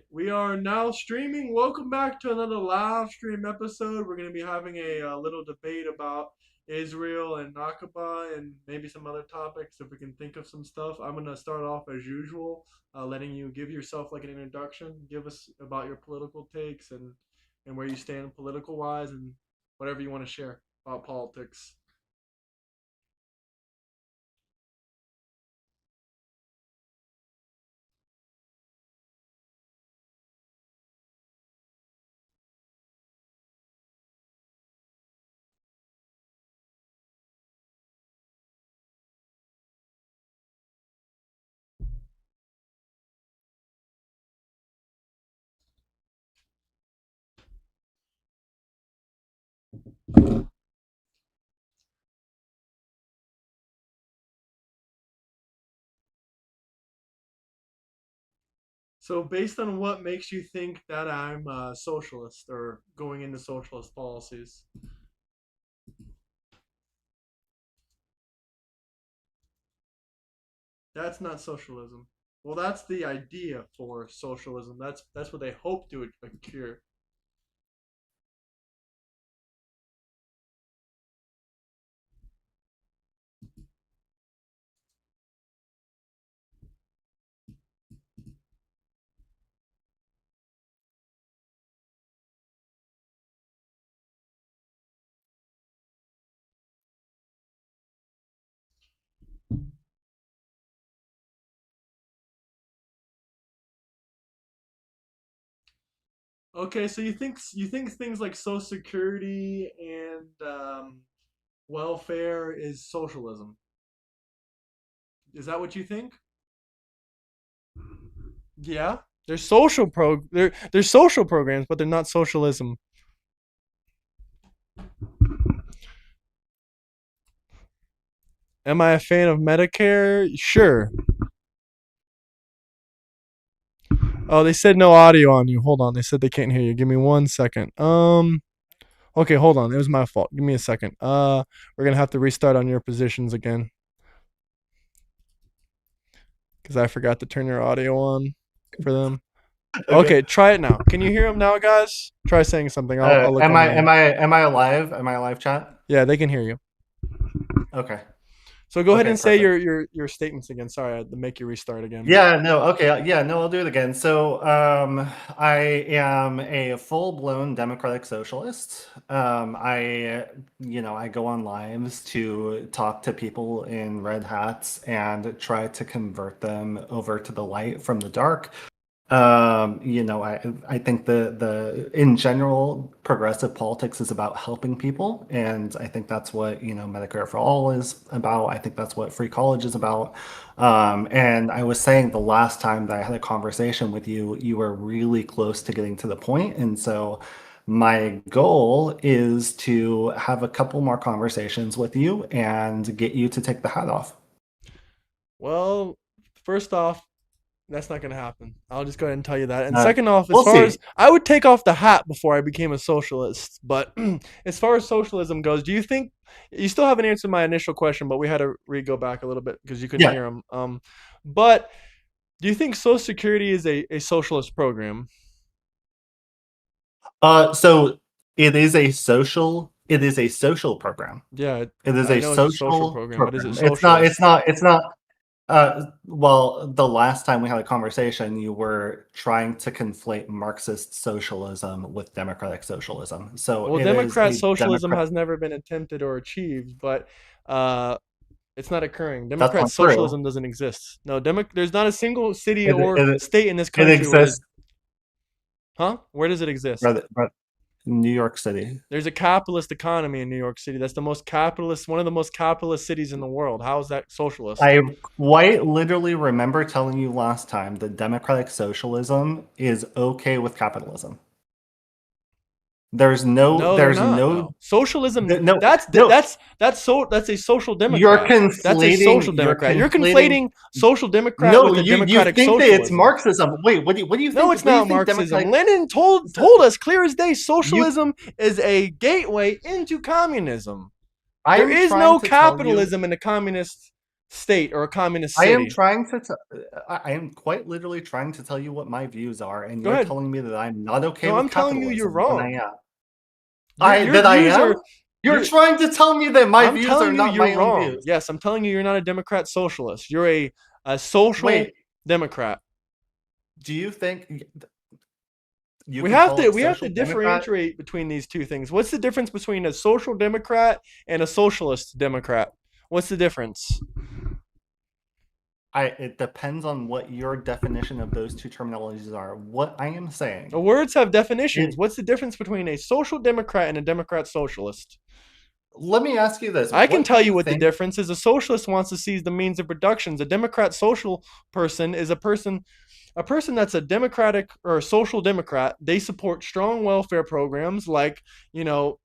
We are now streaming. Welcome back to another live stream episode. We're going to be having a little debate about Israel and Nakba and maybe some other topics if we can think of some stuff. I'm going to start off as usual, letting you give yourself like an introduction. Give us about your political takes and where you stand political wise and whatever you want to share about politics. So, based on what makes you think that I'm a socialist or going into socialist policies? That's not socialism. Well, that's the idea for socialism. That's what they hope to occur. Okay, so you think things like Social Security and welfare is socialism? Is that what you think? Yeah, they're social programs, but they're not socialism. Am I a fan of Medicare? Sure. Oh, they said no audio on you. Hold on. They said they can't hear you. Give me 1 second. Okay, hold on. It was my fault. Give me a second. We're gonna have to restart on your positions again because I forgot to turn your audio on for them. Okay. Okay, try it now. Can you hear them now, guys? Try saying something. I'll look Am on I my am end. I am I alive? Am I alive, chat? Yeah, they can hear you. Okay. So go ahead Okay, and say perfect. your statements again. Sorry, I had to make you restart again. Yeah, no, okay. Yeah, no, I'll do it again. I am a full-blown democratic socialist. I go on lives to talk to people in red hats and try to convert them over to the light from the dark. I think the in general progressive politics is about helping people, and I think that's what Medicare for all is about. I think that's what free college is about. And I was saying the last time that I had a conversation with you, you were really close to getting to the point, and so my goal is to have a couple more conversations with you and get you to take the hat off. Well, first off, that's not gonna happen. I'll just go ahead and tell you that. And Uh, second off, as we'll far as see. I would take off the hat before I became a socialist, but as far as socialism goes, do you think you still haven't answered my initial question? But we had to go back a little bit because you couldn't Yeah. hear him. But do you think Social Security is a socialist program? So it is a social program. Yeah, It is I a know it's a social social program, but is it program. It's not it's socialist? not it's not well, the last time we had a conversation, you were trying to conflate Marxist socialism with democratic socialism. So Well, it is Democrat a socialism democrat has never been attempted or achieved, but uh, it's not occurring. That's Democrat not true. socialism doesn't exist. No, there's not a single city It or it state in this it country where there's, exists huh? Where does it exist? rather in New York City. There's a capitalist economy in New York City. That's the most capitalist, one of the most capitalist cities in the world. How is that socialist? I quite literally remember telling you last time that democratic socialism is okay with capitalism. There's no, No, they're there's not no, though. Socialism, no, that's no. that's a social You're democrat. That's a conflating. social You're democrat. You're conflating. conflating social democrat No, with a you democratic think that it's socialism. Marxism. Wait, what do you No, think? it's What do you not think Marxism. democratic? Lenin told So told us clear as day you, socialism is a gateway into communism. There I'm is trying no to tell you. capitalism in the communist. state or a communist I am city. trying to. I am quite literally trying to tell you what my views are, and Go you're ahead. telling me that I'm not okay No, with I'm telling you you're capitalism when I wrong. am. Your I your that I views am. are You're your trying to tell me that my I'm views are telling you not you're my own wrong. views. Yes, I'm telling you you're not a Democrat socialist. You're a social Wait, Democrat. do you think you We could have call to it we have to social democrat? differentiate between these two things. What's the difference between a social democrat and a socialist democrat? What's the difference? It depends on what your definition of those two terminologies are. What I am saying The words have is, definitions. What's the difference between a social democrat and a democrat socialist? let me ask you this: I can what do tell you you what the think? difference is. A socialist wants to seize the means of production. A democrat social person is a person that's a democratic or a social democrat. They support strong welfare programs like, you know,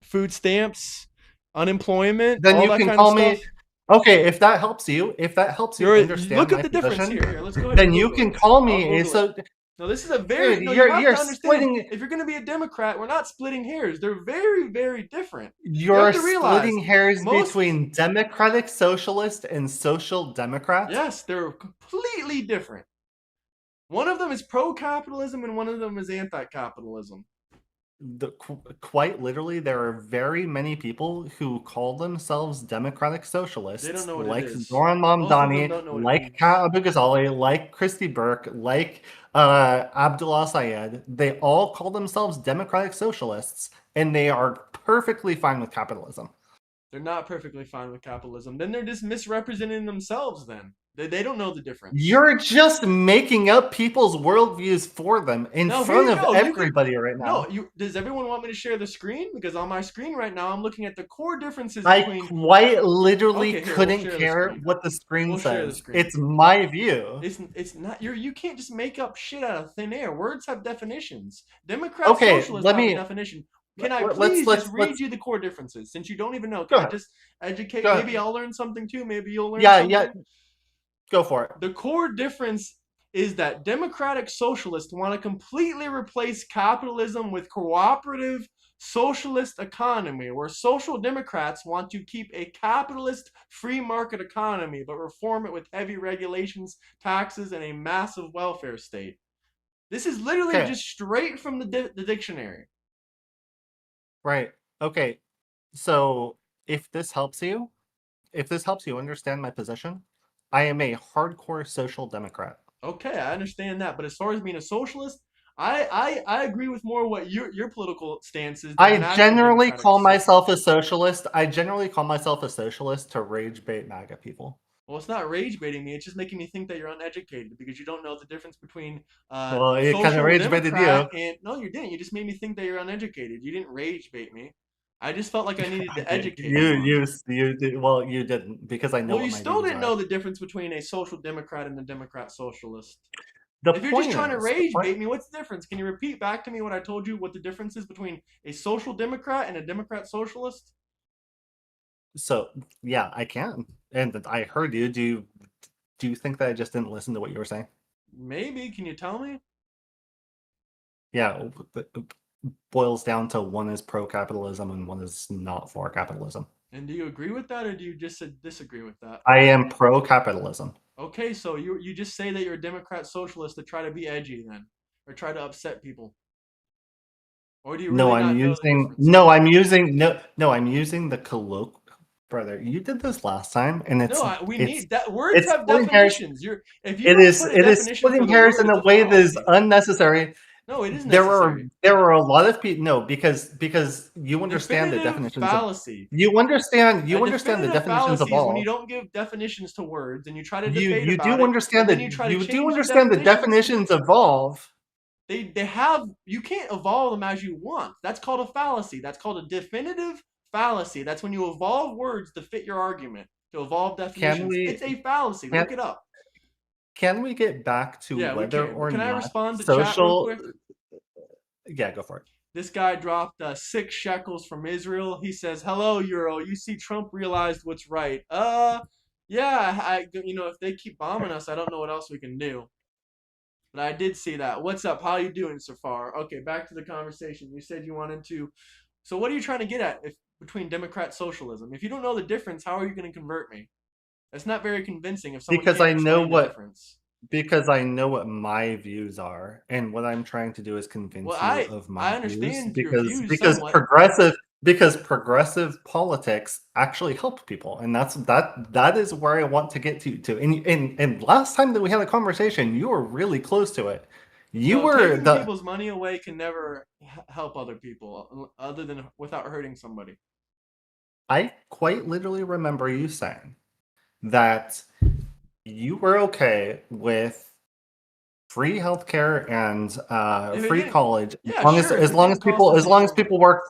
food stamps, unemployment, Then all you that can kind of call me. stuff. Okay, if that helps you understand Look up my the difference position, here. Let's go ahead and then you Google can it. call I'll me a Google it. so. No, this is a very Dude, no. You have you're to understand. splitting If you're going to be a Democrat, we're not splitting hairs. They're very, very different. You have you're to realize splitting hairs most. between democratic socialist and social democrat. Yes, they're completely different. One of them is pro-capitalism and one of them is anti-capitalism. Quite literally, there are very many people who call themselves democratic They don't socialists, know what it like is. Zoran Most of them Mamdani, don't know what it like means. Kat Abu Ghazali, like Christy Burke, like Abdullah Sayed. They all call themselves democratic socialists, and they are perfectly fine with capitalism. They're not perfectly fine with capitalism. Then they're just misrepresenting themselves. Then they don't know the difference. You're just making up people's worldviews for them in Now here front you of go. You can everybody right no. now. You does everyone want me to share the screen? Because on my screen right now, I'm looking at the core differences I between. quite literally Okay, here we'll couldn't share the care screen. what the screen We'll share the says. screen. It's my view. It's not you can't just make up shit out of thin air. Words have definitions. Democrat Okay, socialists let have a me definition. Can I let, please just let's read you the core differences since you don't even know? go Can I ahead. just educate? Go Maybe ahead. I'll learn something too. Maybe you'll learn Yeah, something. go for it. The core difference is that democratic socialists want to completely replace capitalism with cooperative socialist economy, where social democrats want to keep a capitalist free market economy but reform it with heavy regulations, taxes, and a massive welfare state. This is literally Okay, just straight from the dictionary. right. Okay. So, if this helps you, if this helps you understand my position, I am a hardcore social democrat. Okay, I understand that, but as far as being a socialist, I agree with more what your political stance is than I an actual generally democratic call myself a socialist. socialist. I generally call myself a socialist to rage bait MAGA people. Well, it's not rage baiting me. It's just making me think that you're uneducated because you don't know the difference between Well, it kind of social rage baited democrat you. and no, you didn't. You just made me think that you're uneducated. You didn't rage bait me. I just felt like I needed I to did. educate you on it. You did. Well, you didn't because I know Well, what you my still views didn't are. know the difference between a social democrat and a democrat socialist. The If you're just point trying to is, the rage point. bait me, what's the difference? Can you repeat back to me what I told you? What the difference is between a social democrat and a democrat socialist? So yeah, I can, and I heard you. Do you think that I just didn't listen to what you were saying? Maybe. Can you tell me? Yeah, it boils down to one is pro-capitalism and one is not for capitalism. And do you agree with that, or do you just disagree with that? I am pro-capitalism. Okay, so you just say that you're a Democrat socialist to try to be edgy then, or try to upset people, or do you No, really I'm not know the using difference? no, I'm using no, I'm using the colloquial. Brother, you did this last time, and No, we it's need that. Words it's have splitting hairs. definitions. You're if you don't put a It is definition for splitting the hairs word, in it's a a way that is fallacy. unnecessary. No, it is necessary. There are a lot of people. No, because you A understand the definitive definitions of fallacy. you A understand the definitive definitions of fallacy is when you all. don't give definitions to words and you try to debate You about do it, and understand then that you try to you do change the understand the definitions. definitions evolve. They have you can't evolve them as you want. That's called a fallacy. That's called a definitive fallacy. That's when you evolve words to fit your argument, to evolve Can definitions. we It's a fallacy. can Look it up. can we get back to Yeah, we whether can. But or can I not respond to chat real social? quick? Yeah, go for it. This guy dropped 6 shekels from Israel. He says, "Hello, Euro. You see, Trump realized what's right. Yeah. If they keep bombing us, I don't know what else we can do. But I did see that. What's up? How you doing so far? Okay, back to the conversation. You said you wanted to. So what are you trying to get at between Democrat socialism? If you don't know the difference, how are you going to convert me? That's not very convincing if someone because can't I know explain the what difference. because I know what my views are, and what I'm trying to do is Well, convince you I of my I views understand your because views because somewhat. progressive politics actually help people, and that is where I want to get to. And last time that we had a conversation, you were really close to it. You So were taking the people's money away can never help other people other than without hurting somebody. I quite literally remember you saying that you were okay with free healthcare and If it free didn't, college yeah, sure. If as it long didn't cost us as any long as more money. people work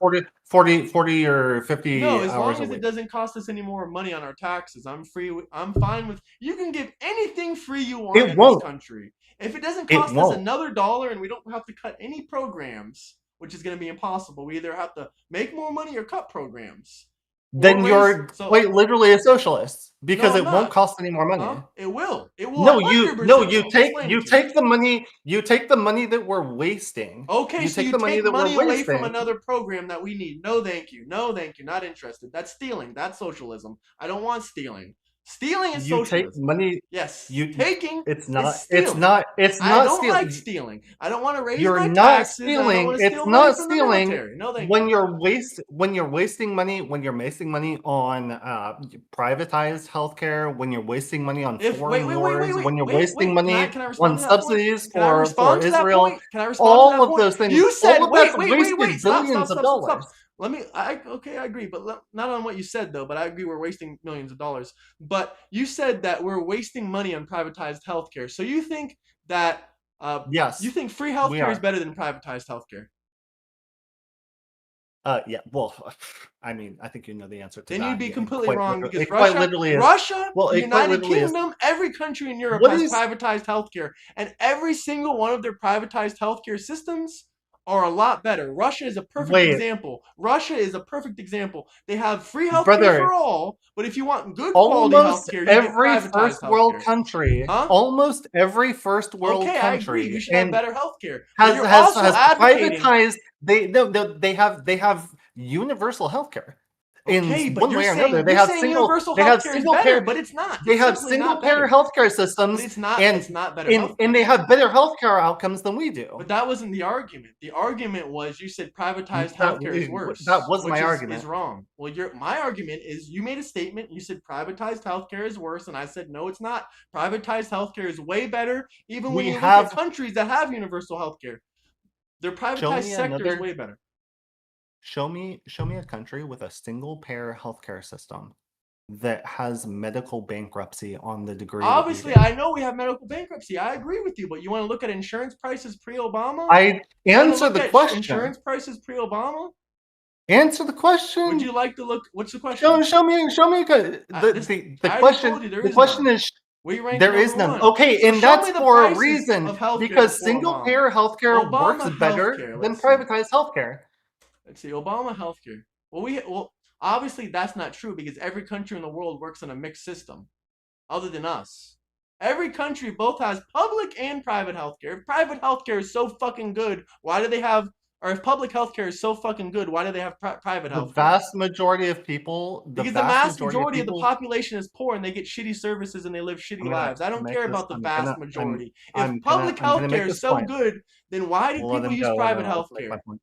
40 or No, 50 as hours long a as it week. doesn't cost us any more money on our taxes, I'm free. I'm fine with. You can give anything free you want It in this won't. country. If it doesn't It cost us won't. another dollar and we don't have to cut any programs, which is going to be impossible, we either have to make more money or cut programs, or Then raise. you're So quite literally a socialist no, because I'm it won't not. cost any more Huh? money. It will. It will. No, 100% you will. take Explain it to me. you take the money that we're wasting. Okay, You so take you the money take that we're money away from wasting. another program that we need. No, thank you. No, thank you. Not interested. That's stealing. That's socialism. I don't want stealing. Stealing is You take socialism. money. Yes, You taking is stealing. it's I not don't like stealing. stealing. I don't want to raise You're my not taxes, and I don't stealing. want to It's steal money not from the stealing military. No, thank you. when you're wasting money on privatized healthcare, when you're wasting money on If wait, foreign wait, wait, wait, wars, wait, when you're wait, wasting wait. Can I money can I respond on to that point? subsidies Can I for respond to that point? Israel, Can I respond to all that of point? those things, You all said of that's wait. wasted Stop, stop, billions of stop, stop, stop. dollars. Let me. I okay, I agree, but not on what you said though. But I agree, we're wasting millions of dollars. But you said that we're wasting money on privatized healthcare. So you think that you Yes, think free we healthcare is are. better than privatized healthcare? Yeah, well, I mean, I think you know the answer to Then you'd that. be Yeah, completely wrong because it quite literally is. Well, The it quite United literally is. Kingdom, every country in Europe What has is privatized healthcare, and every single one of their privatized healthcare systems are a lot better. Russia is a perfect Wait, example. Russia is a perfect example. They have free healthcare for brother? all, but if you want good quality healthcare, you get privatized healthcare. Huh? Almost every first world Okay, I agree. We country, should have and better healthcare, but you're also has advocating. privatized. They have universal healthcare. In Okay, but one way or another, you're saying universal healthcare is better, but it's not. they It's have simply single not payer better. healthcare But systems, it's and not better healthcare. they have better healthcare outcomes than we do. But that wasn't the argument. The argument was you said privatized That healthcare is that worse, was which my is argument. wrong. Well, my argument is you made a statement. You said privatized healthcare is worse, and I said no, it's not. Privatized healthcare is way better. Even when We you look at have countries that have universal healthcare, their show privatized me sector is another way better. show me a country with a single payer healthcare system that has medical bankruptcy on the degree that we Obviously, do. I know we have medical bankruptcy. I agree with you, but you want to look at insurance prices pre-Obama? I You want to answer look the at question. insurance prices pre-Obama? Answer the Would you question. like to look? What's the question? Show me I already told you there the is none. question is We rank there number is none. one. Okay, So and show that's me the for a prices reason of healthcare because before single Obama. payer healthcare works Obama better healthcare. than Let's see. privatized healthcare. Let's see. Obama healthcare. Well, obviously that's not true because every country in the world works on a mixed system, other than us. Every country both has public and private healthcare. If private healthcare is so fucking good, why do they have? Or if public healthcare is so fucking good, why do they have private healthcare? The Because the vast vast majority of majority of the people, population is poor and they get shitty services and they live shitty lives. I don't make care this. about the vast majority. If public I'm health gonna care make is this so point. good, then why did We'll let people him use go, and private then I'll health make my care? point.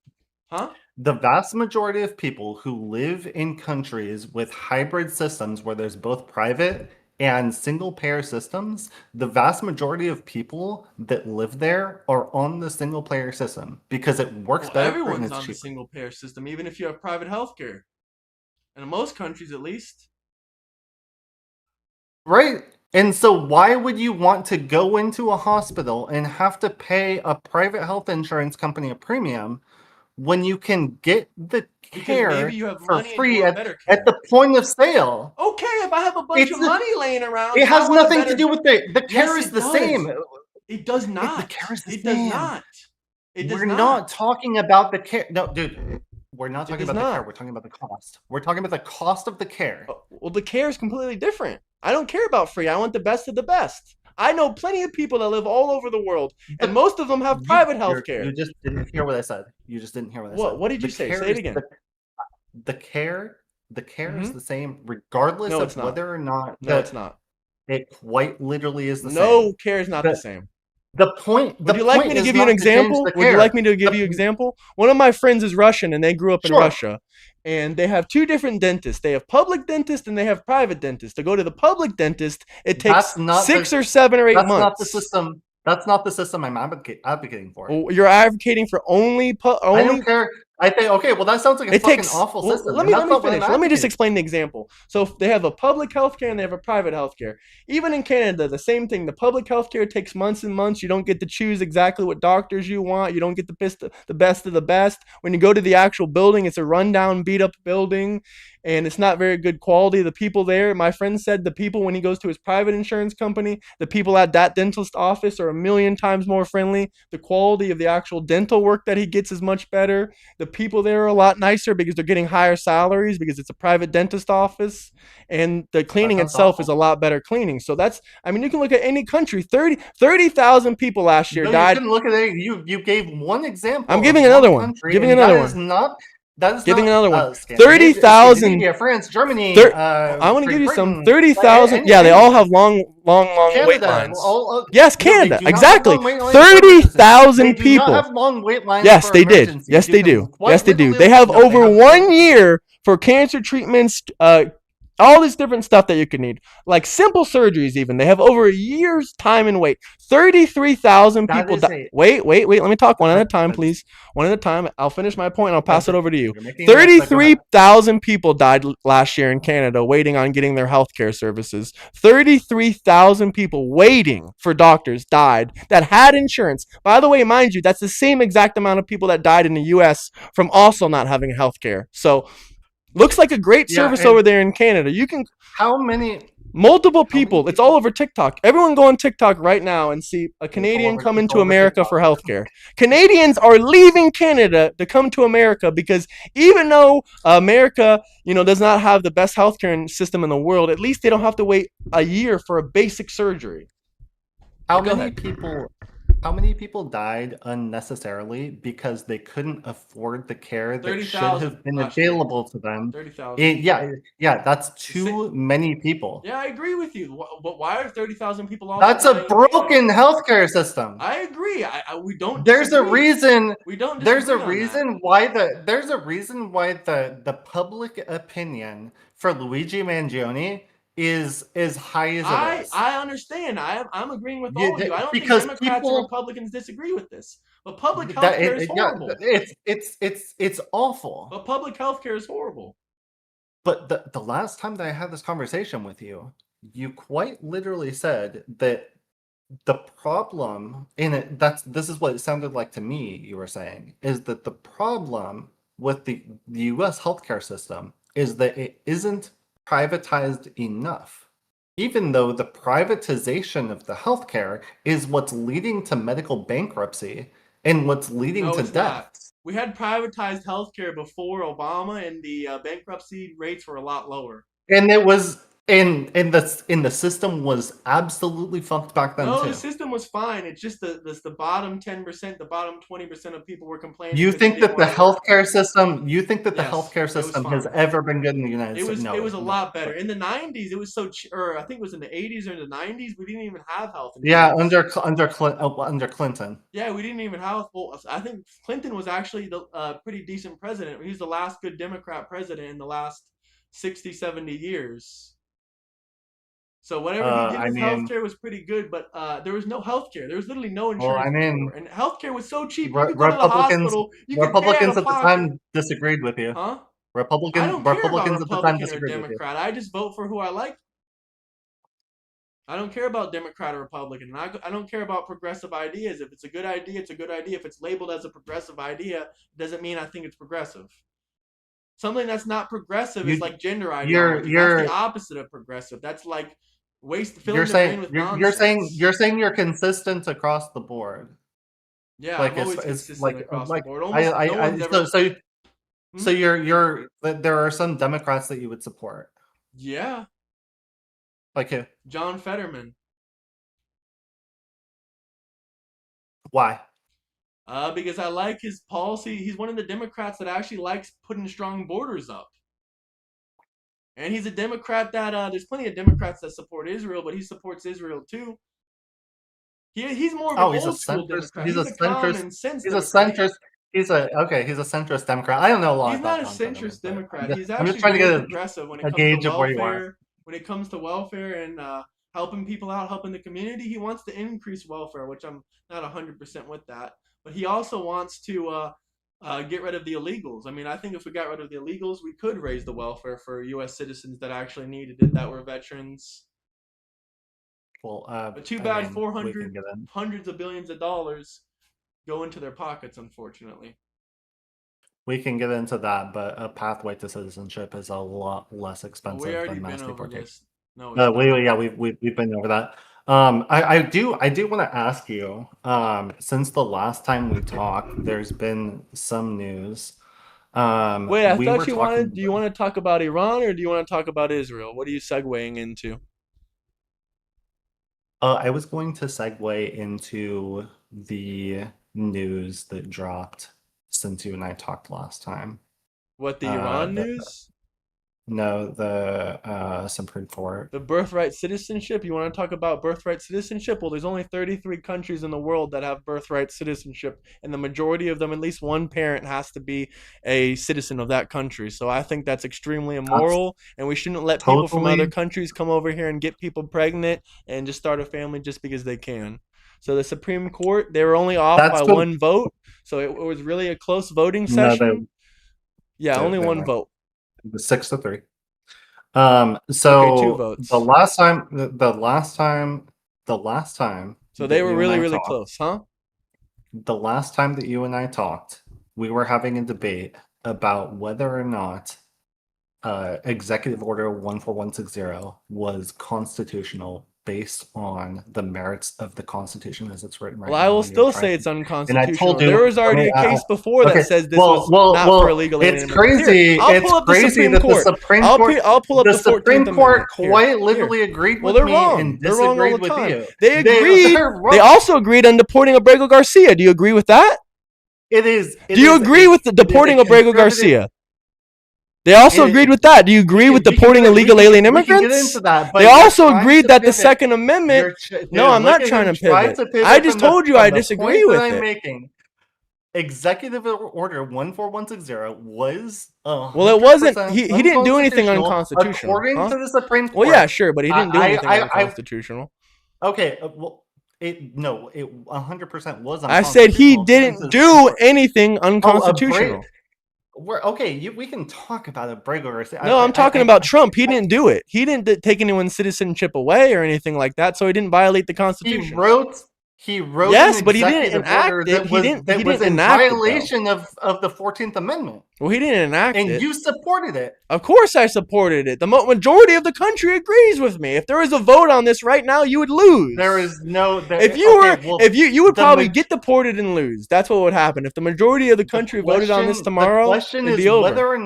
Huh? The vast majority of people who live in countries with hybrid systems where there's both private and single payer systems, the vast majority of people that live there are on the single payer system because it works Well, better and everyone's it's on the cheaper. single payer system, even if you have private health care. And in most countries, at least. Right? And so why would you want to go into a hospital and have to pay a private health insurance company a premium when you can get the Because maybe care you have for money and you free want better at care. the point of sale? Okay, if I have a bunch It's of money laying around it and I has want a nothing to better. do with the care Yes, is it the same. does. It does The not. care is the It does same. not. It does We're not. not talking about the care. No, dude, we're not It talking does about the care. not. We're talking about the cost. We're talking about the cost of the care. Well, the care is completely different. I don't care about free. I want the best of the best. I know plenty of people that live all over the world, and But most of them have private health care. you just didn't hear what I said. You just didn't hear what I What? said. What did The you say? care Say it is again. the care the care is Mm-hmm. the same regardless No, it's of not. whether or not No, it's not. It quite literally is the No, same. care is not the The same. the Would you like me point to is give you an not to change example? the Would you like care. me to give you an The example? One of my friends is Russian and they grew up in Sure, Russia. And they have two different dentists. They have public dentist and they have private dentist. To go to the public dentist, it takes that's not 6 or 7 or 8 that's not the months. system. That's not the system I'm advocating for. Well, you're advocating for only I don't only care. I think okay, well that sounds like a it fucking takes. awful Well, system, let and me let that's me not what I'm finish. Let me just advocating. explain the example. So they have a public healthcare and they have a private healthcare. Even in Canada, the same thing. The public healthcare takes months and months. You don't get to choose exactly what doctors you want. You don't get the best of the best. When you go to the actual building, it's a rundown, beat up building, and it's not very good quality. The people there, my friend said, the people when he goes to his private insurance company, the people at that dentist office are a million times more friendly. The quality of the actual dental work that he gets is much better. The people there are a lot nicer because they're getting higher salaries because it's a private dentist office, and the That cleaning sounds itself is a awful. lot better cleaning. So that's, I mean, you can look at any country. 30,000 people last year No, you died. couldn't look at it. You gave one I'm example of giving one another one. country, Giving and another one. that is Giving not another one. Scandinavia, 30,000. France, Germany, 30, I want to give Great you some Britain, 30,000. Yeah, they all anywhere. have long wait Canada, lines. all Yes, no, they Canada. do not have Exactly. long wait lines for emergency. They 30,000 do not people. have long wait lines Yes, for they did. emergencies. Yes, You they can do. Yes, quite they do. literally They have no, they over have 1 year for cancer treatments, all this different stuff that you could need, like simple surgeries. Even they have over a year's time and wait. 33,000 that people. is a Wait. Let me talk one at a time, that's please. One at a time. I'll finish my point. And I'll pass that's it over to you. you're making that go ahead. 33,000 people died last year in Canada waiting on getting their healthcare services. 33,000 people waiting for doctors died that had insurance. By the way, mind you, that's the same exact amount of people that died in the US from also not having healthcare. So looks like a great Yeah, service over and there in Canada. You can how many multiple how many people. It's all people over TikTok. Everyone go on TikTok right now and see a Canadian coming it's to all over America TikTok. for healthcare. Canadians are leaving Canada to come to America because even though America, does not have the best healthcare system in the world, at least they don't have to wait a year for a basic surgery. How Go many ahead. people how many people died unnecessarily because they couldn't afford the care that should 30,000 have been last year. available to them? 30,000. Yeah, that's too many people. Yeah, I agree with you. But why are 30,000 people also That's a dying in Canada? broken healthcare system. I agree. We don't There's a disagree. reason We don't there's a disagree on that. reason why the public opinion for Luigi Mangione is as high as it is. I understand. I'm agreeing with all of you. I don't think Because Democrats and people Republicans disagree with this. But public health that care is yeah, horrible. it's awful. But public health care is horrible. But the last time that I had this conversation with you, you quite literally said that the problem in it this is what it sounded like to me you were saying is that the problem with the US healthcare system is that it isn't privatized enough. Even though the privatization of the healthcare is what's leading to medical bankruptcy and what's leading No, to it's not. deaths. We had privatized healthcare before Obama, and the bankruptcy rates were a lot lower. And it was in the system was absolutely fucked back then No, the too. system was fine. It's just the bottom 10%, the bottom 20% of people were complaining You because they think didn't that the want to work. healthcare system you think that the Yes, healthcare it was system has fine. ever been good in the United It States? was it No, was a no. lot better. In the 90s, it was or I think it was in the 80s or in the 90s, we didn't even have health Yeah, insurance. Under Clinton. Yeah, we didn't even have. Well, I think Clinton was actually the pretty decent president. He's the last good Democrat president in the last 60, 70 years. So whatever he did I with mean, healthcare was pretty good, but there was no healthcare. There was literally no well, I insurance before, mean, and healthcare was so cheap. You could go to the Republicans hospital, you could pay out Republicans of at the pocket, time disagreed with you. huh? I don't care about Republicans at the time Republican or disagreed with you. Democrat. I just vote for who I like. I don't care about Democrat or Republican. And I don't care about progressive ideas. If it's a good idea, it's a good idea. If it's labeled as a progressive idea, it doesn't mean I think it's progressive. Something that's not progressive is You like gender you're ideology. That's the you're opposite of progressive. That's like filling the brain with nonsense. you're saying you're consistent across the board. Yeah, I'm Like always it's consistent across the like board. Almost no I one's ever. so Hmm? there are some Democrats that you would support. Yeah, Like John Fetterman. why? Because I like his policy. He's one of the Democrats that actually likes putting strong borders up. And he's a Democrat that there's plenty of Democrats that support Israel, but he supports Israel too. He's more of an Oh, he's a old school centrist. Democrat. He's a He's a centrist. common sense He's a Democrat. centrist. He's a okay. He's a centrist Democrat. I don't know a lot He's not about a John Fetterman, centrist but Democrat. He's I'm just actually trying to very get progressive when it a comes to gauge of where you are. welfare. When it comes to welfare and helping people out, helping the community, he wants to increase welfare, which I'm not 100% with that. But he also wants to get rid of the illegals. I mean, I think if we got rid of the illegals, we could raise the welfare for U.S. citizens that actually needed it, that were veterans. Well, But too I bad mean, we can 400 get in. hundreds of billions of dollars go into their pockets, unfortunately. We can get into that, but a pathway to citizenship is a lot less Well, we expensive already than been mass over deportation. this. No, it's not. Yeah, we've been over that. I do want to ask you, since the last time we talked, there's been some news. Wait, I We thought were you talking wanted. Do you want to talk about Iran or do you want to talk about Israel? What are you segueing into? I was going to segue into the news that dropped since you and I talked last time. What, the Uh, Iran the news? no, the Supreme Court. The birthright citizenship? You want to talk about birthright citizenship? Well, there's only 33 countries in the world that have birthright citizenship, and the majority of them, at least one parent has to be a citizen of that country. So I think that's extremely That's immoral, and we shouldn't let people from other totally. countries come over here and get people pregnant and just start a family just because they can. So the Supreme Court, they were only off by That's the one vote, so it was really a close voting no, session. Yeah, only they one weren't. vote. It was 6-3. Okay, two So votes. the last time So they that were you and really, I really talked, close, huh? the last time that you and I talked, we were having a debate about whether or not Executive Order 14160 was constitutional based on the merits of the Constitution as it's written Well, right I now. will And you're still trying say to, it's and I told unconstitutional. you, There was let already me, a case before that okay, says this was not for illegal alien it's immigrants. Here, crazy. I'll It's pull up the crazy Supreme that Court. I'll pull up The the 14th Supreme Court Amendment. Here, quite here. literally agreed Well, with they're me wrong. and They're wrong all disagreed the with time. you. They agreed. They're They wrong. also agreed on deporting Abrego Garcia. Do you agree with that? Do you agree with the It is a deporting Abrego conservative. Garcia? They also agreed It, with that. Do you agree with we can deporting illegal alien we can get into immigrants? that, They but you're also trying agreed to that the pivot. Second Amendment. No, Dude, I'm look not at trying him to try pivot. to I pivot just told you I from the disagree point that with I'm it. making. Executive Order 14160 was Well, it hundred wasn't. percent He didn't do anything unconstitutional unconstitutional, according huh? to the Supreme Well, yeah, Court. sure, but he didn't do anything unconstitutional. Okay, well, it 100% was I said he unconstitutional according to didn't the Supreme do Court. anything Oh, a break. unconstitutional. We're okay. We can talk about a break or No, I'm talking about Trump. He didn't do it. He didn't take anyone's citizenship away or anything like that, so he didn't violate the he Constitution. wrote he wrote an Yes, but he didn't executive order enact it. He didn't. He that was didn't in enact it though. violation of the 14th Amendment, Well, he didn't enact and it. you supported it. Of course, I supported it. The majority of the country agrees with me. If there was a vote on this right now, you would There lose. is no If there. you Okay, were, well, if you would the probably get deported and lose. That's what would happen. If the majority of the country voted on this the tomorrow, question it'd is be over. whether or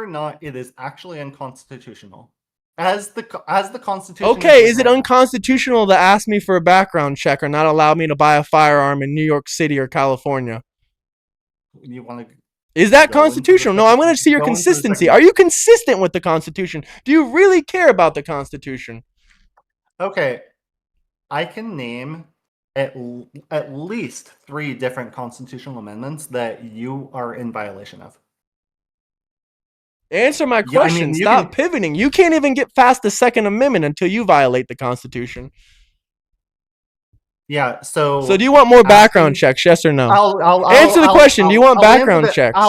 not it is actually unconstitutional as the Constitution is Okay, is written it right now. unconstitutional to ask me for a background check or not allow me to buy a firearm in New York City or California? You want to Is that go into the constitutional? No, I'm going to see your go into the consistency. second? Are you consistent with the Constitution? Do you really care about the Constitution? Okay, I can name at least 3 different constitutional amendments that you are in violation of. Answer my Yeah, I question. mean, you Stop can. pivoting. You can't even get past the Second Amendment until you violate the Constitution. Yeah, So, do so you want more background asking, checks? Yes or no? I'll Answer the question. Do you want I'll answer background the checks?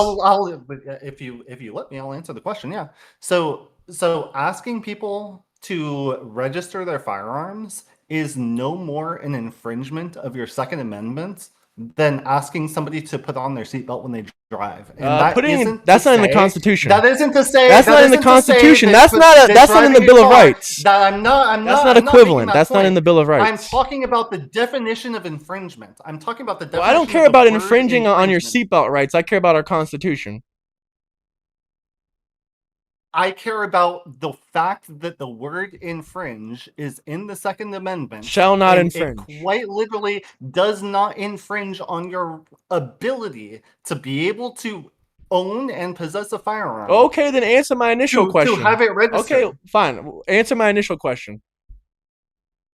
but if you let me, I'll answer the question. Yeah. So asking people to register their firearms is no more an infringement of your Second Amendment than asking somebody to put on their seatbelt when they drive. And That's not in the Constitution. That's not in the Constitution. That's not in the driving a Bill of car Rights. that That's not I'm not making equivalent. that That's not in point. the Bill of I'm Rights. talking about the definition of infringement. I'm talking about the Well, I don't definition care of the about word infringing on your infringement. seatbelt rights. I care about our Constitution. I care about the fact that the word infringe is in the Second Amendment, Shall not and it infringe. quite literally does not infringe on your ability to be able to own and possess a firearm Okay, then answer my initial to question. have it Okay, registered. fine. Answer my initial question.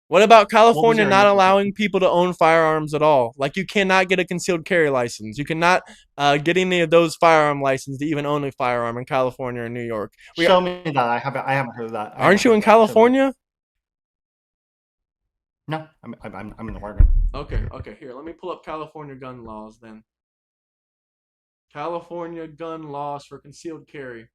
What about What was California your not initial allowing question? people to own firearms at all? Like you cannot get a concealed carry license. You cannot get any of those firearm licenses to even own a firearm in California or New York. We Show me that. I haven't heard of that. I haven't aren't you heard in of that. Show me. California? No, I'm in Oregon. Okay, okay. Here, let me pull up California gun laws then. California gun laws for concealed carry.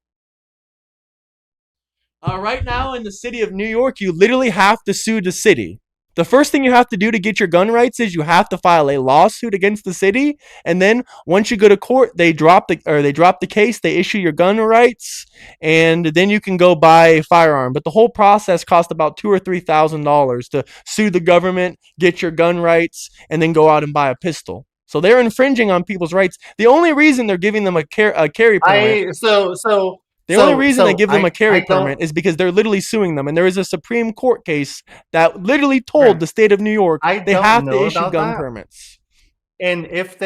Right now in the city of New York, you literally have to sue the city. The first thing you have to do to get your gun rights is you have to file a lawsuit against the city, and then once you go to court, they drop the case, they issue your gun rights, and then you can go buy a firearm. But the whole process costs about $2,000 or $3,000 to sue the government, get your gun rights, and then go out and buy a pistol. So they're infringing on people's rights. The only reason they're giving them a carry permit I so so the only so reason they so give them a carry I don't. permit is because they're literally suing them. And there is a Supreme Court case that literally told Grant, the state of New York I they don't have to know issue about gun that. permits. And if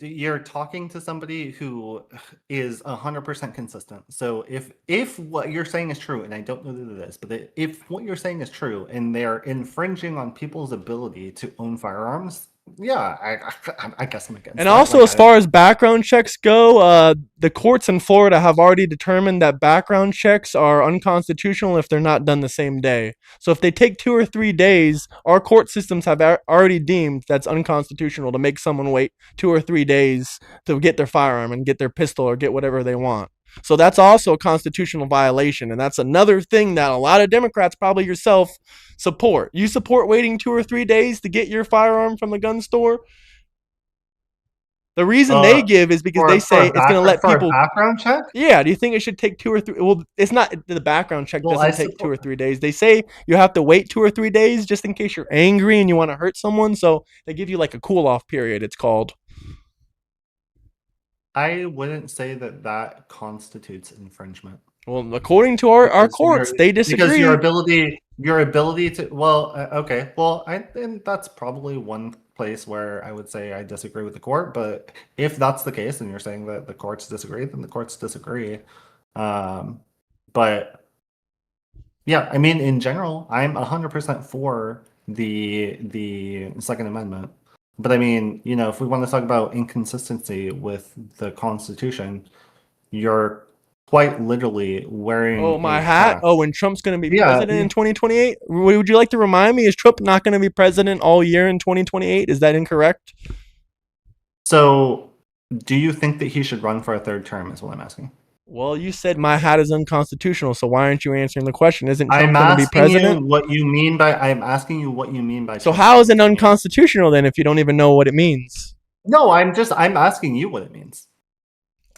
you're talking to somebody who is 100% consistent. So if what you're saying is true, and I don't know that it is, but if what you're saying is true, and they're infringing on people's ability to own firearms, yeah, I guess I'm against And that. also, Like as far as background checks go, the courts in Florida have already determined that background checks are unconstitutional if they're not done the same day. So if they take 2 or 3 days, our court systems have already deemed that's unconstitutional to make someone wait 2 or 3 days to get their firearm and get their pistol or get whatever they want. So that's also a constitutional violation, and that's another thing that a lot of Democrats, probably yourself, support. You support waiting 2 or 3 days to get your firearm from the gun store. The reason they uh give is because they for say it's going to let a people. background check. Yeah, do you think it should take 2 or 3? Well, it's not. The background check Well, I doesn't take two support. or three days. They say you have to wait 2 or 3 days just in case you're angry and you want to hurt someone. So they give you like a cool off period. It's called. I wouldn't say that that constitutes infringement. Well, according to our Because courts, they your disagree. ability to, well, okay, well, I think that's probably one place where I would say I disagree with the court. But if that's the case, and you're saying that the courts disagree, then the courts disagree. Um, but yeah, I mean, in general, I'm 100% for the Second Amendment. But I mean, if we want to talk about inconsistency with the Constitution, you're quite literally Oh, wearing my a hat. hat. Oh, and Trump's going to be Yeah. president in 2028. Would you like to remind me? Is Trump not going to be president all year in 2028? Is that incorrect? So, do you think that he should run for a third term? Is what I'm asking. Well, you said my hat is unconstitutional, so why aren't you answering the question? Isn't Trump I'm going to be asking you president? what you mean by. I'm asking you what you mean by So Trump's how going is to it continue. unconstitutional then if you don't even know what it means? No, I'm asking you what it means.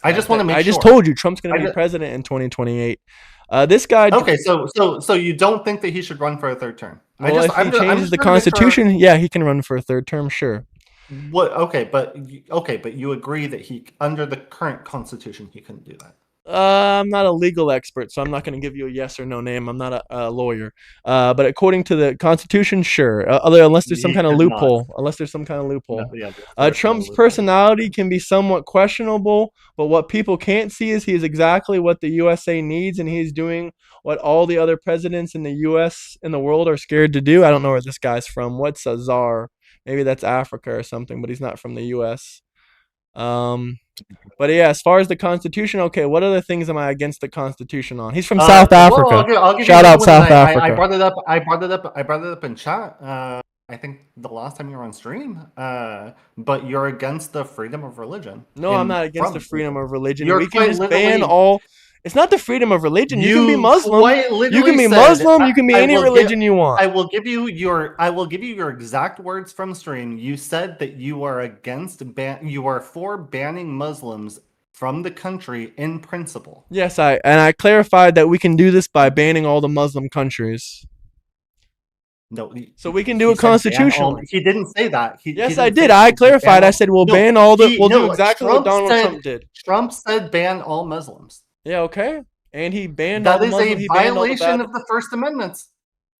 I just want to make I just sure. told you Trump's going to I be just, president in 2028. This guy, okay, so you don't think that he should run for a third term? well, if he I'm changes just the trying to make sure. Constitution, yeah, he can run for a third term, sure. What? Okay, but you agree that he, under the current Constitution, he couldn't do that. I'm not a legal expert, so I'm not going to give you a yes or no name. I'm not a lawyer. But according to the Constitution, sure. Unless there's some He kind of could not. loophole. Unless there's some kind of No, loophole. yeah, there's no Trump's loophole. personality can be somewhat questionable, but what people can't see is he is exactly what the USA needs, and he's doing what all the other presidents in the US in the world are scared to do. I don't know where this guy's from. What's a czar? Maybe that's Africa or something, but he's not from the US. Um, but yeah, as far as the Constitution, okay, what other things am I against the Constitution on? He's from South Well, Africa. I'll give you Shout another out one, and South I Africa. brought it up. I brought it up in chat. I think the last time you were on stream. But you're against the freedom of religion No, I'm in not against the from freedom of religion. you're We can quite just ban literally all. It's not the freedom of religion. You can be you Muslim. quite You can literally be said Muslim. You can be any religion you want. I will give you your exact words from stream. You said that you are you are for banning Muslims from the country in principle. Yes, I clarified that we can do this by banning all the Muslim countries. No, So we can do he it said ban all. constitutionally. He didn't say that. He Yes, I didn't say did. that. I He said ban clarified. I all. said we'll No, ban all the. he We'll do no. exactly what Donald Trump did. Trump said ban all Muslims. Yeah, okay. And he banned all That the is Muslim. a He banned all the violation bad. of the First Amendment.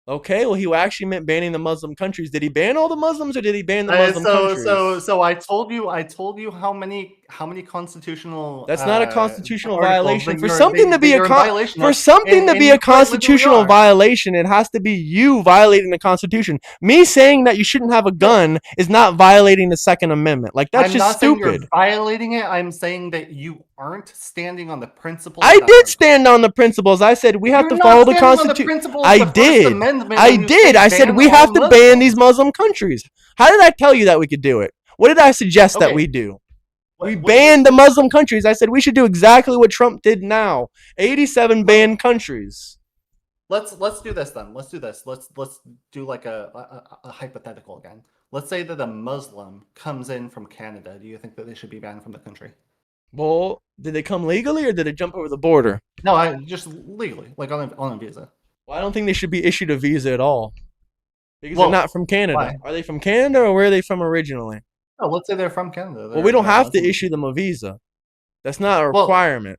Okay, well, he actually meant banning the Muslim countries. Did he ban all the Muslims or did he ban the Muslim countries? So I told you how many constitutional That's not a constitutional articles violation. that you're in violation For of, something to and be a you quite literally constitutional are. violation, it has to be you violating the Constitution. Me saying that you shouldn't have a No, gun is not violating the Second Amendment. Like that's I'm just not saying you're stupid. violating it. I'm saying that you aren't standing on the principles I that did are. stand on the principles. I said we have You're to not follow the standing on the Constitution. principle of I the First did. Amendment I when you did. say I said ban we all have to ban these Muslims. Muslim countries. How did I tell you that we could do it? What did I suggest that Okay, we do? We what, banned the Muslim countries. I said we should do exactly what Trump did now. 87 let, banned countries. let's do this then. Let's do this. Let's do like a hypothetical again. Let's say that a Muslim comes in from Canada. Do you think that they should be banned from the country? Well, did they come legally or did they jump over the border? No, I just legally, like on a visa. Well, I don't think they should be issued a visa at all because they're not Well, from Canada. why? Are they from Canada or where are they from originally? No, let's say they're from Canada. Well, we don't They're have to Muslim. issue them a visa. That's not a Well, requirement.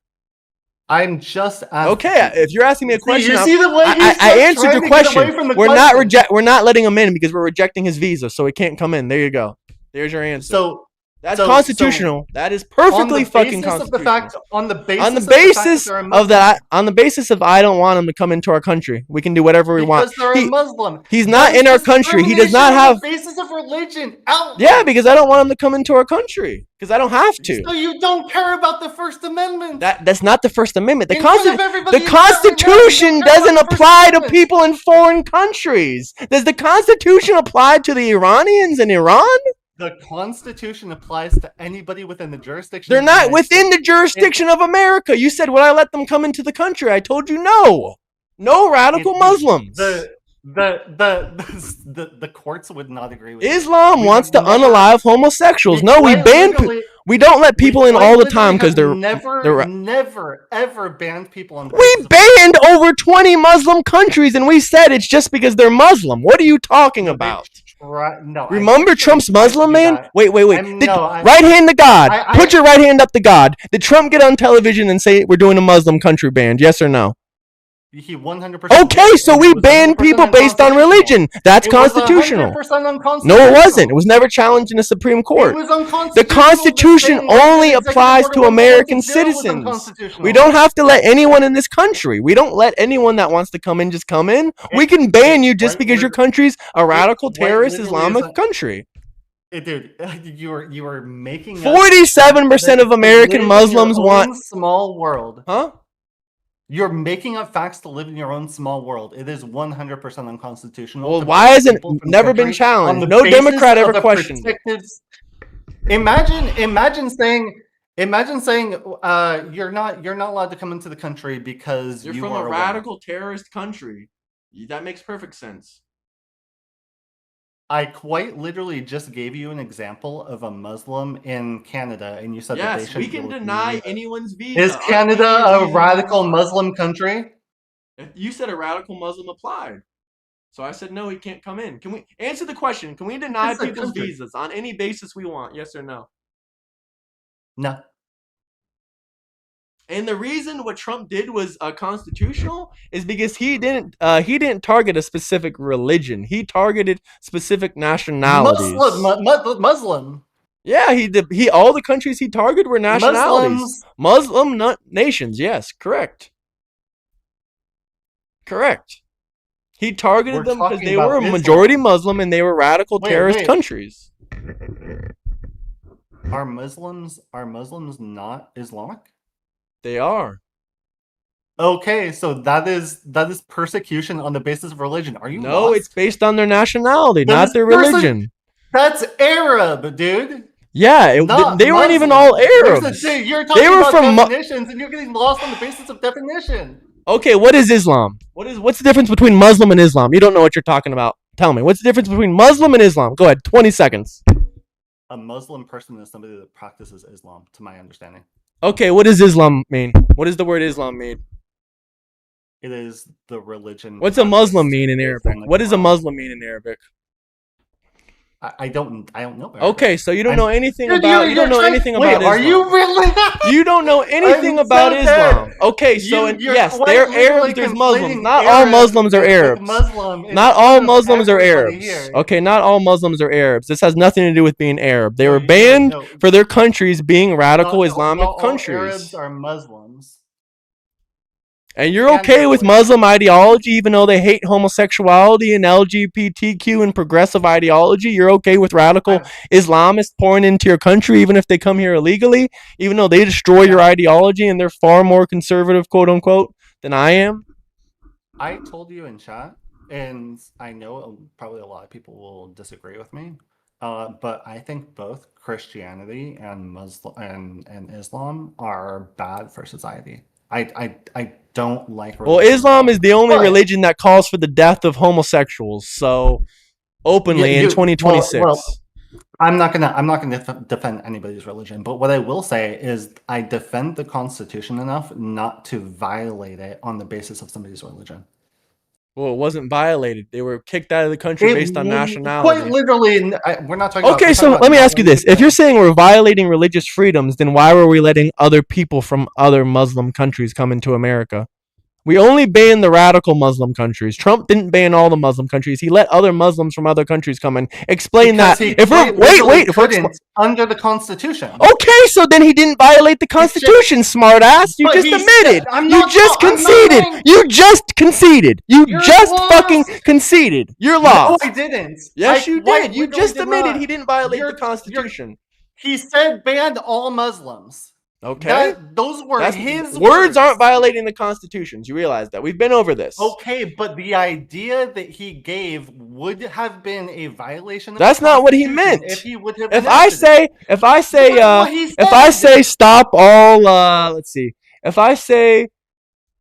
I'm just Okay, asking. if you're asking me a See, question, you see the way he's I just answered trying your to get away question. from the We're not question. reject. We're not letting him in because we're rejecting his visa, so he can't come in. There you go. There's your answer. So, That's so constitutional. That is on the perfectly fucking basis of the constitutional. fact, on the On the basis of the fact that basis they're a of Muslim, that, on the basis of I don't want him to come into our country, we can do whatever we want. because they're a Muslim, He's that not is in our country. He does discrimination not on the have. basis of religion. Yeah, Outright. because I don't want him to come into our country because I don't have to. So you don't care about the First Amendment. That's not the First Amendment. In front of everybody The in chat right now, you Constitution don't care about doesn't the First apply to Amendment. people in foreign countries. Does the Constitution apply to the Iranians in Iran? The Constitution applies to anybody within the jurisdiction. They're of the not United within the States. jurisdiction of America. You said, would I let them come into the country? I told you no. No radical Muslims. The courts would not agree with you. Islam We wants have to never, unalive homosexuals. No, we quite ban. literally, We don't let we people in quite all the literally time because have they're. never, ever banned people on the We basis of banned over 20 Muslim countries, and we said it's just because they're Muslim. What are you talking about? no. Remember Trump's Muslim man? Wait. No, Right hand to God. I, Put your right hand up to God. Did Trump get on television and say we're doing a Muslim country ban? Yes or no? he 100%. Okay, so we banned people based on religion. That's constitutional. No, it wasn't. It was never challenged in the Supreme Court. The Constitution only applies to American citizens. We don't have to let anyone in this country. We don't let anyone that wants to come in just come in. We can ban you just because your country's a radical terrorist Islamic country. Dude, you are making 47% of American Muslims want small world. Huh? You're making up facts to live in your own small world. It is 100% unconstitutional. Well, why hasn't never been challenged? No Democrat ever questioned it. Imagine saying you're not allowed to come into the country because you're you from are a radical terrorist country. That makes perfect sense. I quite literally just gave you an example of a Muslim in Canada, and you said that they should. Yes, we can deny anyone's visa. Is Canada a radical Muslim country? You said a radical Muslim applied. So I said, no, he can't come in. Can we answer the question? Can we deny people's visas on any basis we want? Yes or no? No. And the reason what Trump did was constitutional is because he didn't target a specific religion. He targeted specific nationalities. Muslim. Yeah, he did. All the countries he targeted were nationalities. Muslim nations. Yes, correct. He targeted them because they were a majority Muslim and they were radical terrorist countries. Are Muslims not Islamic? They are. Okay, so that is persecution on the basis of religion. Are you No, lost? it's based on their nationality, not their religion. That's Arab, dude. Yeah, they weren't even all Arabs. You're talking about definitions, and you're getting lost on the basis of definition. Okay, what is Islam? What's the difference between Muslim and Islam? You don't know what you're talking about. Tell me, what's the difference between Muslim and Islam? Go ahead, 20 seconds. A Muslim person is somebody that practices Islam, to my understanding. Okay, what does Islam mean? What does the word Islam mean? It is the religion. What's a Muslim mean in Arabic? What does a Muslim mean in Arabic? I don't know Okay, Arabic. so you don't I'm know anything Dude, about, you don't you're know trying. anything Wait, about are you Islam. really? You don't know anything I'm about so dead. Islam. Okay, so You're yes, quite there are Arabs, literally there's Muslims. conflating Not all Arab Muslims are with Arabs. Muslim in Not all front of Muslims are everybody Arabs. here. Okay, not all Muslims are Arabs. This has nothing to do with being Arab. They No, were no, banned no. for their countries being radical Not Islamic all Arabs countries. are Muslims, And you're and okay they're with white. Muslim ideology, even though they hate homosexuality and LGBTQ and progressive ideology. You're okay with radical I'm Islamists pouring into your country, even if they come here illegally, even though they destroy your yeah. ideology and they're far more conservative, quote unquote, than I am. I told you in chat, and I know probably a lot of people will disagree with me, but I think both Christianity and Muslim and Islam are bad for society. I don't like Well, religion at Islam all. is the only But religion that calls for the death of homosexuals. So Yeah, openly in well, 2026. I'm not gonna defend anybody's religion, but what I will say is I defend the Constitution enough not to violate it on the basis of somebody's religion. Well, it wasn't violated. They were kicked out of the country It based on quite nationality. literally, we're not talking about, Okay, we're talking so about let me ask you this. If you're non-religion. saying we're violating religious freedoms, then why were we letting other people from other Muslim countries come into America? We only banned the radical Muslim countries. Trump didn't ban all the Muslim countries. He let other Muslims from other countries come in. Explain Because that. he If we're quite literally if we're couldn't under the Constitution. okay, so then he didn't violate the He said, Constitution, smartass. You but just he said, admitted. You just I'm not conceded. going. You just conceded. You you're just fucking lost. conceded. You're No, I lost. didn't. I Yes, you quite did. You literally just did admitted not. he didn't violate the You're. Constitution. He said banned all Muslims. Okay? Those were That's his words aren't words. violating the constitutions. You realize that. We've been over this. Okay, but the idea that he gave would have been a violation of the That's not what he Constitution if meant. he would have If I enacted it. say if I say That's what he if I said. say stop all let's see. If I say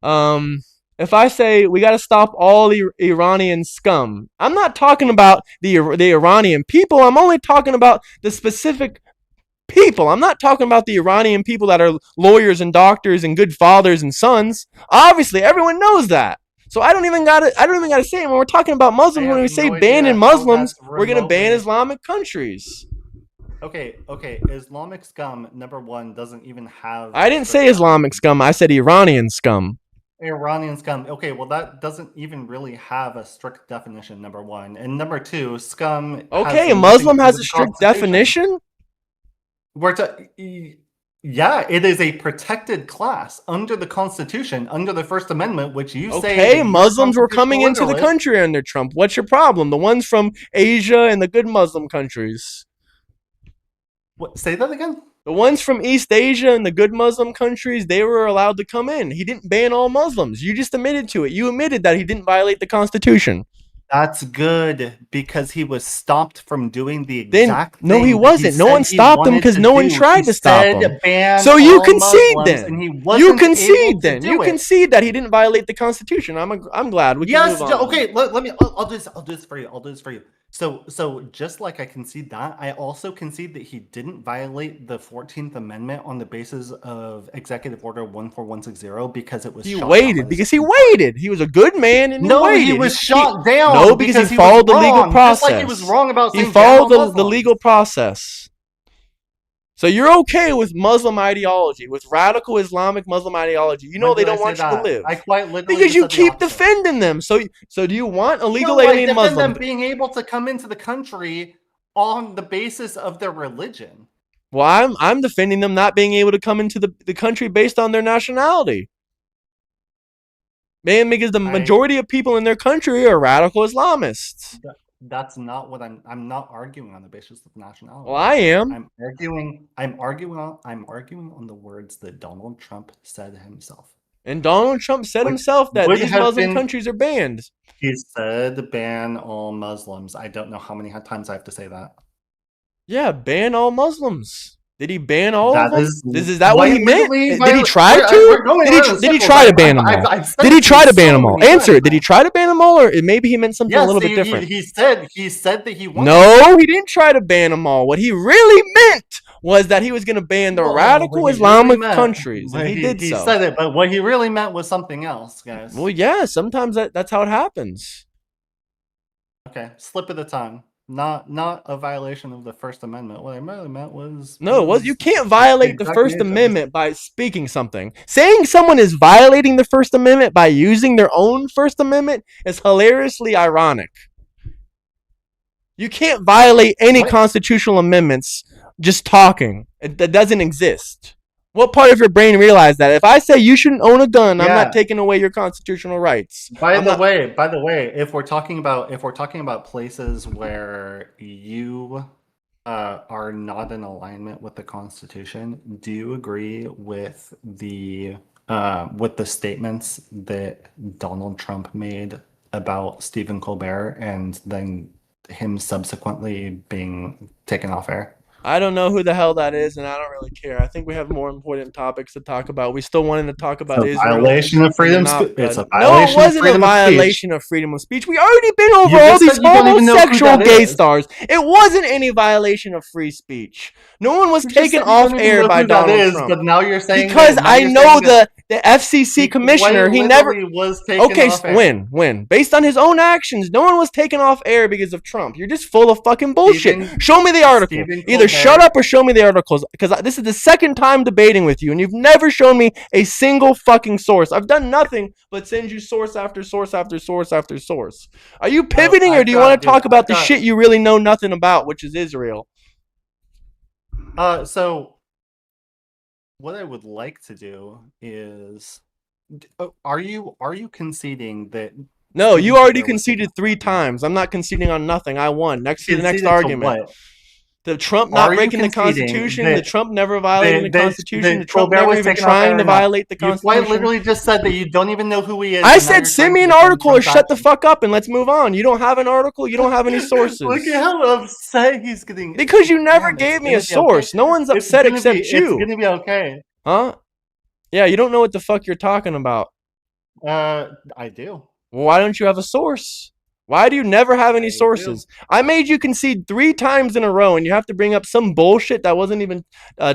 um if I say we got to stop all Iranian scum, I'm not talking about the Iranian people. I'm only talking about the specific people. I'm not talking about the Iranian people that are lawyers and doctors and good fathers and sons. Obviously, everyone knows that. So I don't even gotta say it. When we're talking about I Muslims, when we have say no banning idea how Muslims, that's we're gonna ban remotely. Islamic countries. Okay. Islamic scum, number one, doesn't even have I a didn't say strict Islamic definition. scum. I said Iranian scum. Iranian scum. Okay, well, that doesn't even really have a strict definition, number one. And number two, scum has Okay, a nothing Muslim to do has with a the strict Constitution. definition. We're to, yeah, it is a protected class under the Constitution, under the First Amendment, which you say that Okay, you're a Muslims were coming constitutional into the literalist. country under Trump. What's your problem? The ones from Asia and the good Muslim countries. What, say that again? The ones from East Asia and the good Muslim countries, they were allowed to come in. He didn't ban all Muslims. You just admitted to it. You admitted that he didn't violate the Constitution. That's good because he was stopped from doing the Then, exact no, he thing that he wasn't. No one said he stopped him wanted because to no one do. He tried to stop him. said ban So you all concede Muslims, and then. he You wasn't able concede to then. You do it. concede that he didn't violate the Constitution. I'm glad. We can Yes. move on. Okay. Let me. I'll do this. I'll do this for you. I'll do this for you. So just like I concede that, I also concede that he didn't violate the 14th Amendment on the basis of Executive Order 14160 because it was He shot down by waited the because he Supreme Court. waited. He was a good man and he No, he waited. was He shot no, down because he because he was followed the legal wrong, just like he was process. wrong about He saying ban all followed the Muslims. legal process. So you're okay with Muslim ideology, with radical Islamic Muslim ideology. You know When they did I don't say want you to that? live I quite literally because just you said the keep opposite. defending them. So do you want illegal No, I alien defend Muslim? them being able to come into the country on the basis of their religion. Well, I'm defending them not being able to come into the country based on their nationality. Man, because the I majority of people in their country are radical Islamists. that's not what I'm not arguing on the basis of nationality. Well, I am. I'm arguing on the words that Donald Trump said himself. And Donald Trump said Which himself that would these have Muslim been countries are banned. he said ban all Muslims. I don't know how many times I have to say that. Yeah, ban all Muslims. Did he ban all of That them? is Is that what he meant? Did he try we're to? going around in Did he circles. try to ban them all? I've said Did he it to you try to ban so them all? many Answer times it. Did he now. try to ban them all, or maybe he meant something a Yes, little bit different? he said that he wanted to. No, he didn't try to ban them all. What he really meant was that he was going to ban the Well, what radical he really Islamic meant, countries, and he did he so. said it, but what he really meant was something else, guys. Well, yeah, sometimes that's how it happens. Okay, slip of the tongue. Not a violation of the First Amendment. What I really meant was No, you can't the violate the exact First use of this. Amendment by speaking something. Saying someone is violating the First Amendment by using their own First Amendment is hilariously ironic. You can't violate any What? constitutional amendments just talking. That doesn't exist. What part of your brain realized that? If I say you shouldn't own a gun, I'm not Yeah. taking away your constitutional rights. By I'm the not. way, if we're talking about places where you are not in alignment with the Constitution, do you agree with the statements that Donald Trump made about Stephen Colbert and then him subsequently being taken off air? I don't know who the hell that is, and I don't really care. I think we have more important topics to talk about. We still wanted to talk It's about a Israel violation of and the freedom. It's Nakba. a No, it violation of wasn't a freedom of speech. violation of freedom of speech. We already been over You all just these said you don't even know who homosexual that gay is. stars. It wasn't any violation of free speech. No one was You just taken said you off don't even air know by who that Donald is, Trump. but now you're saying Because I know that the FCC he commissioner, quite he never. literally was taken Okay, off air. when? Based on his own actions, no one was taken off air because of Trump. You're just full of fucking bullshit. Show me the article. Stephen Either shut Colbert. up or show me the articles. Because this is the second time debating with you, and you've never shown me a single fucking source. I've done nothing but send you source after source after source after source. Are you pivoting, or do you want to talk about the shit you really know nothing about, which is Israel? So what I would like to do is, are you conceding that? No, Stephen you already Colbert was taken conceded 3 times. I'm not conceding on nothing. I won. Next to the next conceded to argument. what? The Trump Are not you breaking the conceding Constitution, the that Trump never violating the Constitution, the Trump Colbert never was even taken off air trying to or not? violate the You quite Constitution? literally just said that you don't even know who he is. I and now said you're send trying me to an defend article or Trump's shut the actions. fuck up and let's move on. You don't have an article, you don't have any sources. Look at how upset he's getting. Because you never Man, gave it's me a gonna be source. okay. No one's It's upset gonna except be. It's you. gonna be okay. Huh? Yeah, you don't know what the fuck you're talking about. I do. Well, why don't you have a source? Why do you never have any sources? I made you concede 3 times in a row, and you have to bring up some bullshit that wasn't even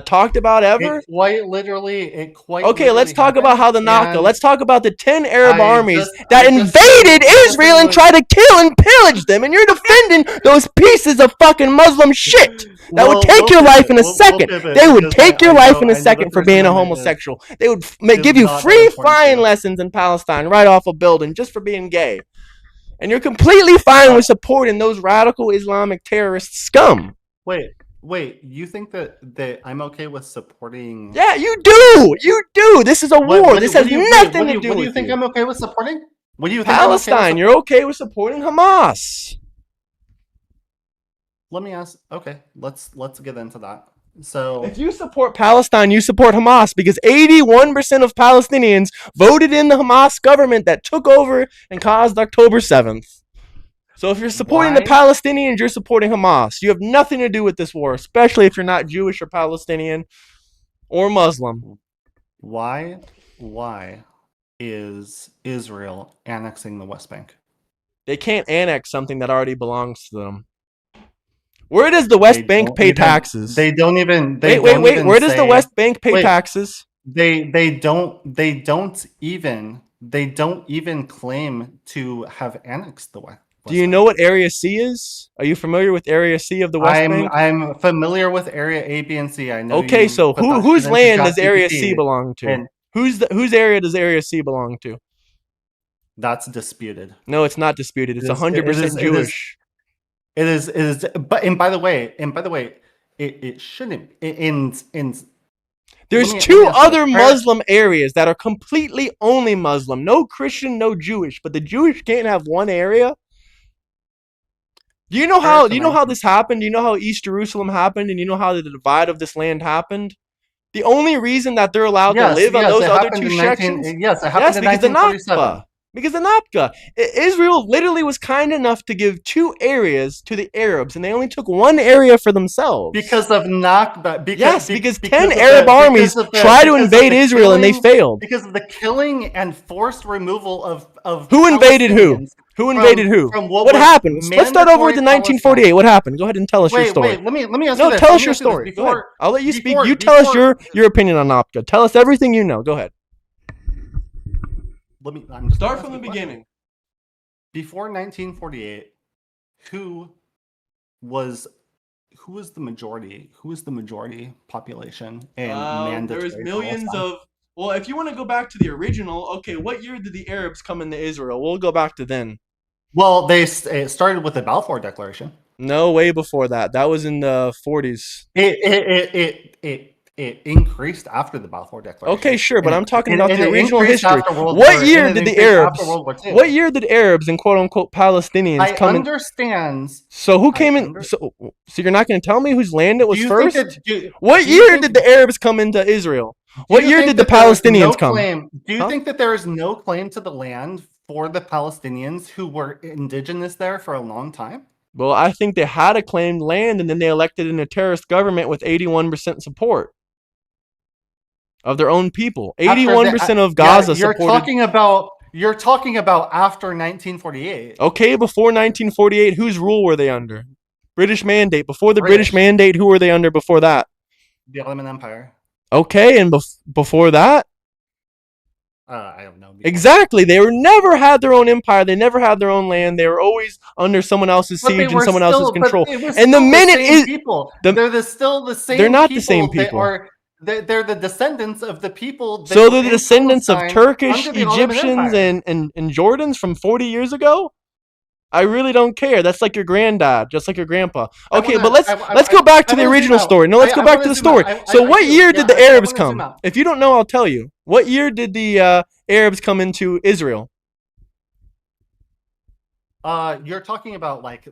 talked about ever? It quite literally. Okay, let's talk about how the Nakba. Let's talk about the 10 Arab armies that invaded Israel and tried to kill and pillage them, and you're defending those pieces of fucking Muslim shit that would take your life in a second. They would take your life in a second for being a homosexual. They would give you free flying lessons in Palestine right off a building just for being gay. And you're completely fine with supporting those radical Islamic terrorist scum. Wait, you think that I'm okay with supporting? Yeah, you do. You do. This is a war. This has nothing to do with you. What do you think I'm okay with supporting? What do you think? Palestine. You're okay with supporting Hamas. Let me ask. Okay, let's get into that. So, if you support Palestine, you support Hamas because 81% of Palestinians voted in the Hamas government that took over and caused October 7th. So if you're supporting the Palestinians, you're supporting Hamas. You have nothing to do with this war, especially if you're not Jewish or Palestinian or Muslim. Why is Israel annexing the West Bank? They can't annex something that already belongs to them. Where does the West Bank pay taxes? They don't even. Wait. Where does the West Bank pay taxes? They don't even claim to have annexed the West. Do you know what Area C is? Are you familiar with Area C of the West Bank? I'm familiar with Area A, B, and C. I know. Okay, so whose land does Area C belong to? Whose area does Area C belong to? That's disputed. No, it's not disputed. It's 100% Jewish. It is. But by the way, it shouldn't. There's 2 other Muslim areas that are completely only Muslim. No Christian, no Jewish. But the Jewish can't have one area. Do you know how this happened? Do you know how East Jerusalem happened? And you know how the divide of this land happened? The only reason that they're allowed to live on those other 2 sections? Yes, it happened in 1947. Because the Nakba. Israel literally was kind enough to give 2 areas to the Arabs, and they only took 1 area for themselves. Because of Nakba. Because 10 Arab armies tried to invade Israel and they failed. Because of the killing and forced removal of who invaded who? Who invaded who? What happened? Let's start over with the 1948. What happened? Go ahead and tell us your story. Let me ask you this. No, tell us your story. Go ahead. I'll let you speak. You tell us your opinion on Nakba. Tell us everything you know. Go ahead. Start from the beginning. Before 1948, who was who was the majority? Who was the majority population in There was mandatory millions Palestine? of. Well, if you want to go back to the original, okay, what year did the Arabs come into Israel? We'll go back to then. Well, it started with the Balfour Declaration. No, way before that. That was in the 40s. It increased after the Balfour Okay, Declaration, sure, but and I'm talking about the it original increased history. after World What War, and year it did the increased after Arabs? World War II. What year did Arabs and quote unquote Palestinians I come in? understand. So who I came in? under. So you're not going to tell me whose land it Do was you think first? that? What Do you year think? did the Arabs come into Israel? Do What you year think did the that there is no Palestinians come? claim? Do you Huh? think that there is no claim to the land for the Palestinians who were indigenous there for a long time? Well, I think they had a claimed land and then they elected in a terrorist government with 81% support of their own people. After 81% that, of yeah, Gaza supported. you're talking about after 1948. Okay, before 1948, whose rule were they under? British Mandate. Before the British British, Mandate, who were they under before that? the Ottoman Empire. Okay, and before that? I don't know. Before that. Exactly. They were never had their own empire. They never had their own land. They were always under someone else's But they siege and were someone else's still, but control. it was And the still the minute same is people. the Still the they're same not the same people that people. are. They're the descendants of the people that So were they're the in descendants of Palestine Turkish, under the Ottoman Egyptians, Empire. and Jordans from 40 years ago. I really don't care. That's like your granddad, just like your grandpa. Okay, but let's go back to the want to zoom original out. story. No, let's go I back want to to the zoom out. story. So I what do. year Yeah, did the I Arabs want to zoom come? out. If you don't know, I'll tell you. What year did the Arabs come into Israel? You're talking about like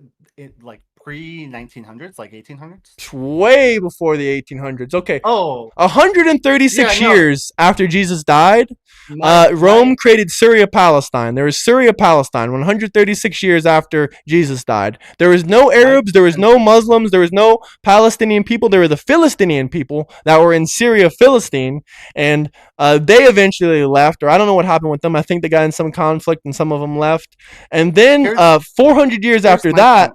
pre 1900s, like 1800s. Way before the 1800s. Okay, Oh, 136 yeah, no. years after Jesus died, My Rome created Syria Palestine. There was Syria Palestine 136 years after Jesus died. There was no my Arabs, there was no Muslims, there was no Palestinian people. There were the Philistinian people that were in Syria, Philistine, and they eventually left, or I don't know what happened with them. I think they got in some conflict and some of them left. And then here's 400 years here's after my that, point.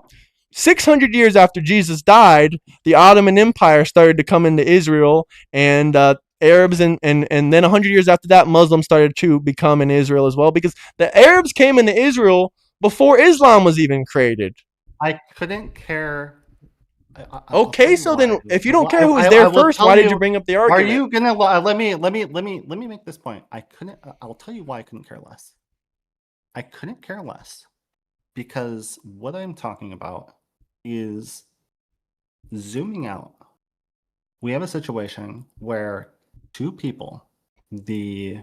600 years after Jesus died, the Ottoman Empire started to come into Israel, and Arabs and then 100 years after that, Muslims started to become in Israel as well, because the Arabs came into Israel before Islam was even created. I couldn't care. I'll tell Okay, you so then why. if you don't care who was there I will first, tell why did you you. bring up the Are argument? you gonna let me make this point? I couldn't. I'll tell you why I couldn't care less. I couldn't care less because what I'm talking about is zooming out. We have a situation where two people, the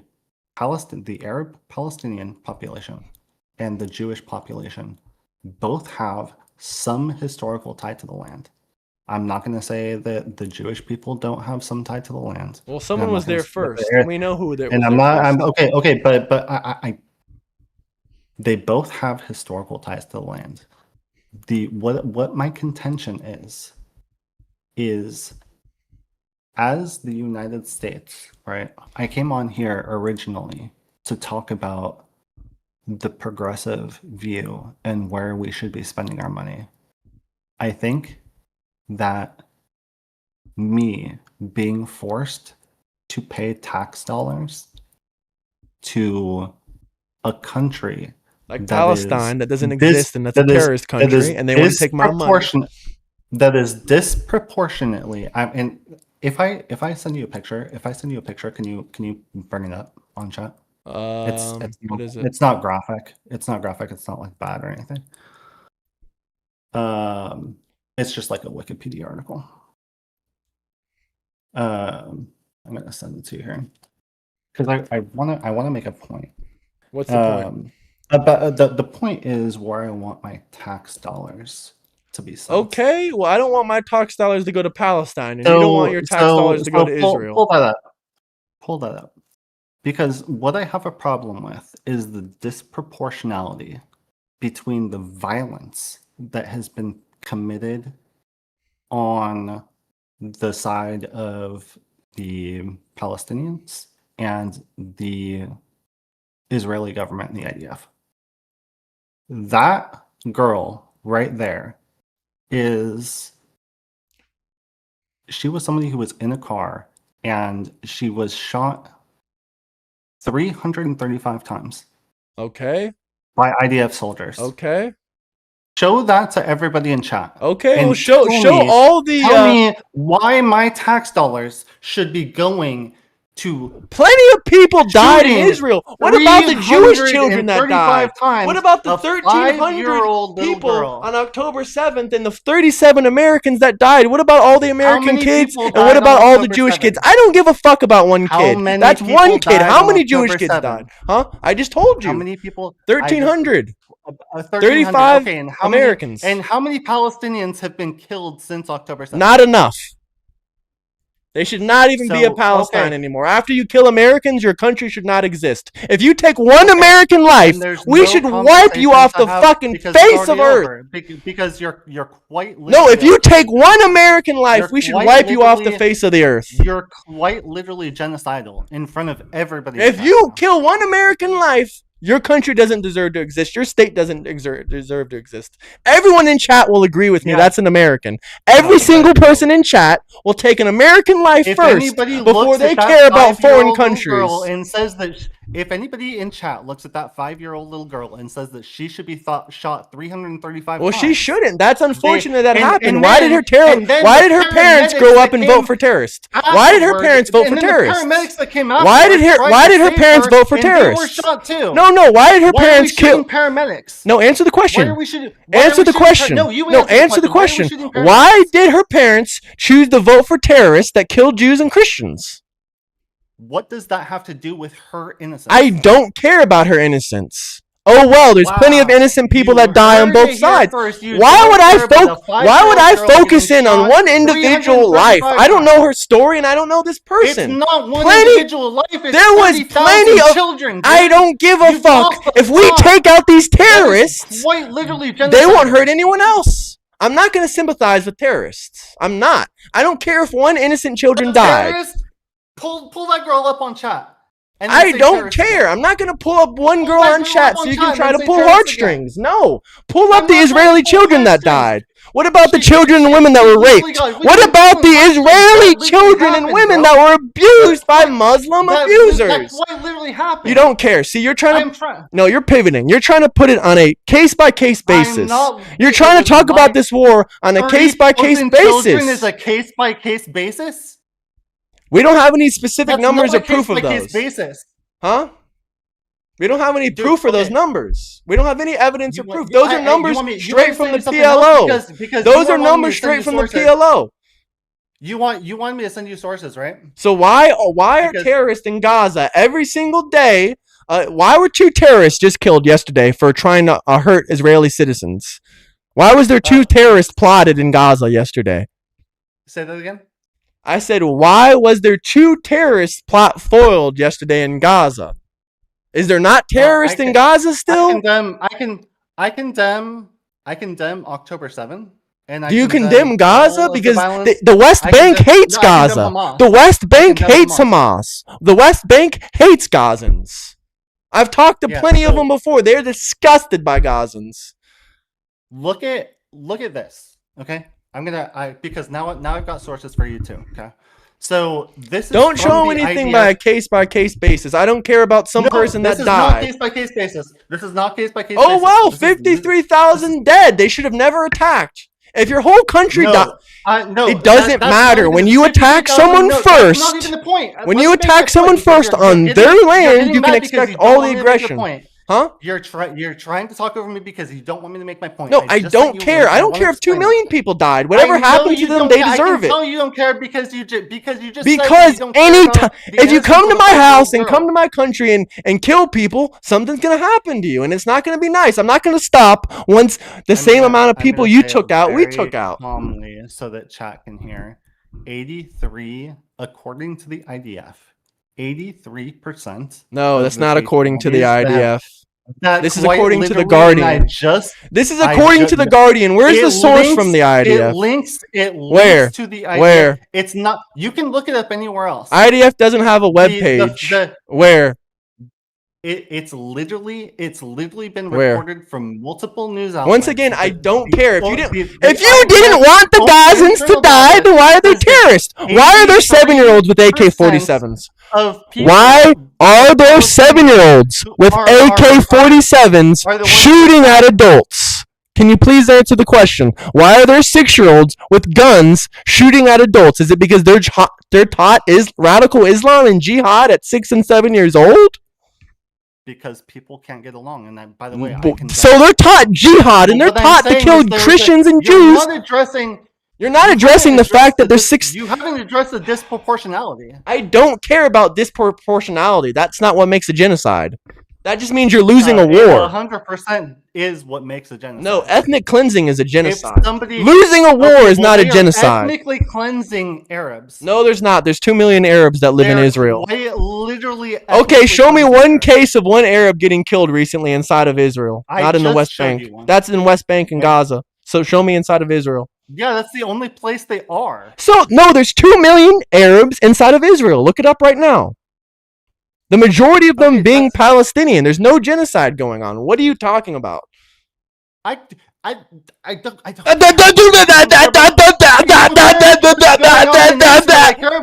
the Arab Palestinian population and the Jewish population, both have some historical tie to the land. I'm not going to say that the Jewish people don't have some tie to the land. Well, And someone I'm not was going there to say that first, and we know who that and was I'm there not. I'm first. okay. But they both have historical ties to the land. What my contention is as the United States, right? I came on here originally to talk about the progressive view and where we should be spending our money. I think that me being forced to pay tax dollars to a country Like that is Palestine, that doesn't exist, and that's a that is terrorist country, and they want to take my money. that is disproportionately. And if I send you a picture, can you bring it up on chat? What is it? It's not graphic. It's not graphic. It's not like bad or anything. It's just like a Wikipedia article. I'm gonna send it to you here because I wanna make a point. What's the point? About the point is where I want my tax dollars to be sent. Okay, well, I don't want my tax dollars to go to Palestine, and you don't want your tax dollars to go to Israel. Pull that up. Pull that up. Because what I have a problem with is the disproportionality between the violence that has been committed on the side of the Palestinians and the Israeli government and the IDF. That girl right there she was somebody who was in a car and she was shot 335 times Okay, by IDF soldiers. okay. Show that to everybody in chat. Okay, And well, show me- all the. Tell me why my tax dollars should be going to Plenty of people died in shooting Israel. What about the Jewish children that 335 died? times What about the a 1,300 5-year-old little people girl? on October 7th and the 37 Americans that died? What about all the American many kids? people And what died about on all the October Jewish 7th? kids? I don't give a fuck about one How kid. many That's people one kid. died How on many Jewish October kids 7th? died? Huh? I just told you. How many people? 1,300. 1,300. 35 Okay, and Americans. How many Palestinians have been killed since October 7th? Not enough. They should not even be a So, Palestine okay. anymore. After you kill Americans, your country should not exist. If you take one American life, And there's we no should wipe you conversation off to the have fucking because it's face of already Earth. over. Because you're quite No, literally if you over. take one American life, You're we should quite wipe you off the literally- face of the earth. You're quite literally genocidal in front of everybody. If you kill one American life, your country doesn't deserve to exist. Your state doesn't deserve to exist. Everyone in chat will agree with me. Yeah. That's an American. Every single person in chat will take an American life if first anybody before looks they at that care about 5-year-old foreign little countries. girl and says that if anybody in chat looks at that 5-year-old little girl and says that she should be shot 335 Well, times, she shouldn't. That's unfortunate that and- happened. and Why then- did her terror? and then Why the did her parents paramedics grow up that and came vote for terrorists? Why did her afterwards- parents vote for and then terrorists? The paramedics that came Why did afterwards her- tried why to did her save parents vote for and terrorists? They were shot too. No, why did her Why parents are we shooting kill? paramedics? No, answer the question. Why are we shooting? why are Answer we the shooting question. No, you No, answer the Why are we question. shooting paramedics? Why did her parents choose to vote for terrorists that killed Jews and Christians? What does that have to do with her innocence? I don't care about her innocence. Oh well, there's plenty of Wow. innocent people You that die on heard both it here sides. first. You Why don't would I care about focus? a Why would I 5-year-old girl focus getting in on shot one individual life? 335 I don't know times. her story, and I don't know this It's person. not one Plenty- individual life. It's there was 30,000 plenty of children. Dude. I don't give a You've fuck. lost the If we plot. take out these That is terrorists, quite literally they genocide. won't hurt anyone else. I'm not going to sympathize with terrorists. I'm not. I don't care if one innocent children died. Terrorist? Pull that girl up on chat. And then I say don't terrorist care. again. I'm not going to pull up one Pull girl that on girl chat up so on you chat can and try to say pull terrorist heartstrings. No. Pull up I'm the not Israeli trying to pull children that heartstrings. died. What about the She- children and she- women that were literally raped? got- we What can about pull the heartstrings. Israeli That literally children and happened, women bro. that were abused by Muslim That abusers? quite literally happened. You don't care. See, you're trying to. I'm trying. No, you're pivoting. You're trying to put it on a case-by-case basis. not- You're trying to it talk was about like this war on a case-by-case 30,000 children basis. is a case-by-case basis? We don't have any specific That's numbers not or a proof of case-by-case those. basis. Huh? We don't have any Dude, proof for those okay. numbers. We don't have any evidence or You proof. want- Those I- are you numbers want me- you straight want me from to the say something else? PLO. Because Those you are want me to numbers send straight you from the sources. PLO. You want me to send you sources, right? So why are Because- terrorists in Gaza every single day? Why were 2 terrorists just killed yesterday for trying to hurt Israeli citizens? Why was there 2 terrorists plotted in Gaza yesterday? Say that again. I said, why was there 2 terrorists plot foiled yesterday in Gaza? Is there not terrorists in Gaza still? I condemn October 7th. And Do you condemn Gaza? Because the the West Bank hates Gaza. Hamas. The West Bank condemn hates Hamas. The West Bank hates Gazans. I've talked to Yeah, plenty of so- them before. They're disgusted by Gazans. Look at this. Okay, because now I've got sources for you too. Okay, so this is Don't from show the anything IDF. by a case-by-case basis. I don't care about some person that This is died. not case by case basis. This is not case by case. Oh, basis. well, This is- 53,000 dead. They should have never attacked. If your whole country died. No, It doesn't that's matter. not even When the you attack 53,000 someone no, first- That's not even the point. When Let you me make attack my someone point, because first you're on getting- their you're land, getting you can mad because expect you don't all want the me to make your aggression. point. Huh? You're trying to talk over me because you don't want me to make my point. No, I just don't sent you care. one. I don't wanna care if 2 explain it. million people died. Whatever I know happened to you them, don't they care. deserve I can it. tell you don't care because you just said that you Because don't care about the if you come to innocence my of a house and girl. come to my country and kill people, something's gonna happen to you, and it's not gonna be nice. I'm not gonna stop once the same amount of people you took out, we took out. Calmly, so that chat can hear. 83, according to the IDF, 83%. No, of that's the not according to the fatalities IDF. that This is quite according to the literally, Guardian. This is I according ju- to the Guardian. Where's it the source links- from the It IDF? links Where? to the IDF. Where? It's not. You can look it up anywhere else. IDF doesn't have a web The- page. the- Where? It's literally been Where? reported from multiple news outlets. Once again, I don't care. If you didn't The If you didn't IDF want the Gazans to internal die, data then why are they is that terrorists? Why are there 7-year-olds with AK-47s? of people Why are there Palestinians 7-year-olds with are AK-47s the ones shooting at adults? Can you please answer the question? Why are there 6-year-olds with guns shooting at adults? Is it because they're taught radical Islam and jihad at 6 and 7 years old? Because people can't get along, and by the way, so they're taught jihad and they're taught to kill Christians and Jews. You're not addressing the fact that there's 6. You haven't addressed the disproportionality. I don't care about disproportionality. That's not what makes a genocide. That just means you're losing a war. 100% is what makes a genocide. No, ethnic cleansing is a genocide. Losing a war is not a genocide. Ethnically cleansing Arabs. No, there's not. There's 2 million Arabs that live in Israel. Literally. Okay, show me one case of one Arab getting killed recently inside of Israel. Not in the West Bank. That's in West Bank and Gaza. So show me inside of Israel. Yeah, that's the only place they are. So, no, there's 2 million Arabs inside of Israel. Look it up right now. The majority of them being Palestinian. There's no genocide going on. What are you talking about? I don't.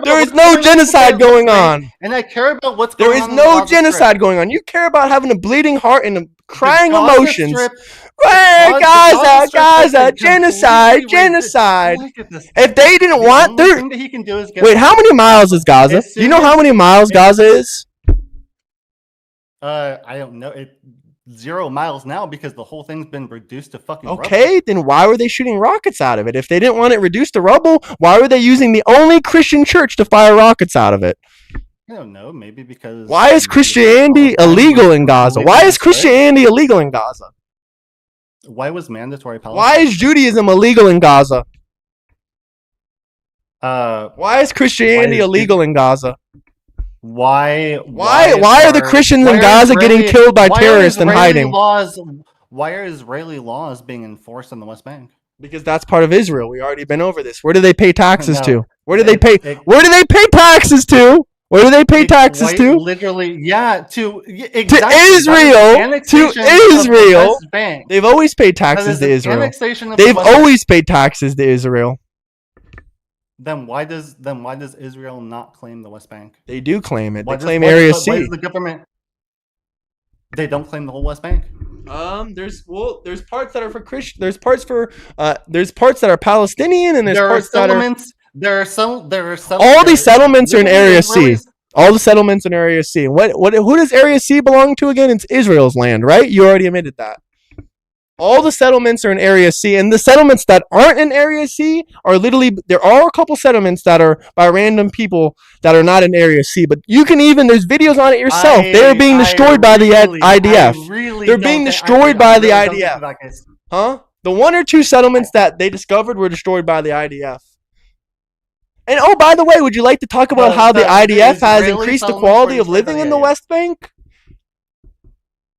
There is no genocide going on. And I care about what's going on. There is no genocide going on. You care about having a bleeding heart and crying emotions. Hey, Gaza, genocide. If they didn't want their... Wait, how many miles is Gaza? Do you know how many miles Gaza is? I don't know. 0 miles now because the whole thing's been reduced to fucking rubble. Okay, then why were they shooting rockets out of it? If they didn't want it reduced to rubble, why were they using the only Christian church to fire rockets out of it? I don't know. Maybe because... Why is Christianity illegal in Gaza? Why is Christianity illegal in Gaza? Why was mandatory Palestine? Why is Judaism illegal in Gaza? Why is Christianity illegal in Gaza? Why are the Christians in Gaza getting killed by terrorists and hiding? Why are Israeli laws being enforced in the West Bank? Because that's part of Israel. We already been over this. Where do they pay taxes to? Where do they pay taxes to? Where do they pay taxes to? Literally, yeah, to Israel. To Israel. They've always paid taxes to Israel. They've always paid taxes to Israel. Then why does Israel not claim the West Bank? They do claim it. They claim Area C. Why does the government? They don't claim the whole West Bank. There's parts that are for Christian. There's parts that are Palestinian, and there's parts that are. There are some. All these settlements are in Area C. All the settlements in Area C. And who does Area C belong to again? It's Israel's land, right? You already admitted that. All the settlements are in Area C, and the settlements that aren't in Area C are literally, there are a couple settlements that are by random people that are not in Area C, but you can there's videos on it yourself. They're being destroyed by the IDF. They're being destroyed by the IDF. Huh? The 1 or 2 settlements that they discovered were destroyed by the IDF. And oh, by the way, would you like to talk about how the IDF has increased the quality of living in the West Bank?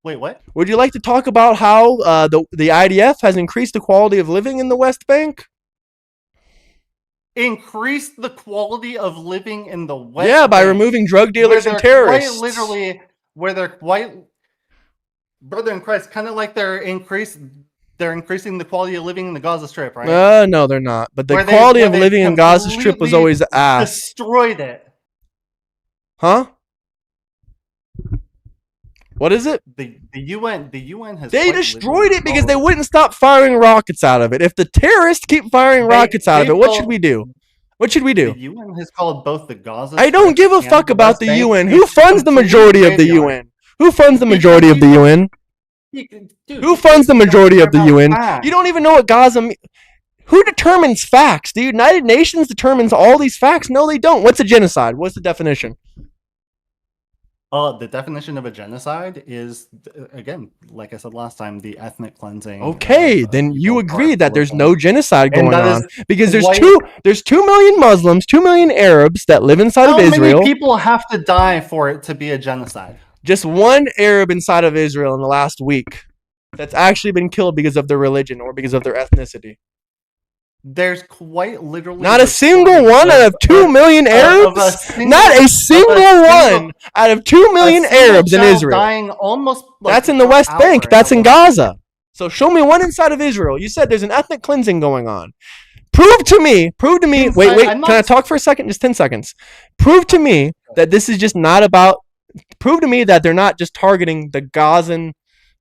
Wait, what? Would you like to talk about how the IDF has increased the quality of living in the West Bank? Increased the quality of living in the West Bank? Yeah, by removing drug dealers and terrorists. Where they're quite, brother in Christ, kind of like they're increasing the quality of living in the Gaza Strip, right? No, they're not. But the quality of living in Gaza Strip was always ass. Destroyed it. Huh? What is it? The UN has... They destroyed it because they wouldn't stop firing rockets out of it. If the terrorists keep firing rockets out of it, what should we do? What should we do? The UN has called both the Gaza... I don't give a fuck about the UN. Who funds the majority of the UN? Who funds the majority of the UN? Who funds the majority of the UN? You don't even know what Gaza means. Who determines facts? The United Nations determines all these facts? No, they don't. What's a genocide? What's the definition? The definition of a genocide is, again, like I said last time, the ethnic cleansing. Okay, then you agree that there's no genocide going on because there's 2 million Muslims, 2 million Arabs that live inside of Israel. How many people have to die for it to be a genocide? Just 1 Arab inside of Israel in the last week that's actually been killed because of their religion or because of their ethnicity. There's quite literally not a single one out of 2 million Arabs. Not a single one out of 2 million Arabs in Israel. Dying almost. That's in the West Bank. That's in Gaza. So show me one inside of Israel. You said there's an ethnic cleansing going on. Prove to me. Wait. Can I talk for a second? Just 10 seconds. Prove to me that this is just not about. Prove to me that they're not just targeting the Gazan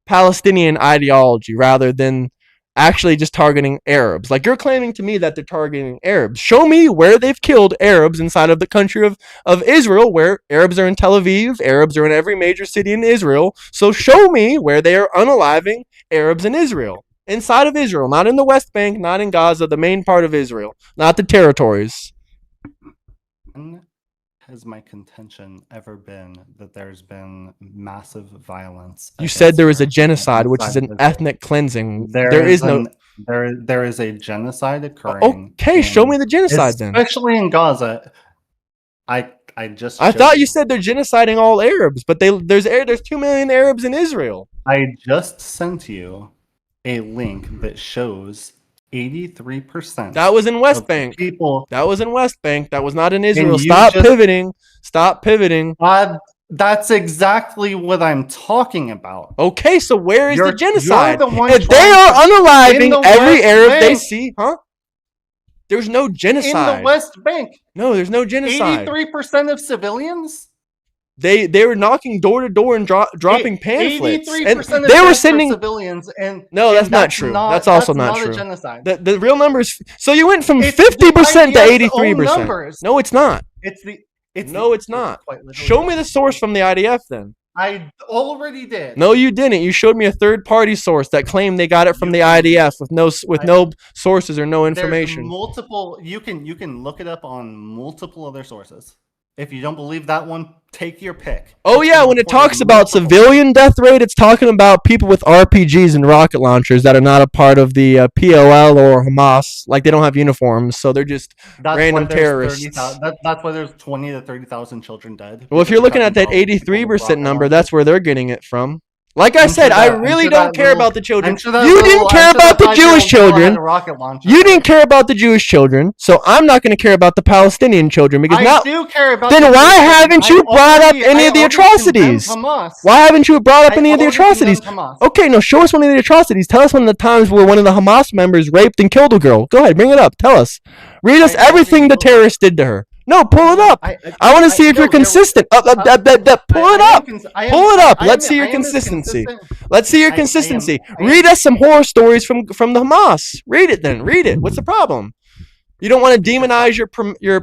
Palestinian ideology rather than actually just targeting Arabs. Like, you're claiming to me that they're targeting Arabs. Show me where they've killed Arabs inside of the country of Israel, where Arabs are in Tel Aviv, Arabs are in every major city in Israel. So show me where they are unaliving Arabs in Israel. Inside of Israel, not in the West Bank, not in Gaza, the main part of Israel, not the territories. Has my contention ever been that there's been massive violence? You said there was a Ukraine genocide, which is inside an of ethnic cleansing. There is no. There is a genocide occurring. Okay, show me the genocide then. Especially in Gaza. I thought you said they're genociding all Arabs, but there's 2 million Arabs in Israel. I just sent you a link that shows 83%. That was in West Bank. People. That was in West Bank. That was not in Israel. Stop pivoting. Stop pivoting. That's exactly what I'm talking about. Okay, so where is the genocide? You're the one if they are unaliving every Arab they see, huh? There's no genocide. In the West Bank. No, there's no genocide. 83% of civilians? They were knocking door to door and dropping pamphlets. 83% and of they were sending civilians, and no, that's not true. That's also not true. A genocide. The real numbers. So you went from 50% to 83%. No, it's not. No, it's not. Show me the source from the IDF then. I already did. No, you didn't. You showed me a third-party source that claimed they got it from the IDF with no sources or no information. There's multiple. You can look it up on multiple other sources. If you don't believe that one, take your pick. Oh yeah, when it talks about civilian death rate, it's talking about people with RPGs and rocket launchers that are not a part of the POL or Hamas. Like, they don't have uniforms, so they're just random terrorists. That's why there's 20 to 30,000 children dead. Well, if you're looking at that 83% number, that's where they're getting it from. Like I said, I really don't care about the children. You didn't care about the Jewish children. You didn't care about the Jewish children, so I'm not going to care about the Palestinian children because now. I do care about. Then why haven't you brought up any of the atrocities? Why haven't you brought up any of the atrocities? Okay, no, show us one of the atrocities. Tell us one of the times where one of the Hamas members raped and killed a girl. Go ahead, bring it up. Tell us. Read us everything the terrorists did to her. No, pull it up. I want to see if you're consistent. Pull it up. Pull it up. Let's see your consistency. Let's see your consistency. Read us some horror stories from the Hamas. Read it then. Read it. What's the problem? You don't want to demonize your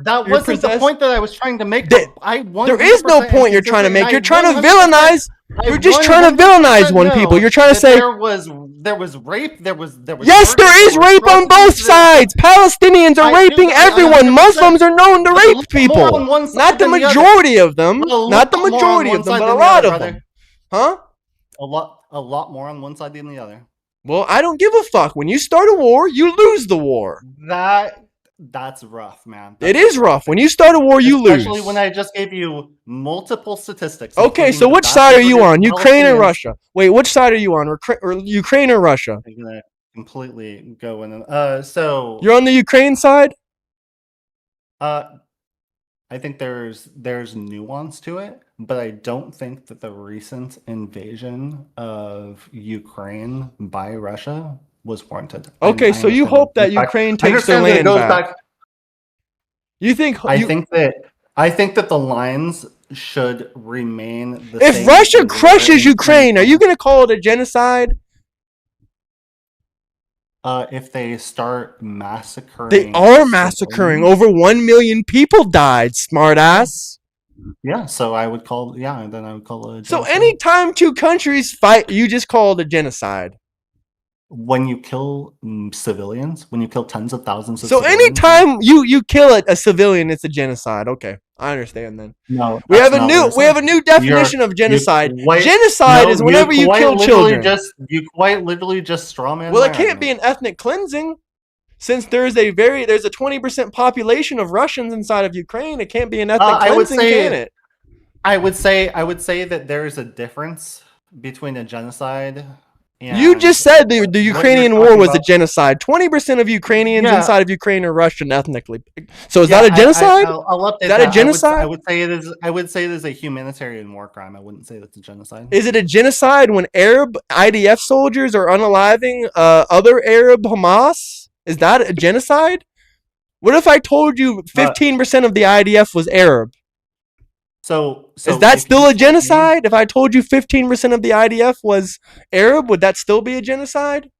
That wasn't the point that I was trying to make. There is no point you're trying to make. You're trying to villainize. You're just trying to villainize one people. You're trying to say there was rape. There was. Yes, there is rape on both sides. Palestinians are raping everyone. Muslims are known to rape people. Not the majority of them. Not the majority of them, but a lot of them. Huh? A lot more on one side than the other. Well, I don't give a fuck. When you start a war, you lose the war. That's rough, man. It is rough. When you start a war, you lose. Especially when I just gave you multiple statistics. Okay, so which side are you on? Ukraine or Russia? Wait, which side are you on? Or Ukraine or Russia? I'm gonna completely go in. So you're on the Ukraine side? I think there's nuance to it, but I don't think that the recent invasion of Ukraine by Russia was warranted. Okay, so you hope that Ukraine takes their land back. You think? I think that the lines should remain the same. If Russia crushes Ukraine, are you going to call it a genocide? If they start massacring, they are massacring. Over 1 million people died. Smartass. Yeah, so I would call. Yeah, then I would call it. So anytime two countries fight, you just call it a genocide. When you kill civilians, when you kill tens of thousands of civilians. So anytime you kill a civilian, it's a genocide. Okay, I understand then. No, we have a new definition of genocide. Genocide is whenever you kill children. You quite literally just strawman. Well, it can't be an ethnic cleansing. Since there's a 20% population of Russians inside of Ukraine, it can't be an ethnic cleansing, can it? I would say that there is a difference between a genocide. You just said the Ukrainian war was a genocide. 20% of Ukrainians inside of Ukraine are Russian ethnically. So is that a genocide? I'll update is that a genocide? I would say it is. I would say it is a humanitarian war crime. I wouldn't say that's a genocide. Is it a genocide when Arab IDF soldiers are unaliving other Arab Hamas? Is that a genocide? What if I told you 15% of the IDF was Arab? So is that still a genocide? If I told you 15% of the IDF was Arab, would that still be a genocide?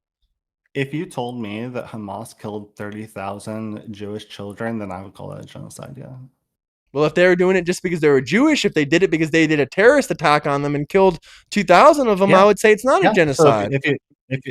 If you told me that Hamas killed 30,000 Jewish children, then I would call that a genocide. Yeah. Well, if they were doing it just because they were Jewish, if they did it because they did a terrorist attack on them and killed 2,000 of them, Yeah. I would say it's not a Yeah. So genocide.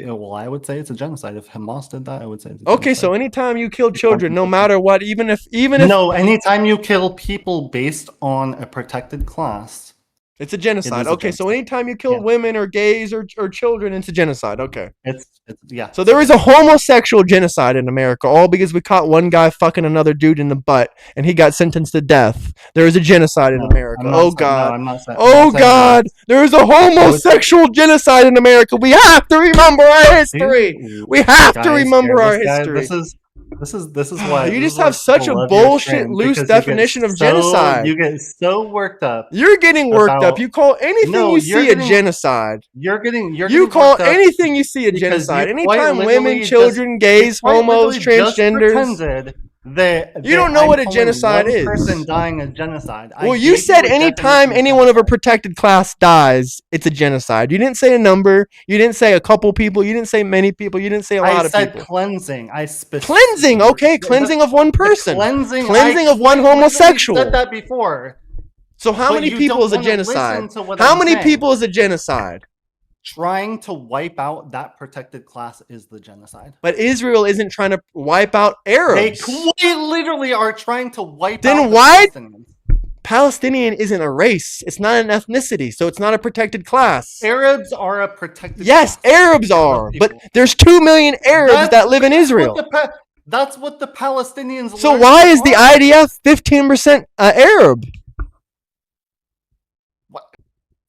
well, I would say it's a genocide. If Hamas did that, I would say it's a Okay, genocide. so anytime you kill children, no matter what, even if No, anytime you kill people based on a protected class, it's a genocide. It is a Okay, so genocide. anytime you kill Yeah. women or gays or children, it's a genocide. Okay. it's yeah. So there is a homosexual genocide in America, all because we caught one guy fucking another dude in the butt and he got sentenced to death. There is a genocide in No, America. I'm not Oh saying- God. No, I'm not saying. Oh God. There is a homosexual genocide in America. We have to remember our history. We have to remember our history. This is why You this just is why have such a people love your bullshit, stream, loose because you get definition of so- genocide. You get so worked up. You're getting worked about- up. You call anything No, you you're see getting- a genocide. You You call worked up anything you see a because genocide. you quite Anytime literally women, just- children, gays, quite homos, literally just transgenders. pretended that You don't know I'm what a calling genocide one is. person dying a genocide. I Well, you gave said a anytime definition of anyone of a genocide. protected class dies, it's a genocide. You didn't say a number. You didn't say a couple people. You didn't say many people. You didn't say a lot I of said people. cleansing. Cleansing, okay, cleansing of one person. Cleansing of one I homosexual. said that before. So how But many you people don't is a wanna genocide? listen to what How I'm many saying. people is a genocide? Trying to wipe out that protected class is the genocide. But Israel isn't trying to wipe out They Arabs. quite literally are trying to wipe Then out the why- Palestinians. Palestinian isn't a race. It's not an ethnicity, so it's not a protected class. Arabs are a protected Yes, class. Arabs are, people. but there's 2 million Arabs That's- that live in Israel. That's what the Palestinians. So learned why to is the are. IDF 15% Arab?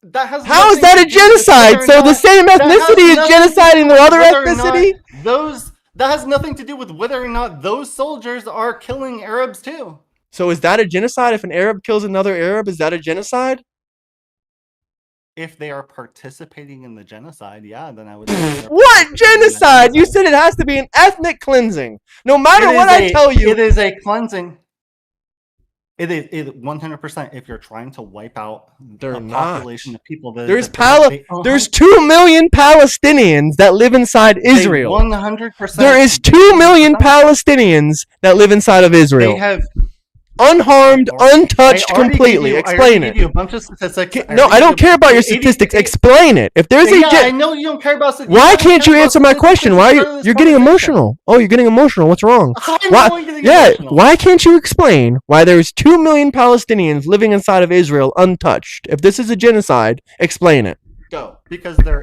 That has How is nothing that to a do with genocide? whether or So the not- same that has ethnicity is nothing to genociding do the with other whether or not ethnicity? That has nothing to do with whether or not those soldiers are killing Arabs too. So is that a genocide? If an Arab kills another Arab, is that a genocide? If they are participating in the genocide, yeah, then I would. Say they're What participating in the genocide? You said it has to be an ethnic cleansing. No matter what I tell you. It is a cleansing. It is 100%. If you're trying to wipe out They're a not. population of people, There's there's 2 million Palestinians that live inside Israel. 100%. There is 2 million Palestinians that live inside of Israel. They have Unharmed, untouched I already completely. gave you- I Explain already it. gave you a bunch of statistics. No, I don't care about your statistics. Explain it. If there's a Yeah, I gen- know you don't care about statistics. why don't can't care you about answer my statistics. question? Why are It's you? part of this You're getting conversation. emotional. Oh, you're getting emotional. What's wrong? I'm Why? going getting Yeah. emotional. Why can't you explain why there's 2 million Palestinians living inside of Israel untouched? If this is a genocide, explain it. Go. Because they're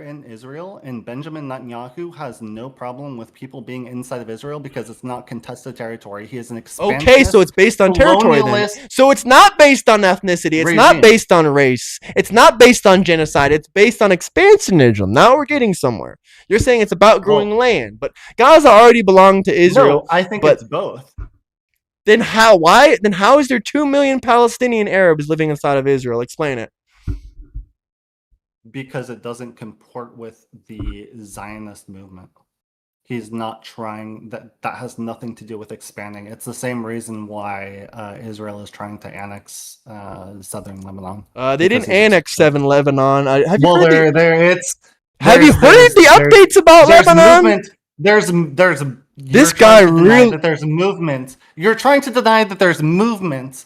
in Israel, and Benjamin Netanyahu has no problem with people being inside of Israel because it's not contested territory. He is an expansionist. Okay, so it's based on territory then. colonialist So it's not based on ethnicity. It's not regime. based on race. It's not based on genocide. It's based on expansionism. Now we're getting somewhere. You're saying it's about growing land, but Gaza already belonged to Israel. No, I think but- it's both. Then how? Why? Then how is there 2 million Palestinian Arabs living inside of Israel? Explain it. Because it doesn't comport with the Zionist movement. He's not trying that has nothing to do with expanding. It's the same reason why Israel is trying to annex southern Lebanon. They Because didn't annex 7 Lebanon. Have you Well, heard have you heard the updates about Lebanon? Movement. There's This you're guy trying to deny really- that there's movement. You're trying to deny that there's movement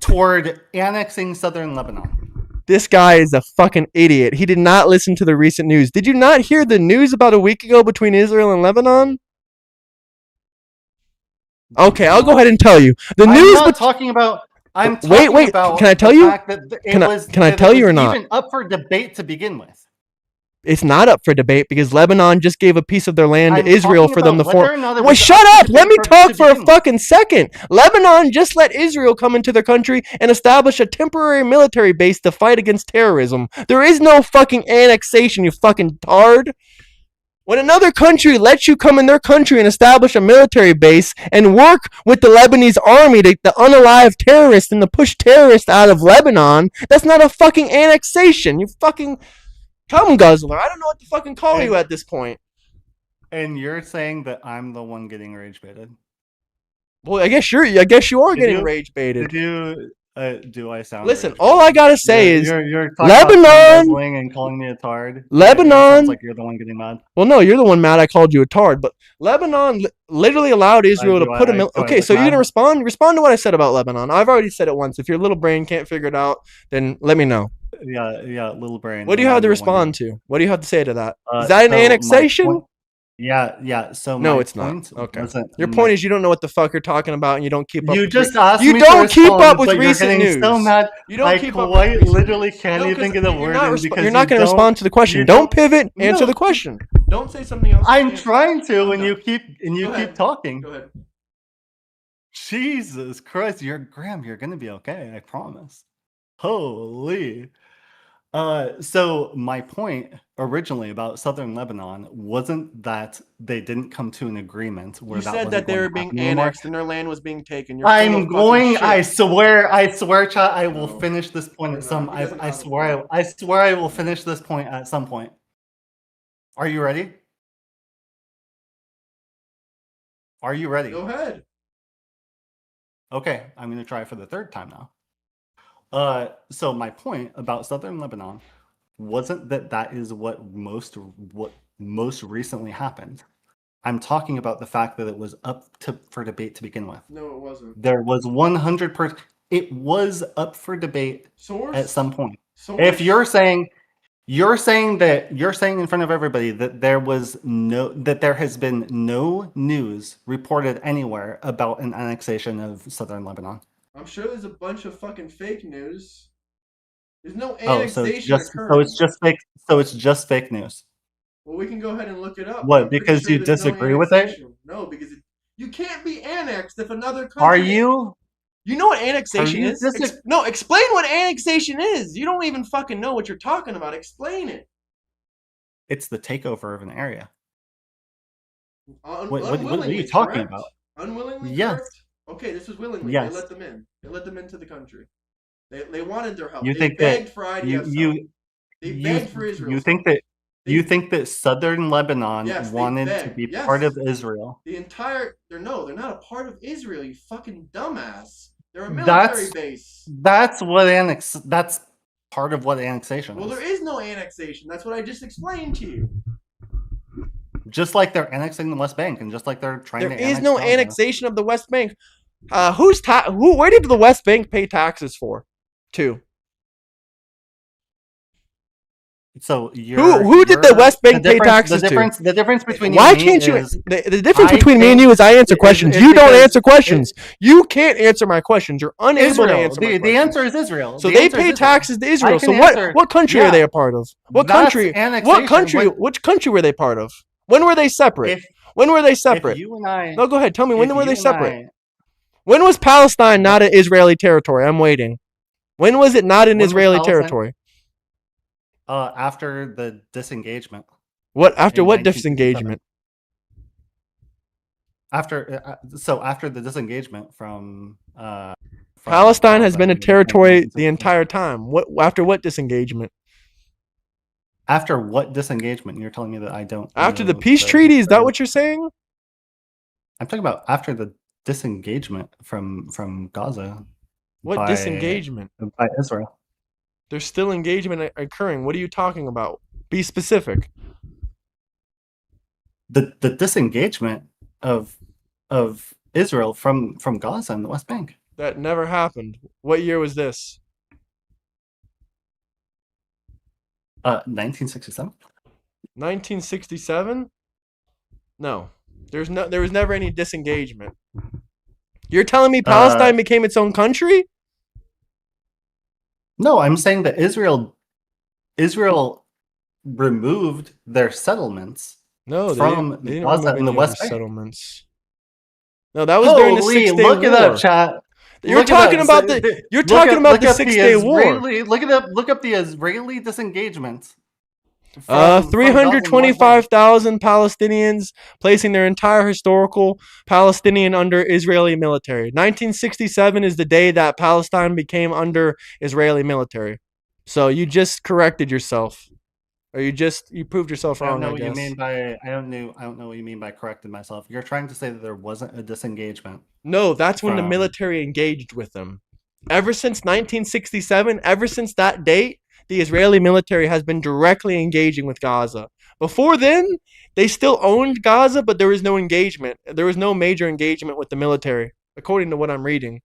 toward annexing southern Lebanon. This guy is a fucking idiot. He did not listen to the recent news. Did you not hear the news about a week ago between Israel and Lebanon? Okay, I'll go ahead and tell you. The news. I'm talking about. Wait, about can I tell the you? fact that it Can I- was- can I that tell it you or was not? Even up for debate to begin with. It's not up for debate because Lebanon just gave a piece of their land to I'm Israel talking for them to about whether form. or not it Well, was shut up up. for Let me debate talk for a begin with. fucking second. Lebanon just let Israel come into their country and establish a temporary military base to fight against terrorism. There is no fucking annexation, you fucking tard. When another country lets you come in their country and establish a military base and work with the Lebanese army to unalive terrorists and to push terrorists out of Lebanon, that's not a fucking annexation. You fucking cum guzzler. I don't know what to fucking call you at this point. And you're saying that I'm the one getting rage baited. Well, I guess you are Did getting you- rage baited. Did you? Do I sound Listen, rich? all I gotta say is You're talking about tongue Lebanon, guzzling and calling me a tard. It sounds Lebanon. like you're the one getting mad. Well, no, you're the one mad I called you a tard, but Lebanon literally allowed Israel to put a Do I okay, look so you're mad? gonna respond? Respond to what I said about Lebanon. I've already said it once. If your little brain can't figure it out, then let me know. Yeah, little brain, What do and you have I'm to the one respond getting. to? What do you have to say to that? Is that an So my point. annexation? Yeah. So No, my it's not. point Okay. wasn't Your my. point is you don't know what the fuck you're talking about and you don't keep up You with just asked you me to don't keep up respond, with but you're recent getting so news. mad. You don't I keep up with quite recent literally news. can't No, even because get a you're word not in because you're not you going to don't. respond to the question. You Don't don't. pivot. Answer No, the question. Don't say something else. I'm trying to, I'm and you done. Go keep ahead. talking. Go ahead. Jesus Christ, Graham, you're gonna be okay, I promise. Holy. So my point originally about southern Lebanon wasn't that they didn't come to an agreement where You that said wasn't that they going were to being happen anymore. annexed and their land was being taken. You're full of fucking shit. I swear, chat, I will No. finish this point You're at some. not. He doesn't I have a swear, point. I swear, I will finish this point at some point. Are you ready? Are you ready? Go ahead. Okay, I'm gonna try for the third time now. So my point about southern Lebanon wasn't that is what most recently happened. I'm talking about the fact that it was up for debate to begin with. No, it wasn't. There was 100%. It was up for debate Source. at some point. Source. If you're saying in front of everybody that there has been no news reported anywhere about an annexation of southern Lebanon. I'm sure there's a bunch of fucking fake news. There's no Oh, so annexation occurring. it's just fake. So it's just fake news. Well, we can go ahead and look it up. What? I'm pretty Because sure you there's no disagree with it? annexation. No, because you can't be annexed if another country. Are you? You know what annexation Are you is? No, explain what annexation is. You don't even fucking know what you're talking about. Explain it. It's the takeover of an area. What are you Unwillingly, talking correct? about? Unwillingly, Yes. correct? Okay, this was willingly. Yes. They let them in. They let them into the country. They wanted their help. You They think begged that for IDF's help. They begged for Israel's you think help. that you think that southern Lebanon Yes, they wanted to begged. be Yes. part of Israel? They're not a part of Israel, you fucking dumbass. They're a military base. That's part of what annexation Well, is. there is no annexation. That's what I just explained to you. Just like they're annexing the West Bank, and just like they're trying to There annex is no Gaza. annexation of the West Bank. Where did the West Bank pay taxes for? To? So Who did the West Bank pay taxes to? The difference between you Why and me can't you? is The difference I between me and you is I answer think- questions. is You don't because answer questions. You can't answer my questions. You're unable to Israel. answer my The questions. answer is Israel. So The they answer is pay Israel. taxes to I Israel. can So answer- what country yeah. are they a part of? What That's country? annexation. What country? Which country were they part of? When were they separate? When were they separate? If you and I, No, go ahead. Tell me when were you they and separate? I- When was Palestine not an Israeli territory? I'm waiting. When was it not an When was Israeli Palestine- territory? After the disengagement. What after in what 1967. disengagement? After the disengagement from Palestine has been a Gaza in territory 1967. the entire time. What after what disengagement? After what disengagement? You're telling me that I don't. After the know peace treaty? Is that what you're saying? I'm talking about after the disengagement from Gaza. What by- disengagement? by Israel? There's still engagement occurring. What are you talking about? Be specific. The disengagement of Israel from Gaza and the West Bank. That never happened. What year was this? 1967. 1967? No. There was never any disengagement. You're telling me Palestine became its own country? No, I'm saying that Israel removed their settlements. No, from they didn't Gaza remove and the any West of the Bank. settlements. No, that was during the Holy, 6 Day look War. it up, chat. You're Look it talking up. about So, the you're look talking up- about look the up 6 Day War. Look up the Israeli disengagement. from Gaza and the West 325,000 Palestinians placing their entire historical Palestinian under Israeli military. 1967 is the day that Palestine became under Israeli military. So you just corrected yourself. Or you proved yourself Bank. wrong, I I don't know what guess. you mean by I don't know what you mean by corrected myself. You're trying to say that there wasn't a disengagement. No, that's when the from- military engaged with them. Ever since 1967, ever since that date, the Israeli military has been directly engaging with Gaza. Before then, they still owned Gaza, but there was no engagement. There was no major engagement with the military, according to what I'm reading.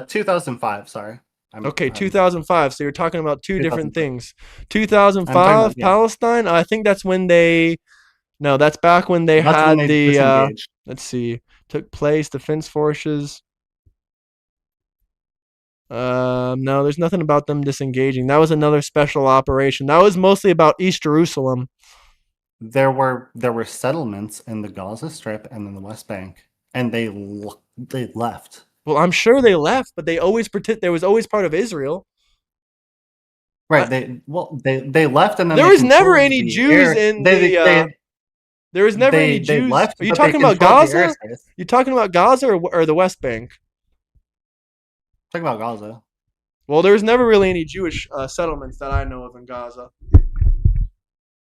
2005. Sorry, Okay, I'm 2005. So you're talking about two different 2005. things. I'm talking about 2005 yeah. Palestine. I think that's when they. No, that's back when they That's when had they the. disengaged. Let's see. Took place. Defense forces. No, there's nothing about them disengaging. That was another special operation. That was mostly about East Jerusalem. There were settlements in the Gaza Strip and in the West Bank, and they left. Well, I'm sure they left, but they always pretend there was always part of Israel. Right. I, They left, and then there they was never controlled any the Jews air. in the. There was never any They Jews. left, Are you but they talking about controlled the Gaza? airspace. You talking about Gaza or the West Bank? Talking about Gaza. Well, there was never really any Jewish settlements that I know of in Gaza.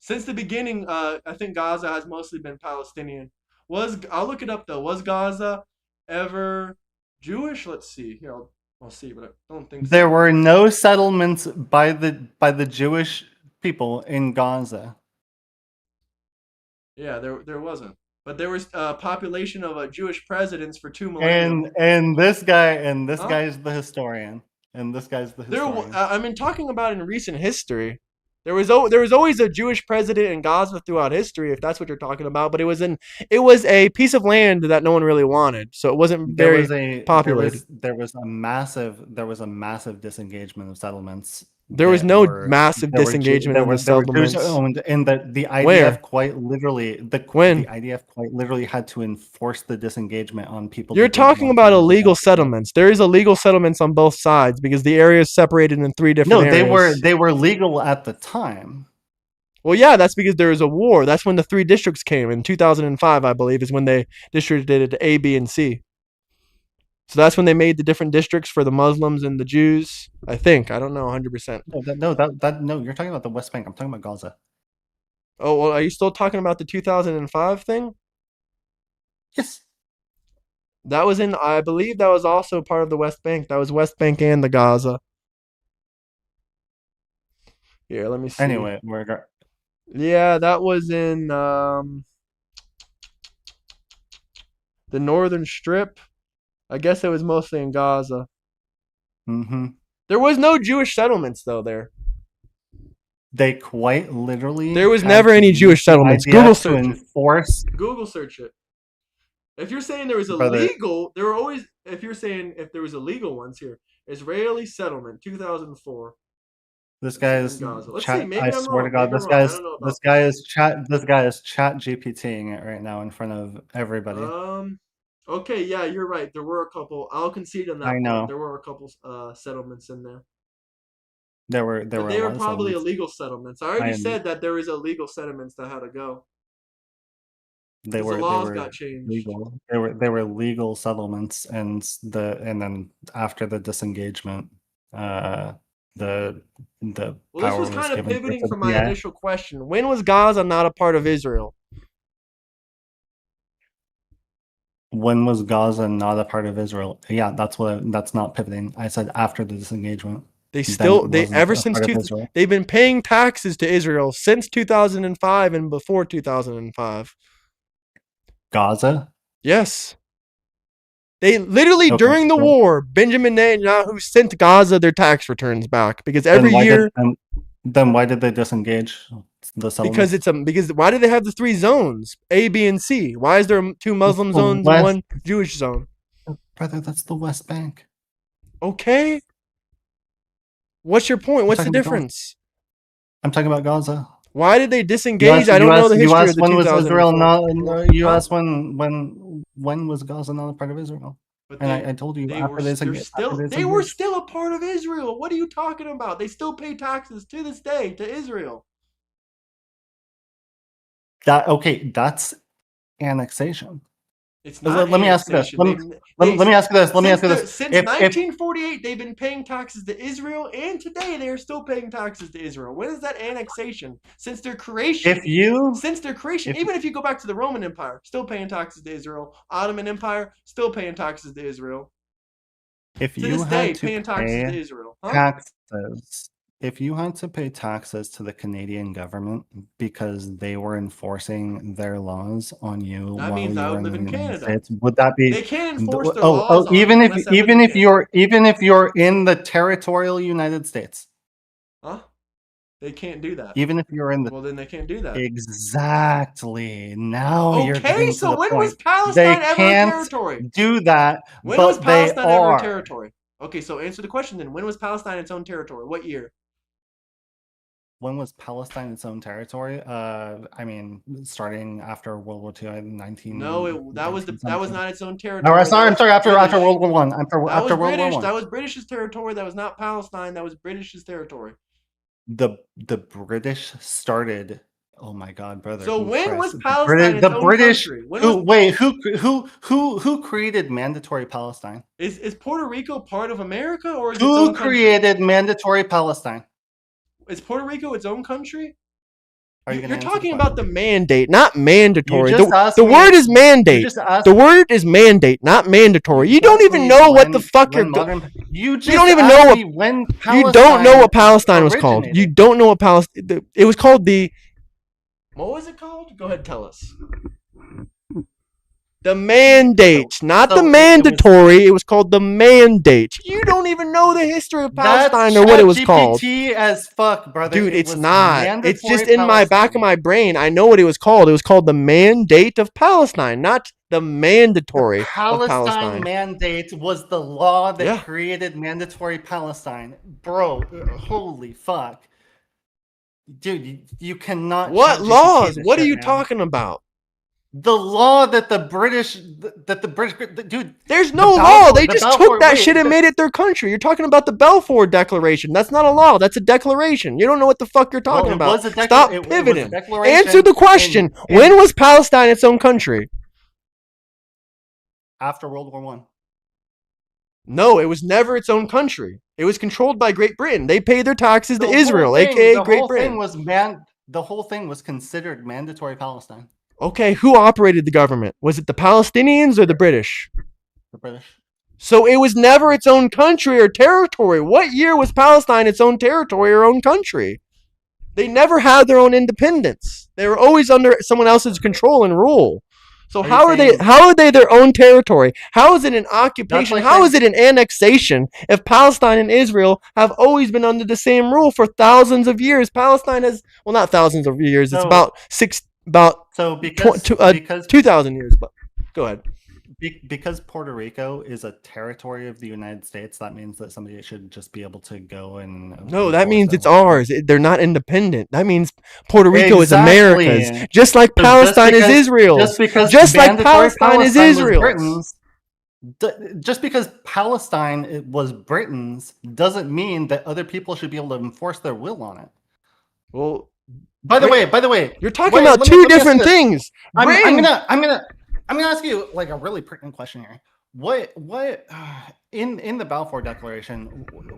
Since the beginning, I think Gaza has mostly been Palestinian. I'll look it up though. Was Gaza ever Jewish? Let's see. Here, I'll see, but I don't think There so. were no settlements by the Jewish people in Gaza. Yeah, there wasn't. But there was a population of Jewish presidents for 2 millennia. And this Huh? guy's the historian. And this guy's the There, historian. I mean, talking about in recent history, there was always a Jewish president in Gaza throughout history, if that's what you're talking about. But it was a piece of land that no one really wanted, so it wasn't There very was a populated. there was a massive disengagement of settlements There was that no were massive disengagement in the there were Jews settlements. owned, and the IDF Where? quite literally the When? IDF quite literally had to enforce the disengagement on people You're that didn't talking want to about leave the illegal Gaza Strip. settlements. There is illegal settlements on both sides because the area is separated in three different No, areas. they were legal at the time. Well, yeah, that's because there was a war. That's when the three districts came in 2005, I believe, is when they distributed it to A, B, and C. So that's when they made the different districts for the Muslims and the Jews. I think I don't know 100%. No, you're talking about the West Bank. I'm talking about Gaza. Oh, well, are you still talking about the 2005 thing? Yes. That was in, I believe, that was also part of the West Bank. That was West Bank and the Gaza. Here, let me see. Anyway, Yeah, that was in the Northern Strip. I guess it was mostly in Gaza. mm-hmm. There was no Jewish settlements though there. They quite literally There was had never to any use Jewish the settlements. Google IDF to search it. enforce. Google search it. If you're saying there was Brother, illegal, there were always. If you're saying if there was illegal ones here, Israeli settlement 2004. this Let's guy see in is Gaza. Let's see. chat. I Maybe I'm swear to wrong. God, Maybe I'm wrong. I don't know about this guy is chat GPTing it right now in front of that. everybody. Okay, yeah, you're right. There were a couple. I'll concede on I that part. know There were a couple settlements in there, there but were a they were lot of probably settlements. illegal settlements. I I already am said that there was illegal settlements that had to go they because the they laws were got changed. legal. They were legal settlements, and then after the disengagement, the Well, this power was was kind of given pivoting to the from my PA. initial question. When was Gaza not a part of Israel? When was Gaza not a part of Israel? Yeah, that's not pivoting. I said after the disengagement, then it They wasn't ever a since part of Israel. they've been paying taxes to Israel since 2005 and before 2005. Gaza? Yes. They literally Okay. during the war, Benjamin Netanyahu sent Gaza their tax returns back because Then every year why did they disengage the because settlements? it's because why do they have the three zones A, B, and C? Why is there two It's Muslim the zones and West, one Jewish zone? brother. That's the West Bank. Okay, what's your point? I'm What's the talking about Gaza. difference? I'm talking about Gaza. Why did they disengage? I You don't know asked the you history of asked the when was Israel 2004. not? You Huh? asked when was Gaza not a part of Israel? But And I told you after this after they they were disengaged. still a part of Israel. What are you talking about? They still pay taxes to this day to Israel. That's annexation. It's not Let me ask you this. annexation. Let me ask you this. Let me ask you this. Since If 1948 they've been paying taxes to Israel, and today they are still paying taxes to Israel. When is that annexation? Since their creation. if you Since their creation, if even if you go back to the Roman Empire, still paying taxes to Israel. Ottoman Empire, still paying taxes to Israel. If To you this day, had to paying taxes pay to Israel, huh? taxes, if you had to pay taxes to the Canadian government because they were enforcing their laws on you That while means you I were would in live the in United Canada. States, would that be They can't enforce their oh laws on me unless I live in Canada. even if you're in the territorial United States, Huh? They can't do that. even if you're in the Well, then they can't do that. exactly. Now you're Okay, getting to so the when was point. They Palestine ever a can't territory? do that, When was but they Palestine ever a are. territory? Okay, so answer the question then. When was Palestine its own territory? What year? When was Palestine its own territory? I mean, starting after World War II, in No, that was something. not its own No, territory. That sorry, I'm was sorry. After British. World War One, That was after World War British. One, That was British's territory. That was not Palestine. That was British's territory. the British started. Oh my God, brother So in when was Christ! Palestine its The own British country? When was who created mandatory Palestine? is Puerto Rico part of America or is it its Who own country? created mandatory Palestine? Is Puerto Rico its own country? Are you going You're to answer the talking about the question? mandate, not You mandatory. just asked The me. word is You mandate. just asked. The word is mandate, not You mandatory. You just don't asked even me know what the fuck when modern. You you don't just even asked know what me when you don't know Palestine what Palestine was called. You originated. don't know what Palestine. It was called the. What was it called? Go ahead, tell us. The mandate, not the It was mandatory. It was called the mandate. You don't even know the history of that's Palestine or what it was called. ChatGPT as fuck, brother. Dude, It it's was not. It's mandatory just in my back of Palestine. my brain. I know what it was called. It was called the Mandate of Palestine, not the The mandatory of Palestine Palestine. Mandate was the law that Yeah. created mandatory Palestine. Bro, holy fuck. Dude, you cannot What ChatGPT laws? this What are shit, you man. talking about? The law that the British, dude, There's no law. They just took that shit and wait, made it their country. You're talking about the Balfour Declaration. That's not a law. That's a declaration. You don't know what the fuck you're well, talking about. Stop it was a pivoting. Answer declaration the question. in When was Palestine its own country? after World War One. No, it was never its own country. It was controlled by Great Britain. They paid their taxes to Israel, aka Great Britain. The whole thing was considered mandatory Palestine. Okay, who operated the government? Was it the Palestinians or the British? The British. So it was never its own country or territory. What year was Palestine its own territory or own country? They never had their own independence. They were always under someone else's control and rule. So how are they their own territory? How is it an occupation? Like How is it an annexation if Palestine and Israel have always been under the same rule for thousands of years? Palestine has, well, not thousands of years. It's about because 2,000 years. But go ahead. Because Puerto Rico is a territory of the United States, that means that somebody should just be able to go and no, that means it's ours. They're not independent. That means Puerto Rico is America's, just like Palestine is Israel's. Just like Palestine is Israel's. Just because Palestine was Britain's doesn't mean that other people should be able to enforce their will on it. Well, by the way, you're talking about two different things. I'm gonna ask you like a really pertinent question here. What in the Balfour Declaration?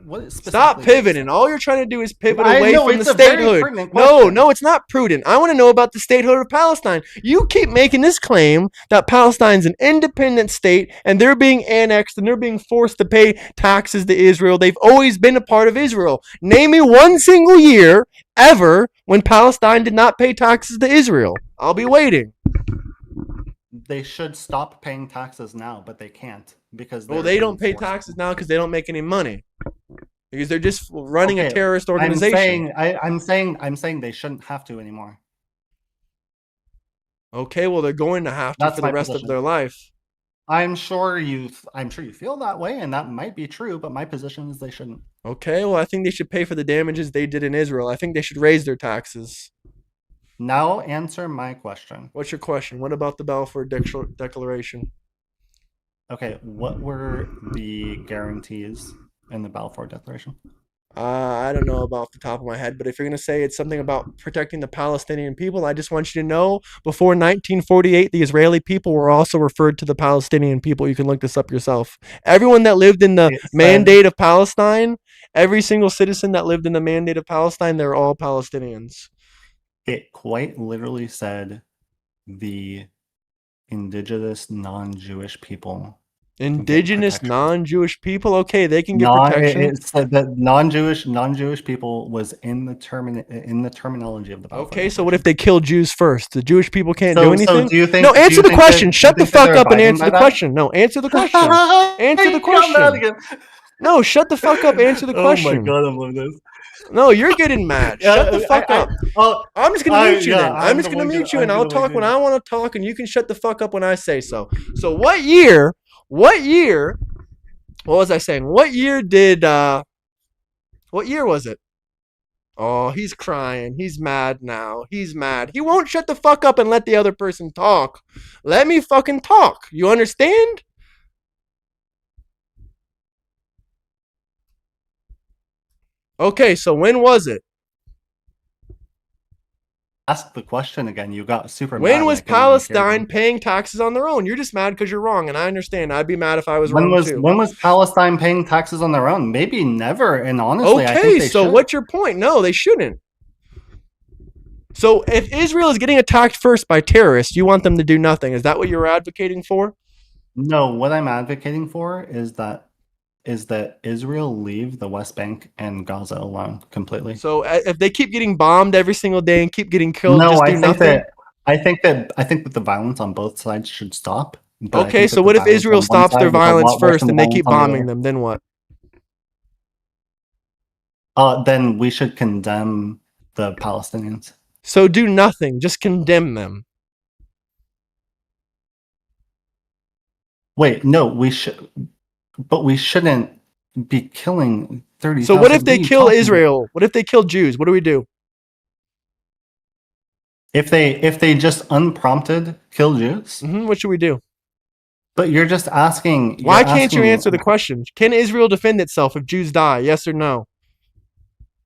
What stop pivoting? All you're trying to do is pivot away from the statehood. No, it's not prudent. I want to know about the statehood of Palestine. You keep making this claim that Palestine's an independent state and they're being annexed and they're being forced to pay taxes to Israel. They've always been a part of Israel. Name me one single year ever when Palestine did not pay taxes to Israel. I'll be waiting. They should stop paying taxes now, but they can't because they don't pay taxes now because they don't make any money because they're just running a terrorist organization. I'm saying they shouldn't have to anymore. Okay, well they're going to have to for the rest of their life. I'm sure you feel that way, and that might be true, but my position is they shouldn't. Okay, well I think they should pay for the damages they did in Israel. I think they should raise their taxes. Now answer my question. What's your question? What about the Balfour Declaration? Okay, what were the guarantees in the Balfour Declaration? I don't know about the top of my head, but if you're going to say it's something about protecting the Palestinian people, I just want you to know before 1948, the Israeli people were also referred to the Palestinian people. You can look this up yourself. Everyone that lived in the Mandate of Palestine, every single citizen that lived in the Mandate of Palestine, they're all Palestinians. It quite literally said the indigenous non-Jewish people Indigenous protection. non-Jewish people, okay, they can get Non, protection. it said that non-Jewish people was in the terminology of the Balfour Okay, so what if Declaration. they kill Jews first? The Jewish people can't do So anything? do you think No, answer the question. do you Shut the think that fuck they're up and abiding answer by the that? question. No, answer the question. Answer the You got mad question. again. No, shut the fuck up. Answer the Oh my question. god, I love this. No, you're getting mad. Shut the fuck up. I'm just gonna mute you yeah, then. I'm just gonna mute you and I'll talk when I want to talk, and you can shut the fuck up when I say so. So what year? What was I saying? What year was it? Oh, he's crying. He's mad now. He's mad. He won't shut the fuck up and let the other person talk. Let me fucking talk. You understand? Okay, so when was it? Ask the question again. You got super When mad. was I couldn't even hear Palestine you. paying taxes on their own? You're just mad because you're wrong, and I understand. I'd be mad if I was wrong too. When was Palestine paying taxes on their own? Maybe never. And honestly, I think Okay, they so should. what's your point? No, they shouldn't. So if Israel is getting attacked first by terrorists, you want them to do nothing. Is that what you're advocating for? No, what I'm advocating for is that Israel leave the West Bank and Gaza alone completely. So if they keep getting bombed every single day and keep getting killed, No, just do nothing? I think that the violence on both sides should stop. But I Okay, think that so the what if violence Israel on one stops their side was a violence lot worse first than the and they violence keep on the bombing other. them? Then what? Then we should condemn the Palestinians. So do nothing. Just condemn them. Wait, no, but we shouldn't be killing 30,000. So what if What are they you kill talking about? Israel? What if they kill Jews? What do we do? If they just unprompted kill Jews? What should we do? But you're asking Why can't you answer the question? Can Israel defend itself if Jews die? Yes or no?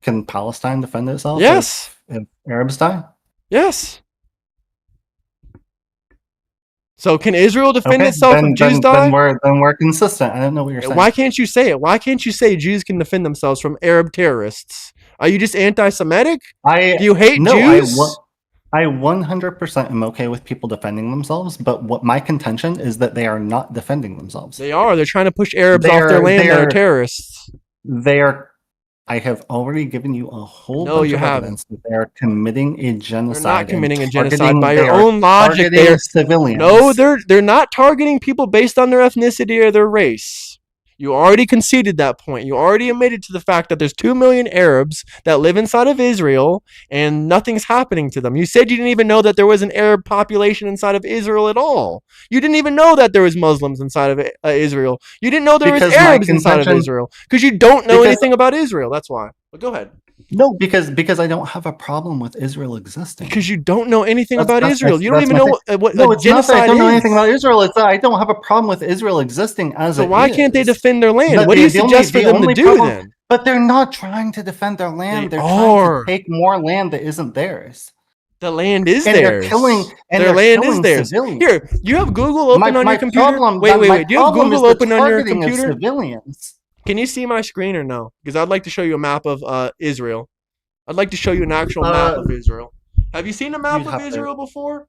Can Palestine defend itself Yes. if Arabs die? Yes. So can Israel defend Okay, itself if Jews then die? we're consistent. I don't know what you're saying. Why can't you say it? Why can't you say Jews can defend themselves from Arab terrorists? Are you just anti-Semitic? Do you hate Jews? I 100% am okay with people defending themselves, but what my contention is that they are not defending themselves. They are. They're trying to push Arabs off their land that are terrorists. They are. I have already given you a whole bunch of evidence that they are committing a genocide. They're not committing a genocide by your own logic. They're civilians. No, they're not targeting people based on their ethnicity or their race. You already conceded that point. You already admitted to the fact that there's 2 million Arabs that live inside of Israel and nothing's happening to them. You said you didn't even know that there was an Arab population inside of Israel at all. You didn't even know that there was Muslims inside of Israel. You didn't know there was Arabs inside of Israel because you don't know anything about Israel. That's why. But go ahead. No, because I don't have a problem with Israel existing. Because you don't know anything about Israel. You don't even know what no, a it's genocide not that I don't know is. anything about Israel. It's that I don't have a problem with Israel existing as So why can't they defend their land? But What do you suggest for them to do then? But they're not trying to defend their land. They're trying to take more land that isn't theirs. The land is and theirs. Their land is theirs. Civilians. Here, you have Google open on your computer? Problem, wait. Do you have Google open on your targeting of computer? civilians. Can you see my screen or no? Because I'd like to show you a map of Israel. I'd like to show you an actual map of Israel. Have you seen a map of Israel before?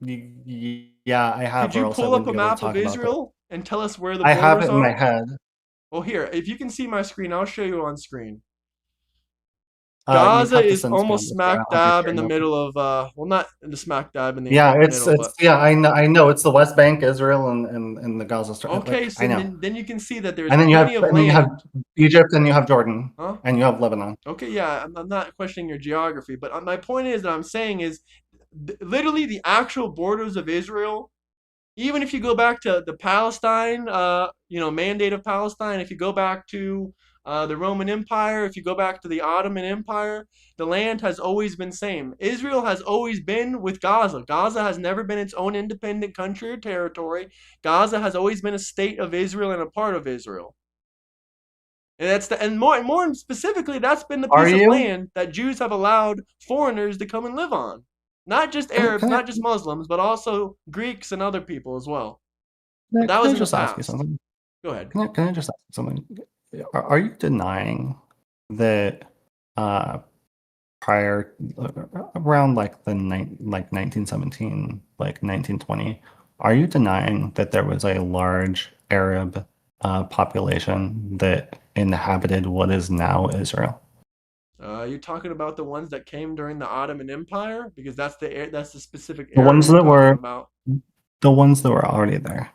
Yeah, I have. Could you pull up a map of Israel and tell us where the I borders have it in are? my head. Well, here, if you can see my screen, I'll show you on screen. You Gaza have to is send me almost on smack this, I'll be dab sure in the no. middle of well, not in the smack dab in the Yeah, middle, it's yeah, I know it's the West Bank, Israel, and the Gaza Strip. Okay, like, so I know. then you can see that there's And then plenty of land. you have Egypt, and you have Jordan, Huh? and you have Lebanon. Okay, yeah, I'm not questioning your geography, but my point is that I'm saying is literally the actual borders of Israel. Even if you go back to the Palestine, mandate of Palestine, if you go back to the Roman Empire, if you go back to the Ottoman Empire, the land has always been same. Israel has always been with Gaza. Gaza has never been its own independent country or territory. Gaza has always been a state of Israel and a part of Israel. And more specifically, that's been the piece of land that Jews have allowed foreigners to come and live on. Not just Arabs, not just Muslims, but also Greeks and other people as well. That was in the past. Ask you something? Go ahead. Can I just ask you something? Are you denying that prior around like 1917, like 1920, Are you denying that there was a large Arab population that inhabited what is now Israel? You're talking about the ones that came during the Ottoman Empire, because that's the specific The era ones you're that talking were about. already there.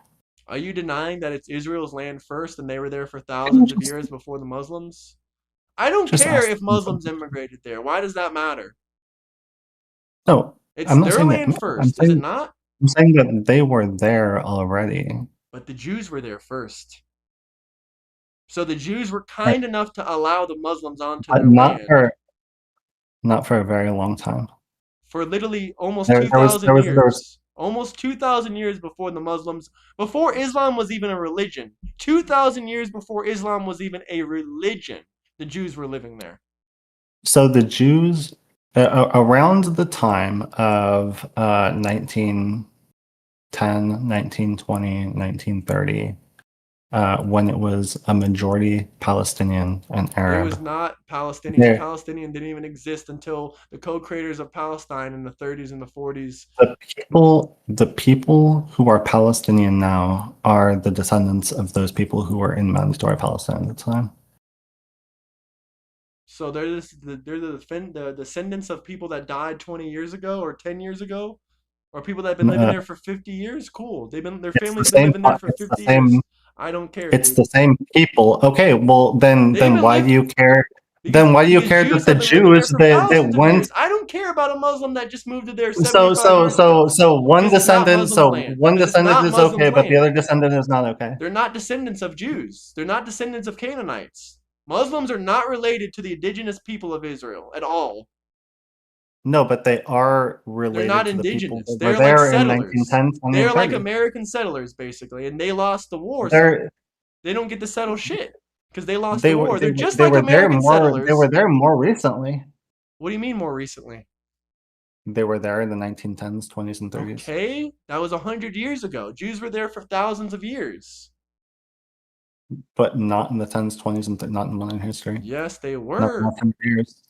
Are you denying that it's Israel's land first and they were there for thousands of years before the Muslims? I don't Just care ask if them Muslims something. immigrated there. Why does that matter? No, It's I'm not their saying that. land No, I'm first, is it saying not? that they were there already. But the Jews were there first. So the Jews were Right. kind enough to allow the Muslims onto But their land not for a very long time. for literally almost There was 2,000 there was years. Almost 2,000 years before the Muslims, before Islam was even a religion. 2,000 years before Islam was even a religion, the Jews were living there. so the Jews around the time of 1910, 1920, 1930, when it was a majority Palestinian and It was Arab. not Palestinians. There, Palestinian didn't even exist until the co-creators of Palestine in the 30s and the 40s. the people who are Palestinian now are the descendants of those people who were in mandatory Palestine at the time. So they're the descendants of people that died 20 years ago or 10 years ago, or people that have been living Uh, there for 50 years. Cool. Their it's the family's been same. living there for It's the 50 same. years. I don't care, It's dude. the same people. Okay, well They then even why do lived you care? because Then why do you because care Jews that the have been living there Jews for that thousands of went years. I don't care about a Muslim that just moved to there so 75 years ago one because it's not descendant Muslim's land. one Because it's descendant not is okay, Muslim's but the land. other descendant is not okay? They're not descendants of Jews. They're not descendants of Canaanites. Muslims are not related to the indigenous people of Israel at all. No, but they are They're related not to the people indigenous. that were They're like there in settlers. 1910, 20, They're and like 30. American settlers, basically, and they lost the war, so They're they don't get to settle shit because they lost the they were war. They're just they like were there American more settlers. recently. What do you mean more recently? They were there in the 1910s, 20s, and 30s, Okay, that was 100 years ago. Jews were there for thousands of years. but not in the 10s, 20s, and not in modern history. Yes, they Not were. 100 years.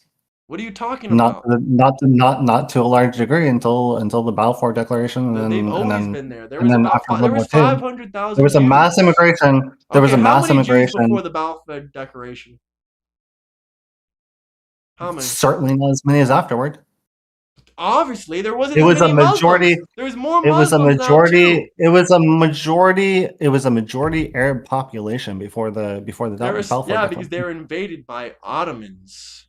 What are you talking Not about? not to a large degree until the Balfour Declaration, They've always been there. and then after There World was War II, there 500,000 was a mass Jews. immigration. There was Okay, a how mass many Jews before immigration. the Balfour Declaration? How many? Certainly not as many as afterward. Obviously, there wasn't It as was a many majority. Muslims. There's more It was a Muslims now too. majority. It was a majority. It was a majority Arab population before the Balfour Because they Declaration. were invaded by Ottomans.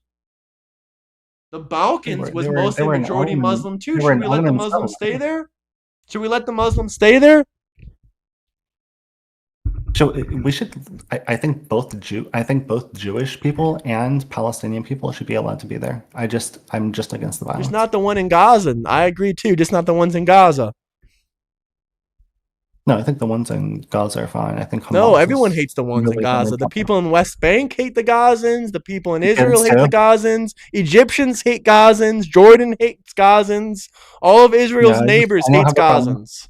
The Balkans was They mostly were an majority Ottoman. Muslim too. They were Should an we let the Ottoman Muslims stay settlement. there? Should we let the Muslims stay there? So we should. I think both Jewish people and Palestinian people should be allowed to be there. I'm just against the Just violence. not the one in Gaza. I agree too. Just not the ones in Gaza. No, I think the ones in Gaza are fine. I think Hamas No, everyone is hates the ones in really Gaza. The problematic. people in West Bank hate the Gazans. The people in The Israel kids hate the too. Gazans. Egyptians hate Gazans. Jordan hates Gazans. All of Israel's Yeah, neighbors I don't hates have a problem. Gazans.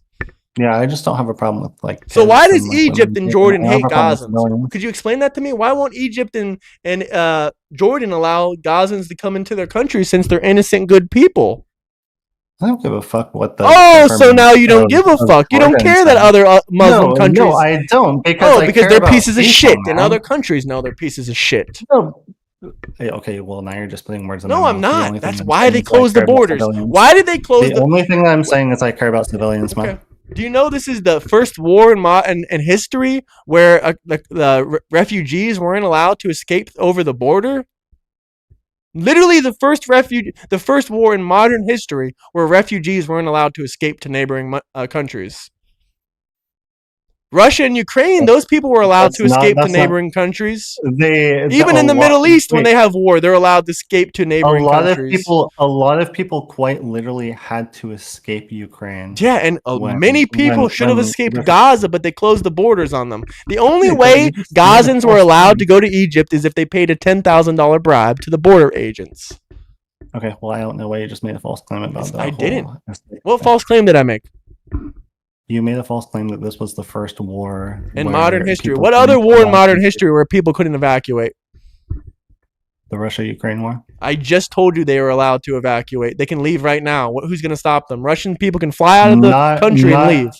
Yeah, I just don't have a problem with like So why kids does and like Egypt women. and I Jordan don't have hate a problem with Gazans? civilians. Could you explain that to me? Why won't Egypt and Jordan allow Gazans to come into their country since they're innocent, good people? I don't give a fuck what the Oh, so government now you don't give a of fuck. You don't Jordan care that says. other Muslim No, countries. I don't because Oh, I because care they're about pieces of people, shit, and man. other countries know they're pieces of shit. No. Okay, well now you're just putting words in my No, mouth. I'm The not. only thing That's I'm why saying they is I closed the care about borders. civilians. Why did they close The the? only thing that I'm saying is I care about civilians, Okay. man. Do you know this is the first war in history where the refugees weren't allowed to escape over the border? Literally, the first war in modern history where refugees weren't allowed to escape to neighboring countries. Russia and Ukraine, those people were allowed to escape to neighboring countries. Even in the Middle East, when they have war, they're allowed to escape to neighboring countries. A lot of people quite literally had to escape Ukraine. Yeah, and many people should have escaped Gaza, but they closed the borders on them. The only way Gazans were allowed to go to Egypt is if they paid a $10,000 bribe to the border agents. Okay, well, I don't know why you just made a false claim about that. I didn't. What false claim did I make? You made a false claim that this was the first war in modern history. What other war in modern history where people couldn't evacuate? The Russia-Ukraine war. I just told you they were allowed to evacuate. They can leave right now. Who's going to stop them? Russian people can fly out of the country and leave.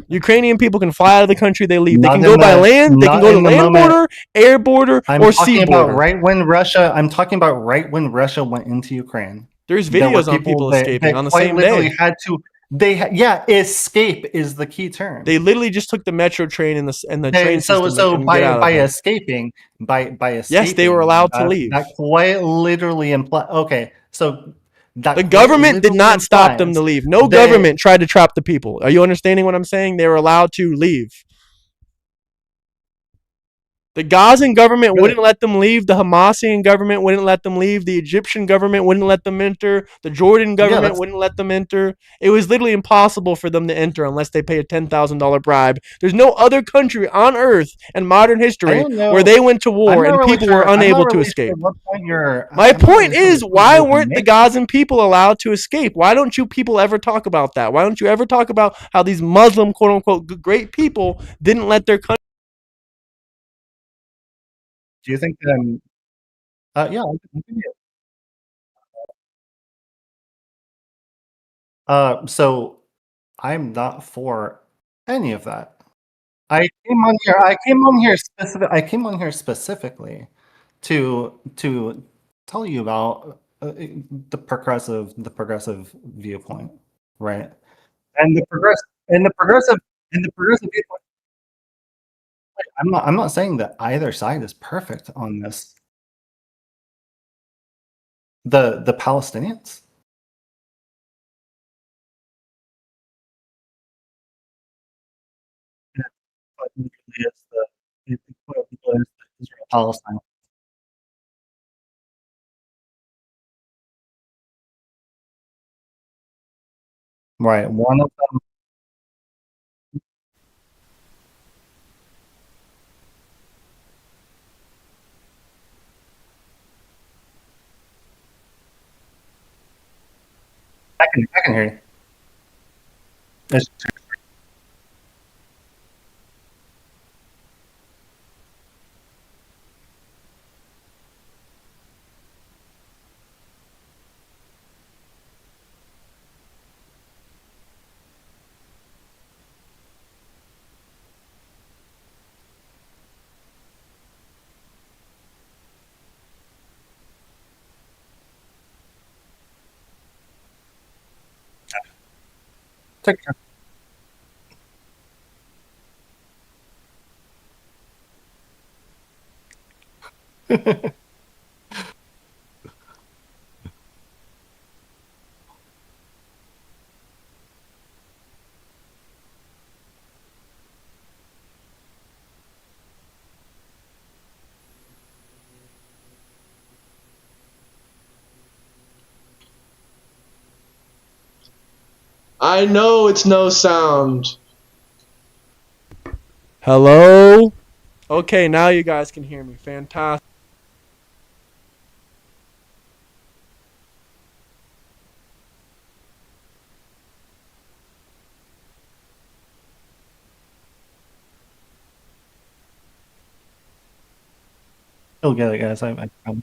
Ukrainian people can fly out of the country they leave. They can Not go in by the land. They can not go to in the land moment. border, air border, I'm or sea talking about border. right when Russia. I'm talking about right when Russia went into Ukraine. There's There were videos on people people that escaping on the quite same literally day. had to. Yeah, escape is the key term. They literally just took the metro train and the They, train so system so and get out of by there. escaping by Yes, they were escaping allowed to leave. that quite literally imply. Okay, so The that quite government did literally not stop them to implies leave. No that. government tried to trap the people. Are you understanding what I'm saying? They were allowed to leave. The Gazan government Good. wouldn't let them leave. The Hamasian government wouldn't let them leave. The Egyptian government wouldn't let them enter. The Jordan Yeah, government that's. wouldn't let them enter. It was literally impossible for them to enter unless they pay a $10,000 bribe. There's no other country on earth in modern I history don't where know. they went to I'm war not and really people were sure. I'm not unable to really sure escape. what point you're. My I'm not point really sure is, what point why you're weren't the making. Gazan people allowed to escape? Why don't you people ever talk about that? Why don't you ever talk about how these Muslim, quote unquote, great people didn't let their country? Do you think? Yeah. So I'm not for any of that. I came on here specifically to tell you about the progressive viewpoint, right? And the progressive viewpoint. I'm not saying that either side is perfect on this. The Palestinians? Yeah, but literally it's the Israel Palestine. Right. One of them. I can hear you. It's take care. I know it's no sound. Hello? Okay, now you guys can hear me. Fantastic. You'll get it, guys. I promise.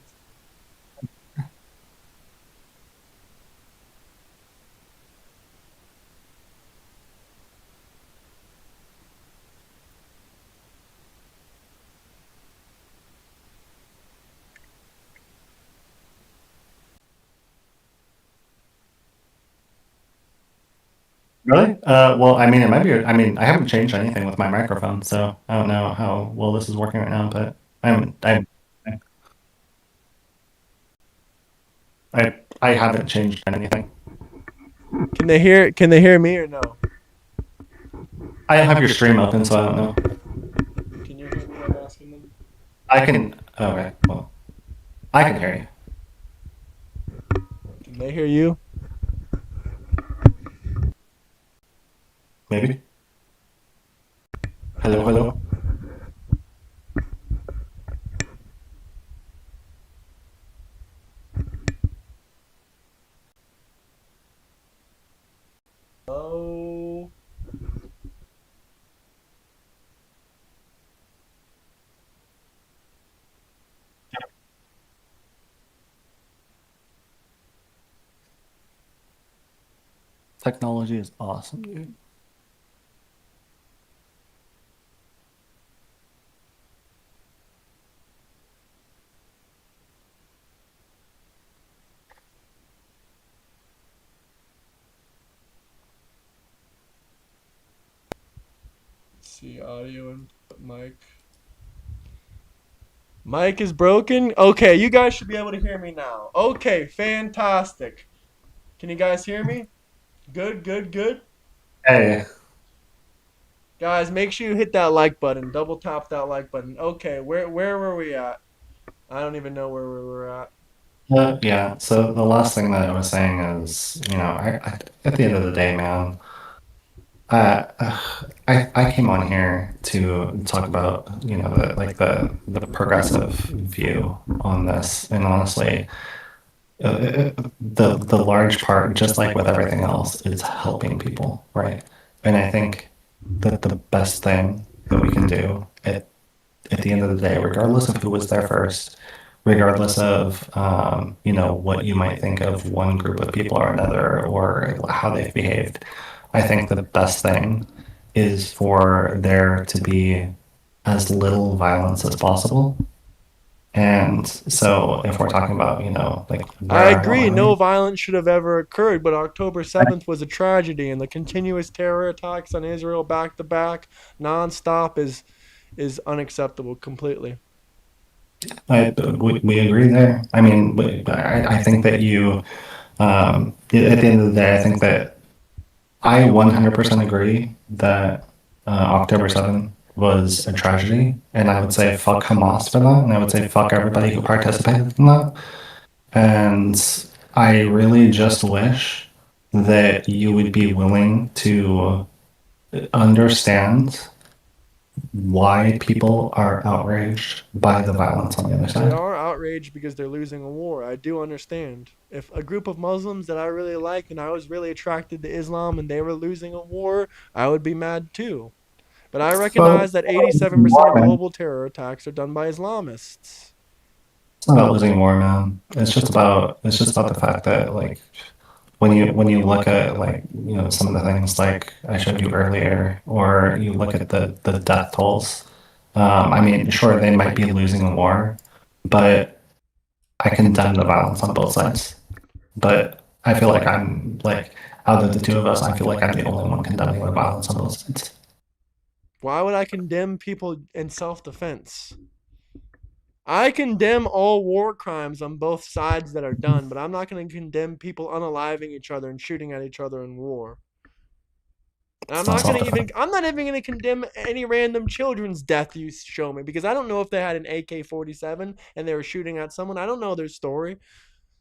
Really? Well, I mean, it might be. I mean, I haven't changed anything with my microphone, so I don't know how well this is working right now. But I haven't changed anything. Can they hear me or no? I have your stream open, so I don't know. Can you hear me? I'm asking them. I can. Okay. Well, I can hear you. Can they hear you? Maybe. Hello. Hello. Oh. Technology is awesome, dude. see audio input mic. Mic is broken. Okay, you guys should be able to hear me now. Okay, fantastic. Can you guys hear me? Good, good, good. Hey, Guys, make sure you hit that like button. Double tap that like button. Okay, where were we at? I don't even know where we were at. yeah. So the last thing that I was saying is, at the end of the day, man, uh, I came on here to talk about, the progressive view on this, and honestly, the large part, just like with everything else, is helping people, right? And I think that the best thing that we can do at the end of the day, regardless of who was there first, regardless of what you might think of one group of people or another or how they've behaved, I think the best thing is for there to be as little violence as possible. And so if we're talking about, like I where I agree, want no to violence should have ever occurred, but October 7th was a tragedy, and the continuous terror attacks on Israel back to back, nonstop, is unacceptable completely. we agree there. I mean, I think that at the end of the day, I think that I 100% agree that October 7th was a tragedy, and I would say fuck Hamas for that, and I would say fuck everybody who participated in that. And I really just wish that you would be willing to understand why people are outraged by the violence on the other They side. are outraged because they're losing a war. I do understand. If a group of Muslims that I really like and I was really attracted to Islam and they were losing a war, I would be mad too. But I But recognize that 87% of global terror attacks are done by Islamists. it's not about losing war, man. It's just about the fact that like when you look at like some of the things like I showed you earlier, or you look at the death tolls. I mean, sure they might be losing a war, but I condemn the violence on both sides. But I feel like I'm like out of the two of us, I feel like I'm the only one condemning the violence on both sides. Why would I condemn people in self defense? I condemn all war crimes on both sides that are done, but I'm not going to condemn people unaliving each other and shooting at each other in war. And It's not self-defense. I'm not even going to condemn any random children's death you show me because I don't know if they had an AK-47 and they were shooting at someone. I don't know their story.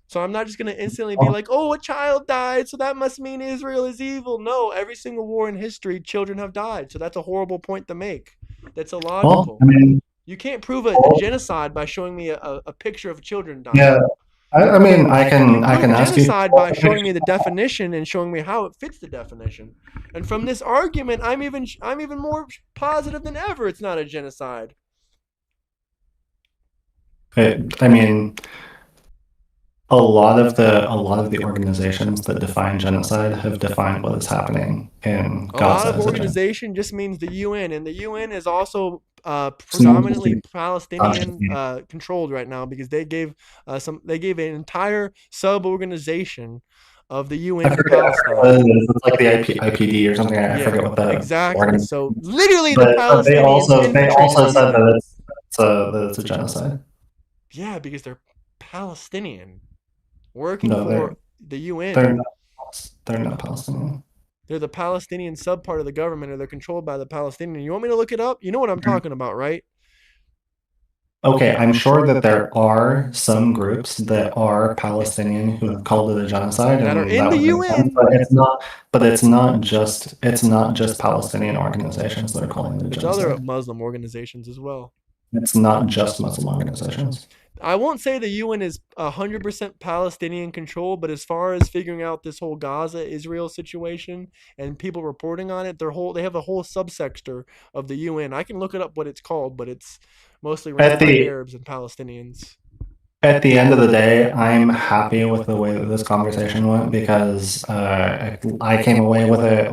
So I'm not just going to instantly be like, "Oh, a child died, so that must mean Israel is evil." No, every single war in history, children have died. So that's a horrible point to make. That's Well, illogical. I mean, You can't prove a genocide by showing me a picture of children yeah. dying. I mean, You can I prove can ask you. genocide by showing me the definition and showing me how it fits the definition. And from this argument, I'm even more positive than ever it's not a genocide. I mean, a lot of the organizations that define genocide have defined what is happening in A lot Gaza of as a genocide. organization just means the UN, and the UN is also It's not just predominantly not just Palestinian controlled right now because they gave an entire sub organization of the I UN to forget what Palestine. it is. It's like the IPD or something. I Yeah, forget what the exactly. organ. So literally, the But they Palestinians also they infiltrated also the said UN. that it's a genocide. Yeah, because they're Palestinian working No, for the they're UN. not they're not Palestinian. They're the Palestinian sub part of the government, or they're controlled by the Palestinian. You want me to look it up? You know what I'm talking about, right? Okay, I'm sure that there are some groups that are Palestinian who have called it a genocide, That are and in that the would make sense. UN. But it's not. But it's not just Palestinian organizations that are calling it a It's other genocide. Muslim organizations as well. It's not just Muslim organizations. I won't say the UN is 100% Palestinian control, but as far as figuring out this whole Gaza Israel situation and people reporting on it, they have a whole subsector of the UN. I can look it up what it's called, but it's mostly ran At by the Arabs and Palestinians. at the end of the day, I'm happy with the way that this conversation went because I came away with it,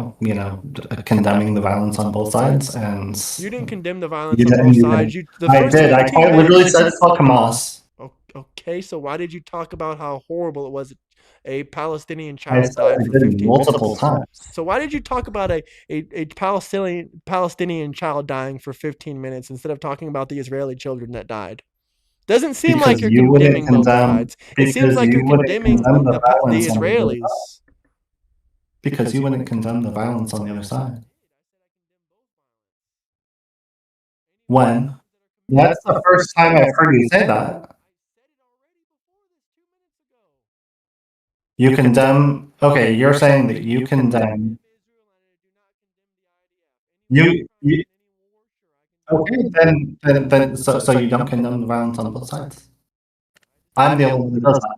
condemning the violence on both sides, and You didn't condemn the violence you on didn't. both You sides. didn't. The I first did. I 15 quite literally minutes. said fuck Hamas. Okay, so why did you talk about how horrible it was a Palestinian I child said I died for did 15 multiple minutes. times. So why did you talk about a Palestinian child dying for 15 minutes instead of talking about the Israeli children that died? Doesn't seem like Because you're you wouldn't condemning both condemn sides. It seems because like you you're wouldn't condemning condemn the the violence on the other side. Israelis. Because you wouldn't condemn the violence on the other side. When? That's the first time I've heard you say that. You condemn. Okay, you're saying that you condemn. You okay, then so you don't condemn the violence on both sides. I'm the only one that does that.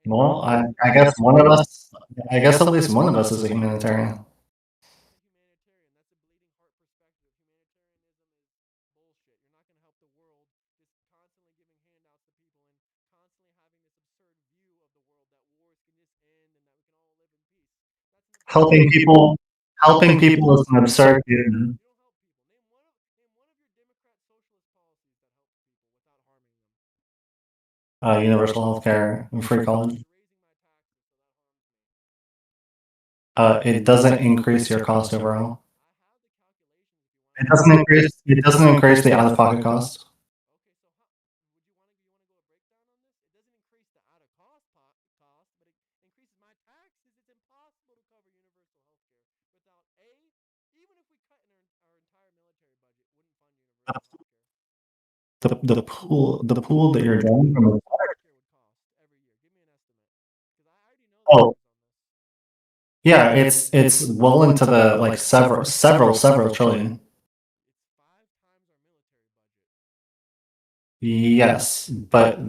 Well, I guess one of us. I guess at least one of us is a humanitarian. Helping people, helping people is an absurd view. Universal healthcare and free college. It doesn't increase your cost overall. It doesn't increase. It doesn't increase the out-of-pocket cost. The pool that you're drawing from is oh yeah, it's well into the like several trillion. Yes, but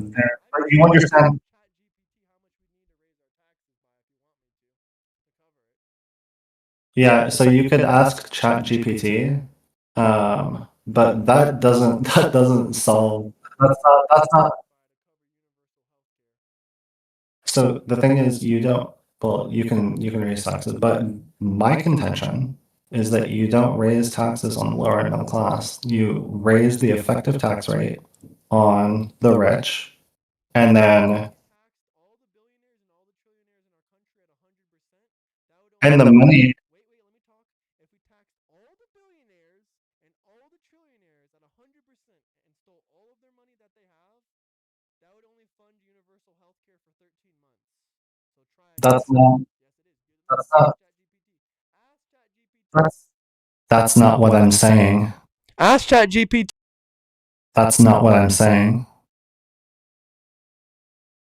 you understand. Yeah, so you could ask ChatGPT, but that doesn't solve. That's not. So the thing is, you don't. Well, you can raise taxes, but my contention is that you don't raise taxes on the lower and middle class. You raise the effective tax rate on the rich, and then and the money. That's not. That's not. That's that's not what I'm saying. Ask ChatGPT. That's not what I'm saying.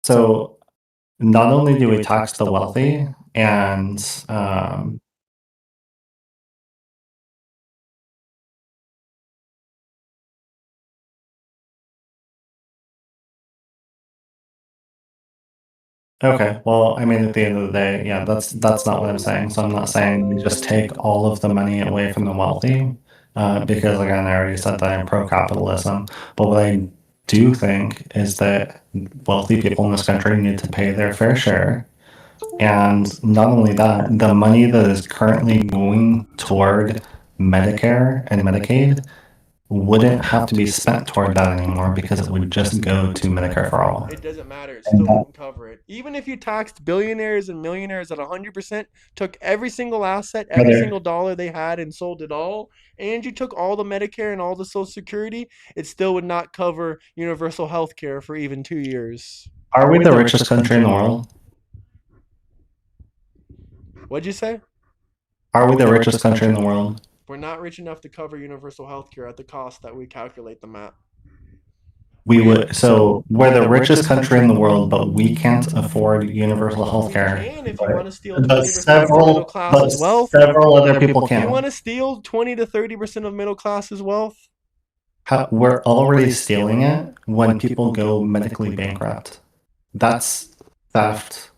So not only do we tax the wealthy, and okay, well, I mean, at the end of the day, yeah, that's not what I'm saying. So I'm not saying we just take all of the money away from the wealthy, because again, I already said that I'm pro-capitalism. But what I do think is that wealthy people in this country need to pay their fair share. And not only that, the money that is currently going toward Medicare and Medicaid wouldn't have to be spent toward that anymore because it would just go to Medicare for all. It doesn't matter. It And still that, won't cover it. Even if you taxed billionaires and millionaires at 100%, took every single asset, every whether single dollar they had and sold it all, and you took all the Medicare and all the Social Security, it still would not cover universal health care for even 2 years. are we the richest country in the world? What'd you say? Are we the richest country in the world? We're not rich enough to cover universal health care at the cost that we calculate them at. We would. So we're the richest country in the world, but we can't afford universal health care. We can if you want to steal But 20% of the middle class's wealth. several other people You can't. want to steal 20 to 30% of middle class's wealth? We're already stealing it when people go medically bankrupt. That's theft.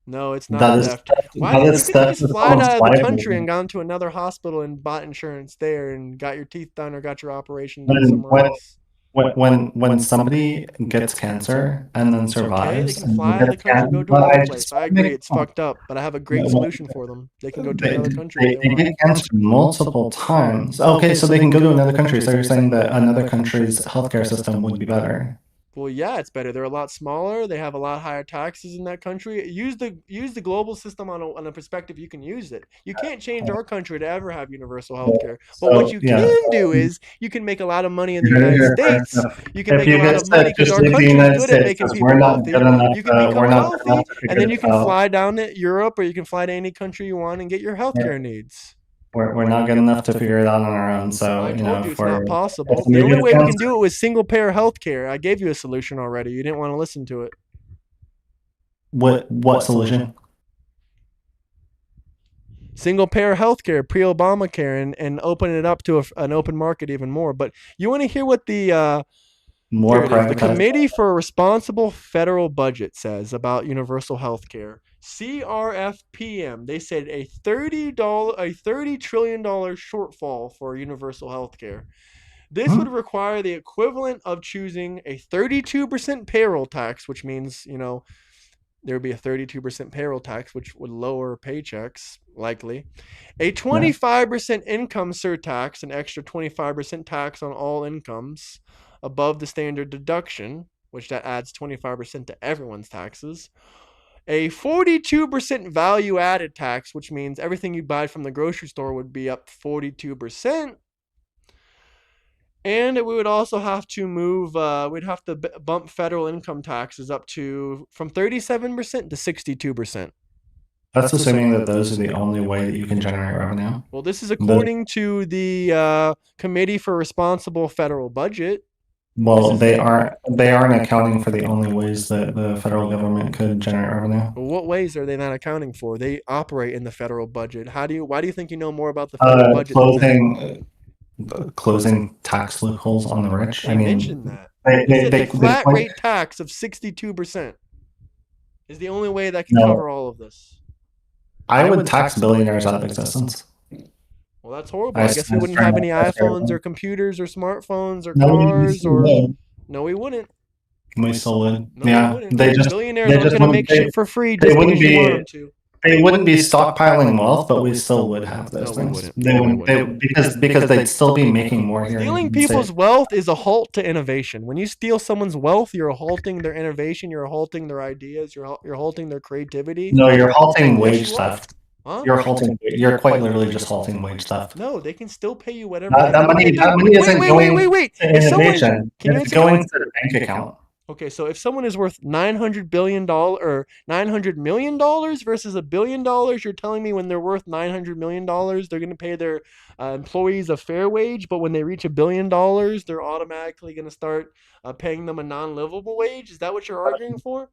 No, it's not That is theft. theft. Why That didn't you is could have theft. just That's flied almost out of the liable. country and gone to another hospital and bought insurance there and got your teeth done or got your operation done When somewhere when else? when somebody gets cancer and then It's okay. They survives can and fly out of the gets country, cancer, go to but another I place. just I want to make agree. a It's point. fucked up, but I have a great Well, solution for them. They can go to They, another country if they, they they want. get cancer multiple times. Okay, so they can go to another country. So you're saying that another country's healthcare system would be better. Well, yeah, it's better. They're a lot smaller. They have a lot higher taxes in that country. Use the global system on a perspective you can use it. You can't change our country to ever have universal health care. But what So you yeah, can do is you can make a lot of money in the you're United here for States. You can if make a you lot get of money sick, because just our leave the country's United good at States making because we're people not good wealthy. enough. You can We're become not good enough wealthy to and figure then this you can out. fly down to Europe or you can fly to any country you want and get your health care needs. We're not good enough to figure it out on our own. So I told you it's for not if possible. The somebody only gets way we can cancer, do it was single payer health care. I gave you a solution already. You didn't want to listen to it. what solution? Single payer healthcare, pre Obamacare, and open it up to an open market even more. But you want to hear what here More it is. The privatized. Committee for a Responsible Federal Budget says about universal health care. CRFPM, they said a $30 trillion shortfall for universal health care. This would Hmm? require the equivalent of choosing a 32% payroll tax, which means, there would be a 32% payroll tax, which would lower paychecks, likely. A Yeah. 25% income surtax, an extra 25% tax on all incomes above the standard deduction, which that adds 25% to everyone's taxes. A 42% value added tax, which means everything you buy from the grocery store would be up 42%. And we would also have to we'd have to bump federal income taxes up to from 37% to 62%. That's assuming that those are the only way that you can generate revenue. Well, this is The, according to the Committee for Responsible Federal Budget. This well, is they aren't accounting for the only ways that the federal government could generate revenue. what ways are they not accounting for? They operate in the federal budget. Why do you think you know more about the federal budget than them? Closing tax loopholes on the rich. I They mean, mentioned that. they They they said a they, they flat point, rate tax of 62% is the only way that can no. cover all of this. I would tax billionaires out of existence. Well, that's horrible. I, I guess we I wouldn't straight have up any I straight iPhones up- or computers or smartphones or No, we cars still or would. no, we wouldn't. We still would. No, we Yeah, wouldn't. Billionaires they aren't just going to wouldn't make shit for free they just wouldn't because you want them be to. they wouldn't be stockpiling wealth, but we still would have those No, we things. wouldn't. They No, we wouldn't they, wouldn't. because they'd still be making more here Stealing and say people's wealth is a halt to innovation. When you steal someone's wealth, you're halting their innovation, you're halting their ideas, you're halting their creativity. no, you're halting Yes, wage you are. theft. Huh? You're quite literally just halting wage theft. No, they can still pay you whatever That, they that want. money If that you money wait, isn't wait, wait, wait, going wait. to If someone innovation. can you It's answer me? going to the bank account. Okay, so if someone is worth $900 billion or $900 million versus $1 billion, you're telling me when they're worth $900 million, they're going to pay their employees a fair wage, but when they reach $1 billion, they're automatically going to start paying them a non-livable wage? Is that what you're arguing for?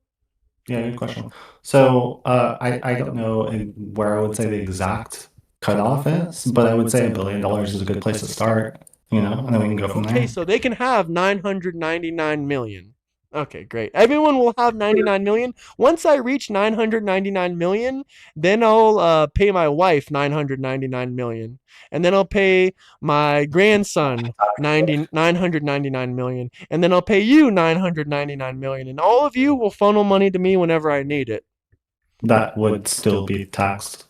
Yeah, good question. So I don't know where I would say the exact cutoff is, but I would say $1 billion is a good place to start, and then we can go from Okay, there. so they can have 999 million. Okay, great. Everyone will have 99 million. Once I reach 999 million, then I'll pay my wife 999 million. And then I'll pay my grandson 999 million. And then I'll pay you 999 million. And all of you will funnel money to me whenever I need it. That would still be taxed.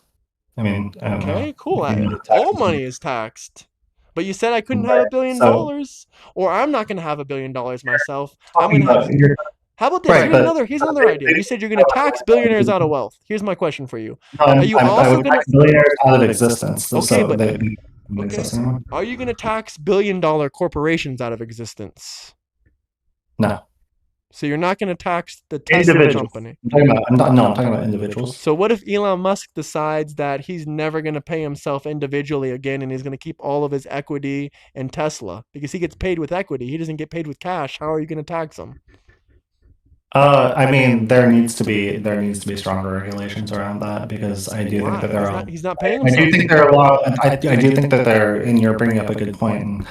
I mean, I don't know. Okay, cool. Maybe All taxes money is taxed. But you said I couldn't have Right. $1 billion, or I'm not going to have $1 billion myself. I'm going Talking to have. about you're How about this? right, but Here's another idea. You said you're going to tax billionaires out of wealth. Here's my question for you. no, Are you I also would going to? tax billionaires out of existence, Okay, so but they don't okay. exist anymore. Are you going to tax $1 billion corporations out of existence? No, So you're not going to tax the Tesla individuals. company. I'm talking about individuals. So what if Elon Musk decides that he's never going to pay himself individually again and he's going to keep all of his equity in Tesla because he gets paid with equity. He doesn't get paid with cash. How are you going to tax him? I mean, there needs to be stronger regulations around that because I do think Why? that there are. He's not paying I do himself. think there are a lot. I do think that there, and you're bringing up a good point. And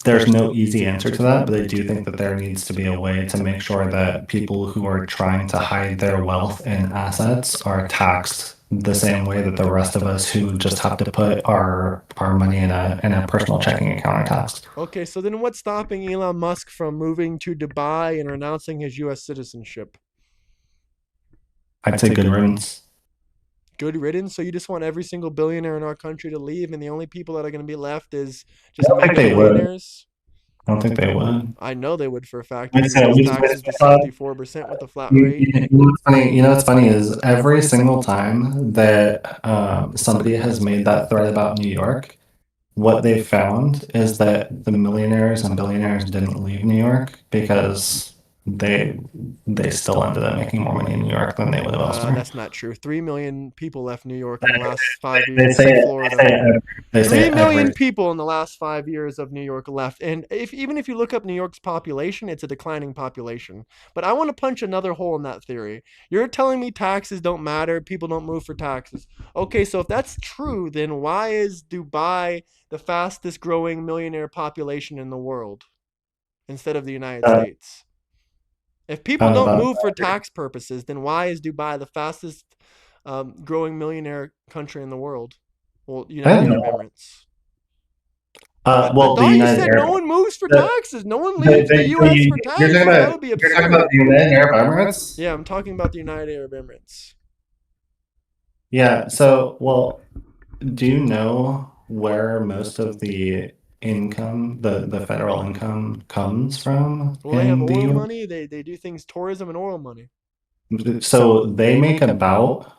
there's no easy answer to that, but I do think that there needs to be a way to make sure that people who are trying to hide their wealth and assets are taxed the same way that the rest of us who just have to put our money in a personal checking account are taxed. Okay, so then what's stopping Elon Musk from moving to Dubai and renouncing his U.S. citizenship? I'd say good riddance. Good riddance. So you just want every single billionaire in our country to leave, and the only people that are going to be left is I just don't think mega they would. millionaires? I don't think they would. I know they would for a fact I'd if you say at raise least taxes to 25. 64% with a flat rate. What's funny? You know what's funny is every single time that somebody has made that threat about New York, what they found is that the millionaires and billionaires didn't leave New York because they they still ended up making more money in New York than they would have elsewhere. That's not true. 3 million people left New York in the last five They years, say and it. Florida. They say Three it million every. people in the last 5 years of New York left, and even if you look up New York's population, it's a declining population. But I want to punch another hole in that theory. You're telling me taxes don't matter, people don't move for taxes. Okay, so if that's true, then why is Dubai the fastest growing millionaire population in the world instead of the United Uh, States? If people don't uh, move for tax purposes, then why is Dubai the fastest growing millionaire country in the world? Well, I United don't Arab know. Emirates. I Well, the thought you United said no Arab. one moves for The, taxes. No one leaves the U.S. for taxes. That would be you're talking about absurd. the United Arab Emirates. Yeah, I'm talking about the United Arab Emirates. Yeah. So, well, do you know where most of the income, the federal income, comes from Well, they have in the oil U.S.? money. They do things tourism and oil money. So they make about,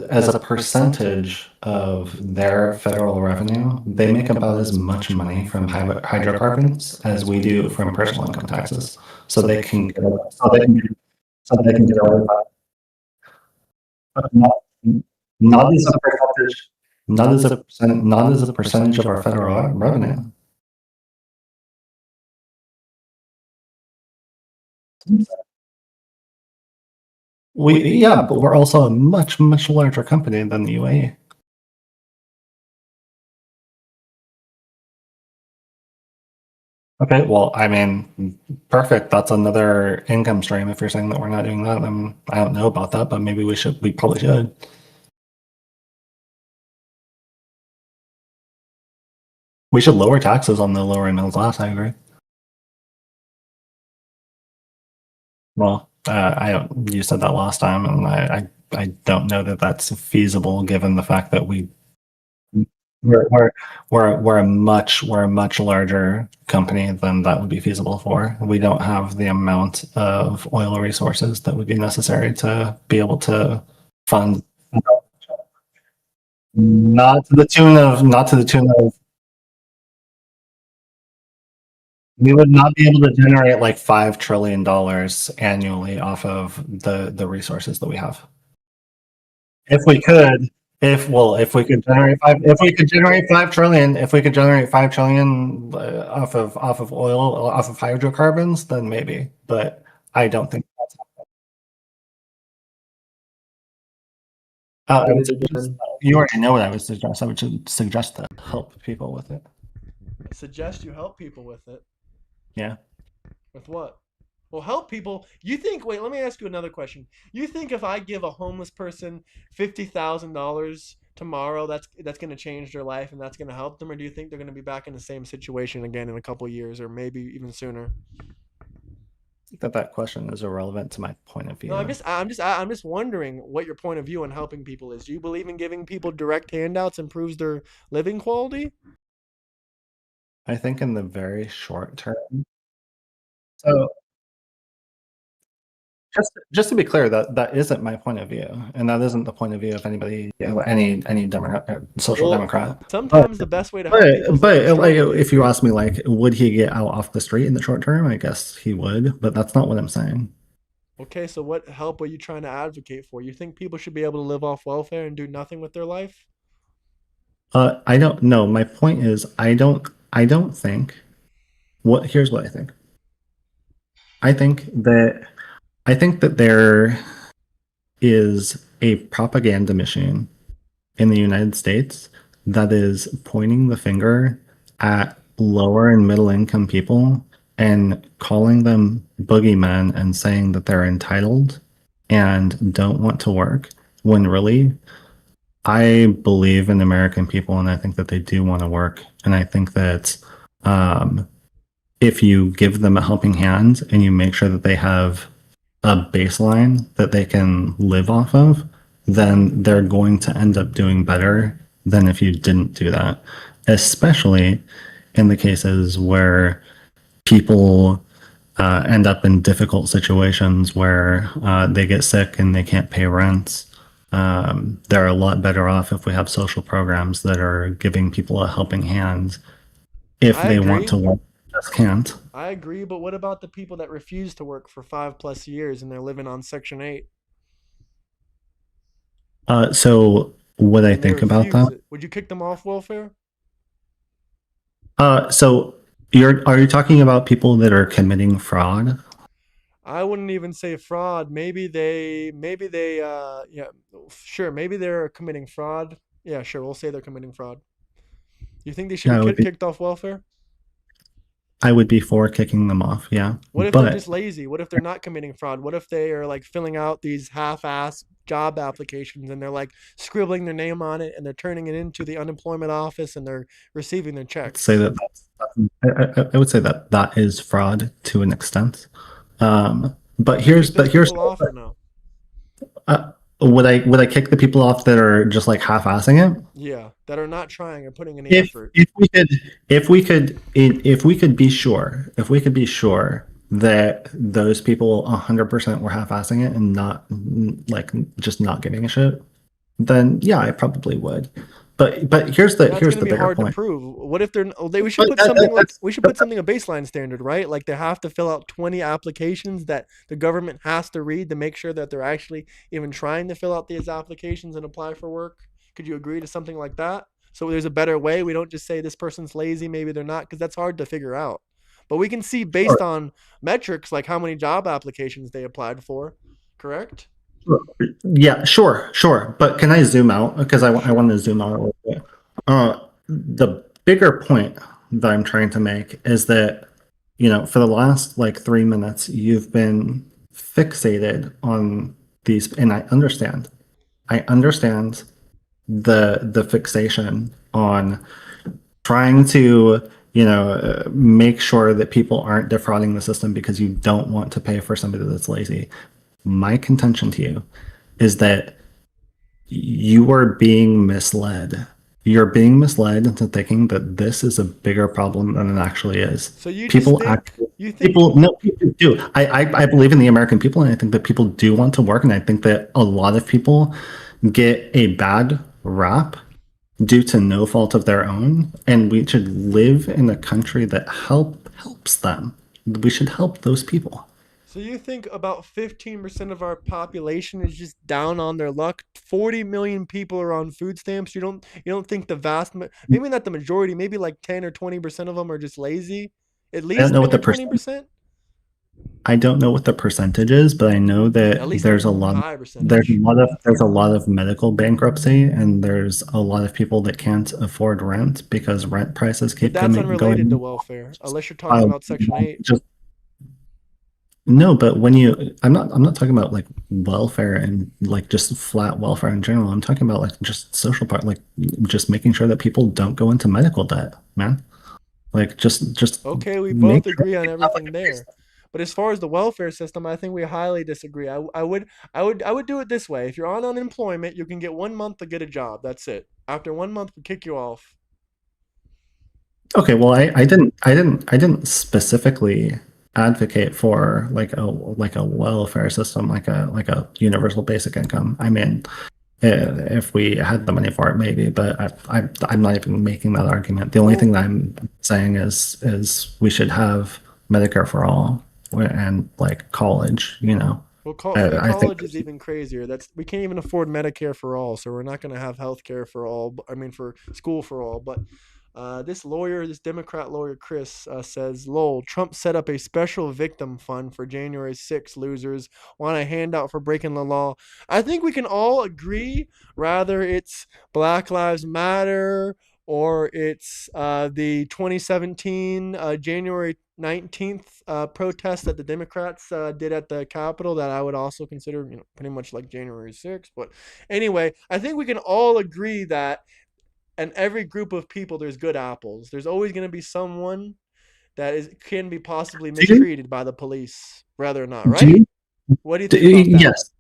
as a percentage of their federal revenue, they make about as much money from hydrocarbons as we do from personal income taxes. So they can get, so they can get away with that. But not as a percentage, not as a percentage of our federal revenue. Yeah, but we're also a much larger company than the UAE. Okay, well, I mean, perfect. That's another income stream. If you're saying that we're not doing that, then I don't know about that, but maybe we should. We probably should. We should lower taxes on the lower and middle class. I agree. Well, I don't. You said that last time, and I don't know that that's feasible given the fact that we're we're we're a much larger company than that would be feasible for. We don't have the amount of oil resources that would be necessary to be able to fund. Not to the tune of we would not be able to generate like $5 trillion annually off of the resources that we have. If we could, if we could generate if we could generate 5 trillion off of oil, off of hydrocarbons, then maybe. But I don't think that's. I would suggest, you already know what I would suggest. I would suggest to help people with it. I suggest you help people with it. Yeah. With what? Well, help people. You think? Wait, let me ask you another question. You think if I give a homeless person $50,000 tomorrow, that's going to change their life and that's going to help them, or do you think they're going to be back in the same situation again in a couple years, or maybe even sooner? That question is irrelevant to my point of view. No, I'm just wondering what your point of view on helping people is. Do you believe in giving people direct handouts improves their living quality? I think in the very short term. So just to be clear, that isn't my point of view, and that isn't the point of view of anybody, any social Well, democrat. sometimes the best way to help people is to Like, control if you behavior. ask me, like, would he get out off the street in the short term? I guess he would, but that's not what I'm saying. Okay, so what help are you trying to advocate for? You think people should be able to live off welfare and do nothing with their life? I don't know. My point is, I don't think. Here's what I think. I think that I think that there is a propaganda machine in the United States that is pointing the finger at lower and middle income people and calling them boogeymen and saying that they're entitled and don't want to work when really I believe in American people, and I think that they do want to work. And I think that um, if you give them a helping hand and you make sure that they have a baseline that they can live off of, then they're going to end up doing better than if you didn't do that. Especially in the cases where people end up in difficult situations where they get sick and they can't pay rent. They're a lot better off if we have social programs that are giving people a helping hand if I they want agree. to work, just can't. I agree, but what about the people that refuse to work for 5 plus years and they're living on Section 8 So what I and they think about refuse that? it? Would you kick them off welfare? So are you talking about people that are committing fraud? I wouldn't even say fraud. Yeah, sure, maybe they're committing fraud. Yeah, sure, we'll say they're committing fraud. You think they should Yeah, be kicked off welfare? I would be for kicking them off. Yeah, What if they're just but lazy? What if they're not committing fraud? What if they are like filling out these half-ass job applications and they're like scribbling their name on it and they're turning it into the unemployment office and they're receiving their I'd say checks? that I would say that that is fraud to an extent. Would you kick those But here's people off or no? would I kick the people off that are just like half-assing it? Yeah, that are not trying or putting any effort. If we could if we could be sure that those people 100% were half-assing it and not like just not giving a shit, then yeah, I probably would. But That's here's going to the be bigger hard to point. prove. What if they're we should But put something like that's we should put something a baseline standard, right? Like they have to fill out 20 applications that the government has to read to make sure that they're actually even trying to fill out these applications and apply for work. Could you agree to something like that? So there's a better way. We don't just say this person's lazy, maybe they're not, because that's hard to figure out. But we can see based sure, on metrics like how many job applications they applied for, correct? sure. Yeah, sure. But can I zoom out because I want Sure. to zoom out a little bit. The bigger point that I'm trying to make is that, for the last like 3 minutes, you've been fixated on these, and I understand. I understand the fixation on trying to, make sure that people aren't defrauding the system because you don't want to pay for somebody that's lazy. My contention to you is that you are being misled. You're being misled into thinking that this is a bigger problem than it actually is. So you just People think actually, you think people, no, people do. I believe in the American people, and I think that people do want to work, and I think that a lot of people get a bad rap due to no fault of their own, and we should live in a country that helps them. We should help those people. So you think about 15% of our population is just down on their luck? 40 million people are on food stamps. You don't think the maybe not the majority, maybe like 10 or 20% of them are just lazy? At I don't least know what 10 or the percent 20%? I don't know what the percentage is, but I know At that least a high percentage. there's a lot of medical bankruptcy, and there's a lot of people that can't afford rent because rent prices But keep that's coming unrelated to going. welfare, unless you're talking Uh, about Section 8. just no, but when I'm not talking about like welfare and like just flat welfare in general. I'm talking about like just social part, like just making sure that people don't go into medical debt, man. Like just Okay, we make both sure agree on people have like everything a there. But as far as the welfare system, I think we highly disagree. I would do it this way. If you're on unemployment, you can get 1 month to get a job. That's it. After 1 month, we kick you off. Okay, well, I didn't specifically advocate for like a welfare system, like a universal basic income. I mean, if we had the money for it, maybe, but I'm not even making that argument. The only thing Well, that I'm saying is we should have Medicare for all and like college. free I think college is even crazier. That's we can't even afford Medicare for all, so we're not going to have health care for all. I mean, for school for all. But this Democrat lawyer Chris says, "Lol, Trump set up a special victim fund for January 6th losers. Want a handout for breaking the law?" I think we can all agree, rather it's Black Lives Matter or it's the 2017 January 19th protest that the Democrats did at the Capitol that I would also consider, pretty much like January 6th. But anyway, I think we can all agree that in every group of people, there's good apples. There's always going to be someone that can be possibly Do you, mistreated by the police, rather or not, do right? you, What do you think about that? yes,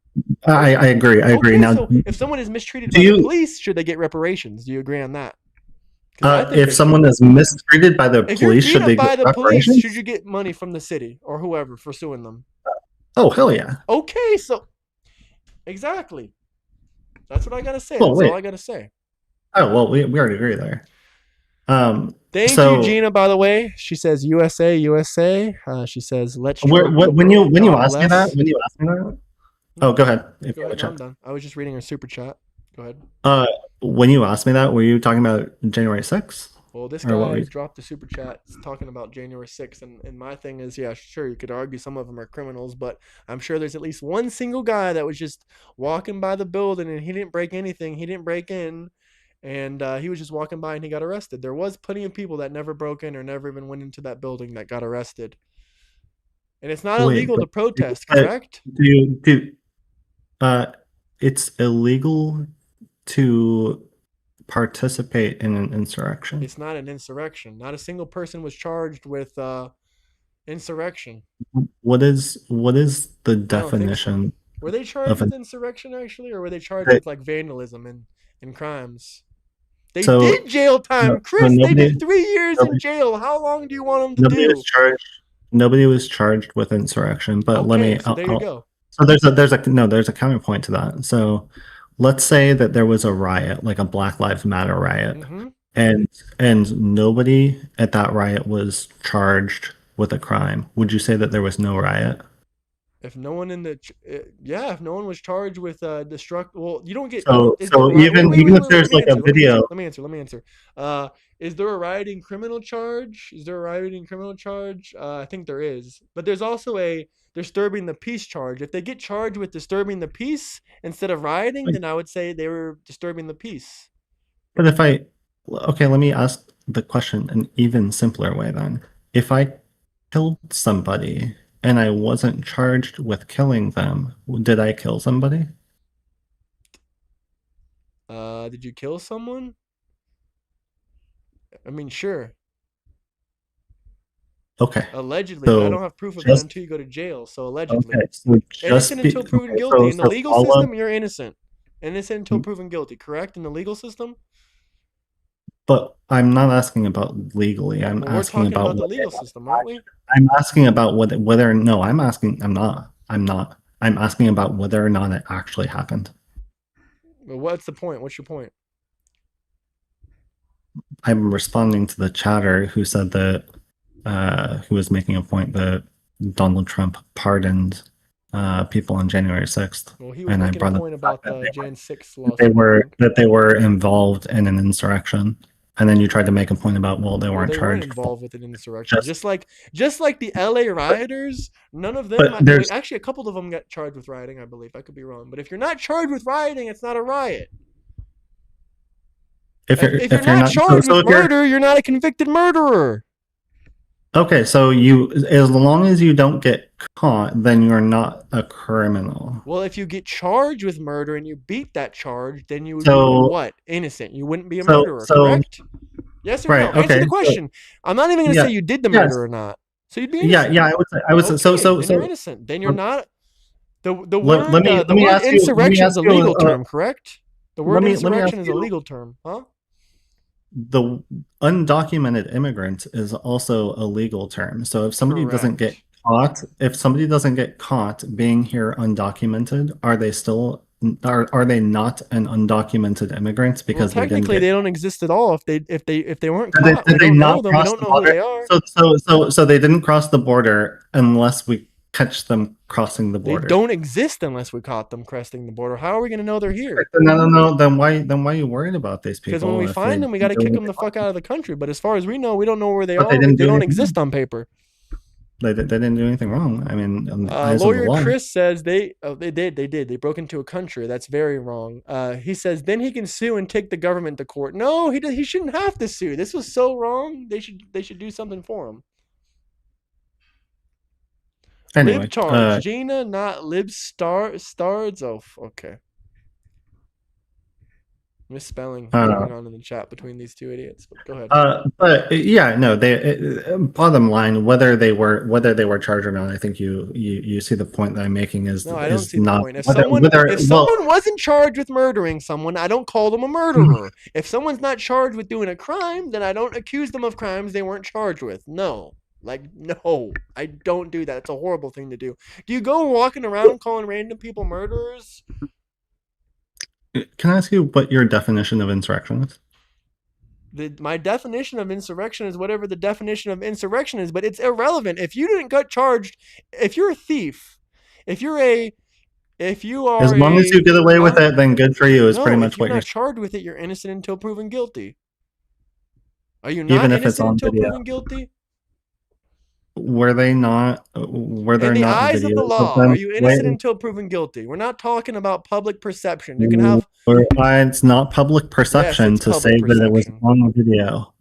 I agree. I agree. Okay, Now, so if someone is mistreated do by the you, police, should they get reparations? Do you agree on that? Because I think if they should. someone is mistreated by the If you're police, beat should up they get by the police, should reparations? you get money from the city or whoever for suing them? Oh, hell yeah. Okay, so exactly. That's what I gotta say. Well, That's all wait. I gotta say. Oh, well, we already agree there. Thank you, So Gina. By the way, she says USA, USA. She says let's stroke the when you world. God ask me that, bless. oh, go ahead. If Go you have a ahead. No, I'm chat. done. I was just reading her super chat. Go ahead. When you asked me that, were you talking about January 6th? Well, this Or what guy were has you? dropped the super chat talking about January 6th, and my thing is, yeah, sure, you could argue some of them are criminals, but I'm sure there's at least one single guy that was just walking by the building and he didn't break anything, he didn't break in, and he was just walking by and he got arrested. There was plenty of people that never broke in or never even went into that building that got arrested. And it's not Wait, illegal but, to protest, but correct? uh, it's illegal to participate in an insurrection. It's not an insurrection. Not a single person was charged with insurrection. What is the I don't think so. definition Were they charged of with an insurrection actually, or were they charged that, with like vandalism and crimes? They so did jail no, time, so Chris. They did 3 years in nobody jail. How long do you want them to nobody was do? charged nobody was charged with insurrection, but let Okay, me so there you go. so there's a counterpoint to that. So let's say that there was a riot, like a Black Lives Matter riot, Hmm. and nobody at that riot was charged with a crime. Would you say that there was no riot? If no one in the yeah, if no one was charged with destruct, well, you don't get. I don't. So Is there a riot? Wait, even wait, wait, if wait, wait. Let there's me like a answer. Let me answer. video, Let me answer. Let me answer. Is there a rioting criminal charge? Is there a rioting criminal charge? I think there is, but there's also a disturbing the peace charge. If they get charged with disturbing the peace instead of rioting, then I would say they were disturbing the peace. but okay, let me ask the question an even simpler way then. If I killed somebody and I wasn't charged with killing them, did I kill somebody? Did you kill someone? I mean, sure. Okay. Allegedly, but I So don't have proof of that just until you go to jail. So allegedly. okay. So Innocent just be until proven okay. guilty. In the So legal follow system, you're innocent. Innocent until proven guilty, correct? In the legal system? but I'm not asking about legally. I'm Well, we're asking talking about about the what legal system, aren't we? I'm asking about whether no, I'm asking I'm not. I'm not. I'm asking about whether or not it actually happened. Well, what's the point? What's your point? I'm responding to the chatter who said that who was making a point that Donald Trump pardoned people on January 6th. Well, he was And I making a brought up point the fact about the Jan 6 that they lawsuit, I were think. that they were involved in an insurrection. And then you tried to make a point about, well, they Well, weren't they weren't charged. involved with an insurrection. Just Just like the LA rioters, none of them. but Wait, there's actually, a couple of them got charged with rioting, I believe. I could be wrong, but if you're not charged with rioting, it's not a riot. If you're if you're not not so, charged so with if you're murder, you're not a convicted murderer. okay, so you as long as you don't get caught, then you're not a criminal. Well, if you get charged with murder and you beat that charge, then you would be So what? Innocent. You wouldn't be a so murderer, so correct? Yes or right, no? Answer okay. the So question. I'm not even going to yeah, say you did the yes. murder or not. So you'd be Yeah, innocent. I would say Okay, then you're so innocent. Then you're let, not the let the me word ask you insurrection is a legal term, correct? The word let me ask insurrection is a you legal term, huh? the undocumented immigrant is also a legal term. So if somebody doesn't get Correct. caught, if somebody doesn't get caught being here undocumented, are they still are they not an undocumented immigrant Well, because they didn't technically, get they don't exist at all. If they weren't did they, caught, we did they don't know not them. We cross don't the know who border? they are. So they didn't cross the border unless we catch them crossing the They border. don't exist unless we caught them crossing the border. How are we going to know they're here? No. Then why are you worried about these Because when people we if they find them, we got to kick don't them get the caught? fuck out of the country. But as far as we know, we don't know where they But they are. didn't They do don't anything. exist on paper. They didn't do anything wrong. I mean, in the eyes of the Lawyer law. Chris says they did. They broke into a country. That's very wrong. He says then he can sue and take the government to court. No, he shouldn't have to sue. This was so wrong. They should do something for him. Anyway, Libcharge, Gina, not Libstards. Oh, okay. Misspelling going on in the chat between these two idiots. But go ahead. But yeah, no. Bottom line, whether they were charged or not, I think you see the point that I'm making is No, I don't see not the point. If someone wasn't charged with murdering someone, I don't call them a murderer. If someone's not charged with doing a crime, then I don't accuse them of crimes they weren't charged with. No. No, I don't do that. It's a horrible thing to do. Do you go walking around calling random people murderers? Can I ask you what your definition of insurrection is? My definition of insurrection is whatever the definition of insurrection is, but it's irrelevant. If you didn't get charged, if you're a thief, if you are As long as you get away with it, then good for you. Is pretty much what you're not charged with it. You're innocent until proven guilty. Are you not even if it's innocent on until video. proven guilty? Were they not? Were there In the not eyes of the videos law, them? are you innocent until proven guilty? We're not talking about public perception. You can Mm, have. It's not public perception Yes, it's to public say that it was perception. on video.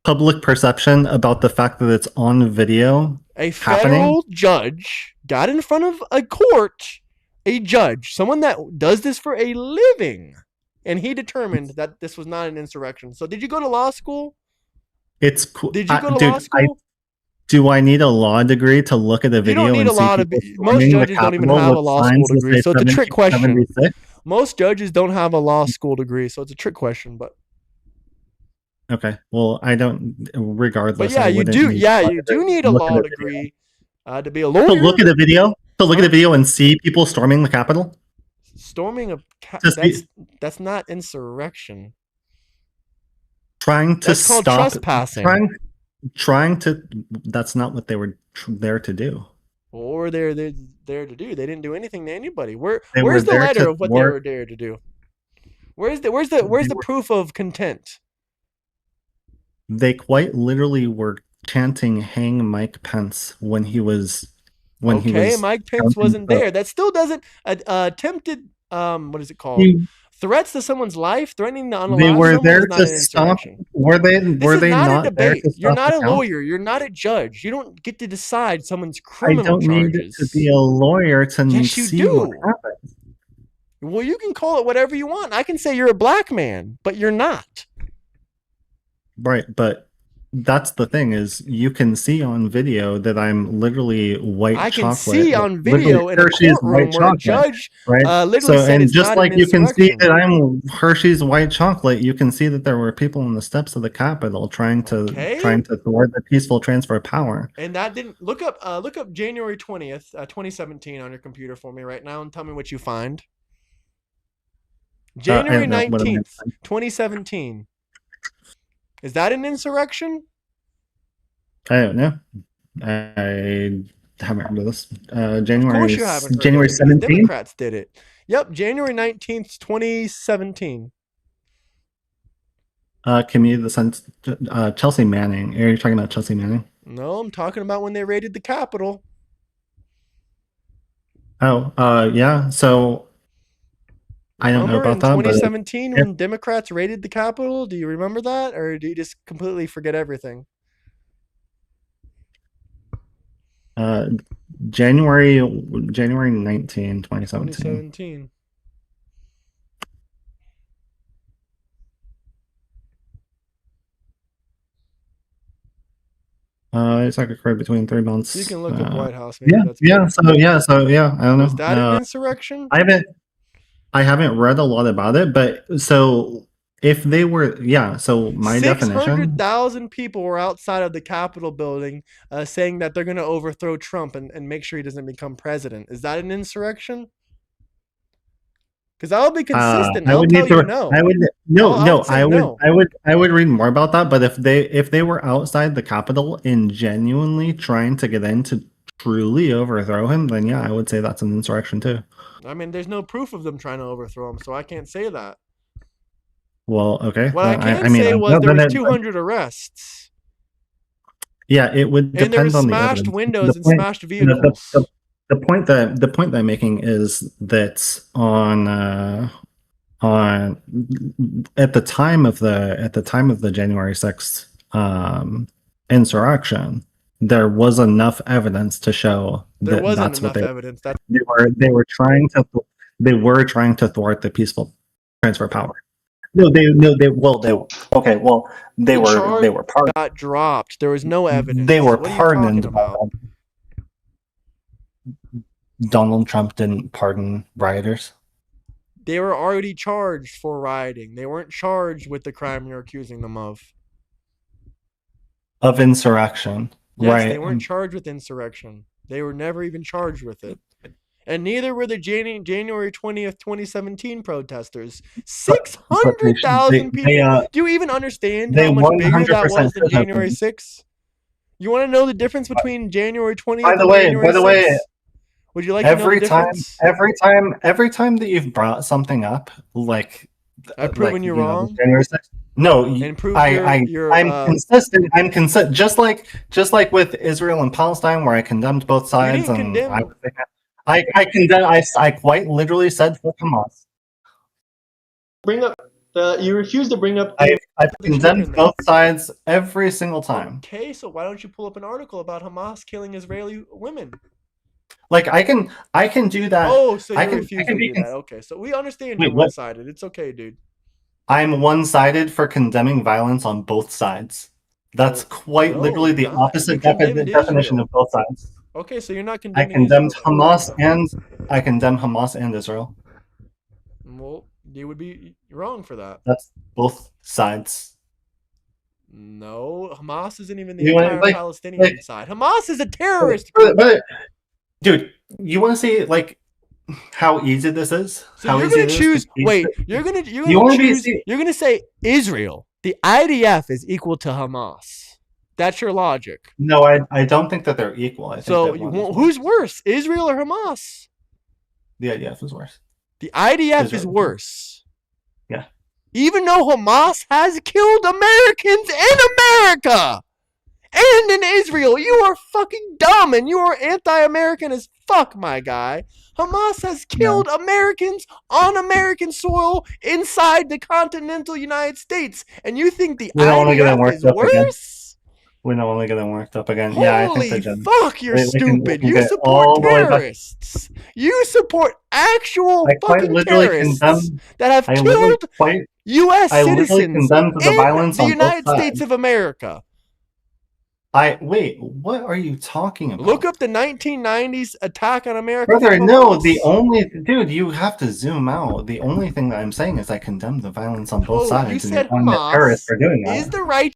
Public perception about the fact that it's on video. A happening? federal judge got in front of a court, a judge, someone that does this for a living, and he determined that this was not an insurrection. So, did you go to law school? It's cool. Did you go to law school? Do I need a law degree to look at a video? You don't need and a law to see most judges don't even have a law school degree, so it's a trick question. 76? Most judges don't have a law school degree, so it's a trick question. But okay, well, I don't. Regardless, but yeah, you do. Yeah, you do need a law degree to be a lawyer. To look at a video, and see people storming the Capitol. Storming a that's not insurrection. Trying to that's called stop trespassing. Trying to. That's not what they were there to do. Or they're there to do. They didn't do anything to anybody. Where's the letter of what they were there to do? Where's the proof of content? They quite literally were chanting "Hang Mike Pence" when he was. Mike Pence wasn't there. That still doesn't attempted. What is it called? Threats to someone's life, threatening to unalive. They were there to stop. Were they not a debate. There to stop? You're not a lawyer. You're not a judge. You don't get to decide someone's criminal charges. I don't need to be a lawyer to see what happens. Well, you can call it whatever you want. I can say you're a black man, but you're not. Right, but that's the thing is you can see on video that I'm literally white chocolate. I can see on video in a courtroom where a judge literally said it's just not like an you can see that I'm Hershey's white chocolate, you can see that there were people on the steps of the Capitol trying to thwart the peaceful transfer of power. And that didn't look up January 20th, 2017 on your computer for me right now and tell me what you find. January 19th, 2017. Is that an insurrection? I don't know. I haven't heard of this. January. Of course you haven't. January 17th. Democrats did it. Yep, January 19th, 2017. Community the sense. Chelsea Manning. Are you talking about Chelsea Manning? No, I'm talking about when they raided the Capitol. Oh, yeah. So. I don't know about that. 2017 when Democrats raided the Capitol? Do you remember that? Or do you just completely forget everything? January 19, 2017. 2017. It's like occurred between 3 months. So you can look at White House. Maybe So I don't know. Was that an insurrection? I haven't read a lot about it, but so if they were, so my definition. 600,000 people were outside of the Capitol building saying that they're going to overthrow Trump and make sure he doesn't become president. Is that an insurrection? Because I'll be consistent. I would read more about that. But if they were outside the Capitol and genuinely trying to get in to truly overthrow him, then I would say that's an insurrection too. I mean, there's no proof of them trying to overthrow him, so I can't say that. Well, okay. What I can say was there was 200 arrests. Yeah, it would And there was depend on the smashed evidence. windows The and point, smashed you know, vehicles. the point that I'm making is that on at the time of the January 6th insurrection, there was enough evidence to show There that wasn't that's what enough evidence. That's they were trying to thwart the peaceful transfer of power. No, they okay, well, the charge they were pardoned. got dropped. There was no They evidence. were What are you talking pardoned by about? them. Donald Trump didn't pardon rioters. They were already charged for rioting. They weren't charged with the crime you're accusing them of. Of insurrection, Yes, they right? weren't charged with insurrection. They were never even charged with it. And neither were the January 20th, 2017 protesters. But they should, 600,000 people. Do you even understand they how much bigger that 100% was than should have January been. 6th? You want to know the difference between January 20th By and January the way, 6th? Would you like to know the difference? every time that you've brought something up, I've proven you the wrong January 6th, no, and proved I'm consistent. I'm consistent. Just like with Israel and Palestine, where I condemned both you sides, didn't and condemn. I condemn. I quite literally said for Hamas. Bring up you refuse to bring up I've condemned both sides every single time. Okay, so why don't you pull up an article about Hamas killing Israeli women? Like I can do that. Oh, so you I refuse to do that? Okay, so we understand Wait, you're what? one-sided. It's okay, dude. I'm one-sided for condemning violence on both sides. That's quite literally the opposite definition of both sides. Okay, so you're not I condemning condemned Israel. I condemn Hamas and Israel. Well, you would be wrong for that. That's both sides. No, Hamas isn't even the entire Palestinian side. Hamas is a terrorist group. Dude, you want to see like how easy this is? So how you're gonna choose. Wait, you're gonna say Israel. The IDF is equal to Hamas. That's your logic. No, I don't think that they're equal. I think so who's worse, Israel or Hamas? The IDF is worse. The IDF is worse. Yeah. Even though Hamas has killed Americans in America and in Israel, you are fucking dumb and you are anti-American as fuck, my guy. Hamas has killed Americans on American soil inside the continental United States, and you think the IDF is worse? We're not only getting worked up again. Holy yeah, I think fuck, you're stupid. You support terrorists. You support actual fucking terrorists that have killed U.S. citizens in the United States of America. Wait, what are you talking about? Look up the 1990s attack on America. Brother, no, dude, you have to zoom out. The only thing that I'm saying is I condemn the violence on both sides. You said Hamas terrorists are doing that. Is the right.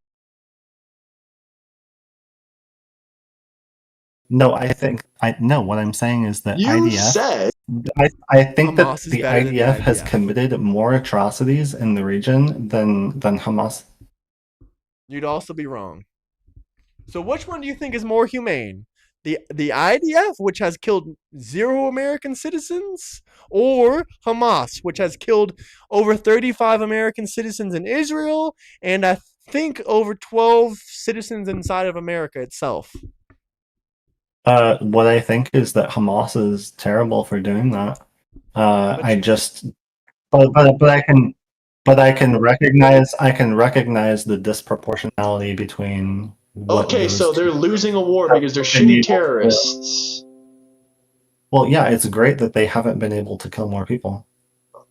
No, what I'm saying is that I think that the IDF has committed more atrocities in the region than Hamas. You'd also be wrong. So which one do you think is more humane? The IDF, which has killed 0 American citizens, or Hamas, which has killed over 35 American citizens in Israel, and I think over 12 citizens inside of America itself? What I think is that Hamas is terrible for doing that. But I can recognize the disproportionality between. Okay, so they're losing a war because they're shitty terrorists. Well, yeah, it's great that they haven't been able to kill more people.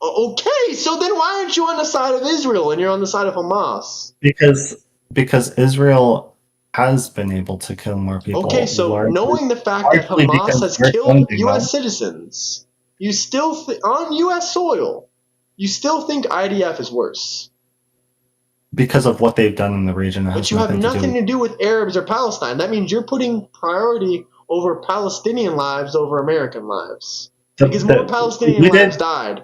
Okay, so then why aren't you on the side of Israel and you're on the side of Hamas? Because Israel has been able to kill more people. Okay, so knowing the fact that Hamas has killed U.S. citizens, you still on U.S. soil, you still think IDF is worse. Because of what they've done in the region. But you have nothing to do with Arabs or Palestine. That means you're putting priority over Palestinian lives over American lives. Because more Palestinian lives died.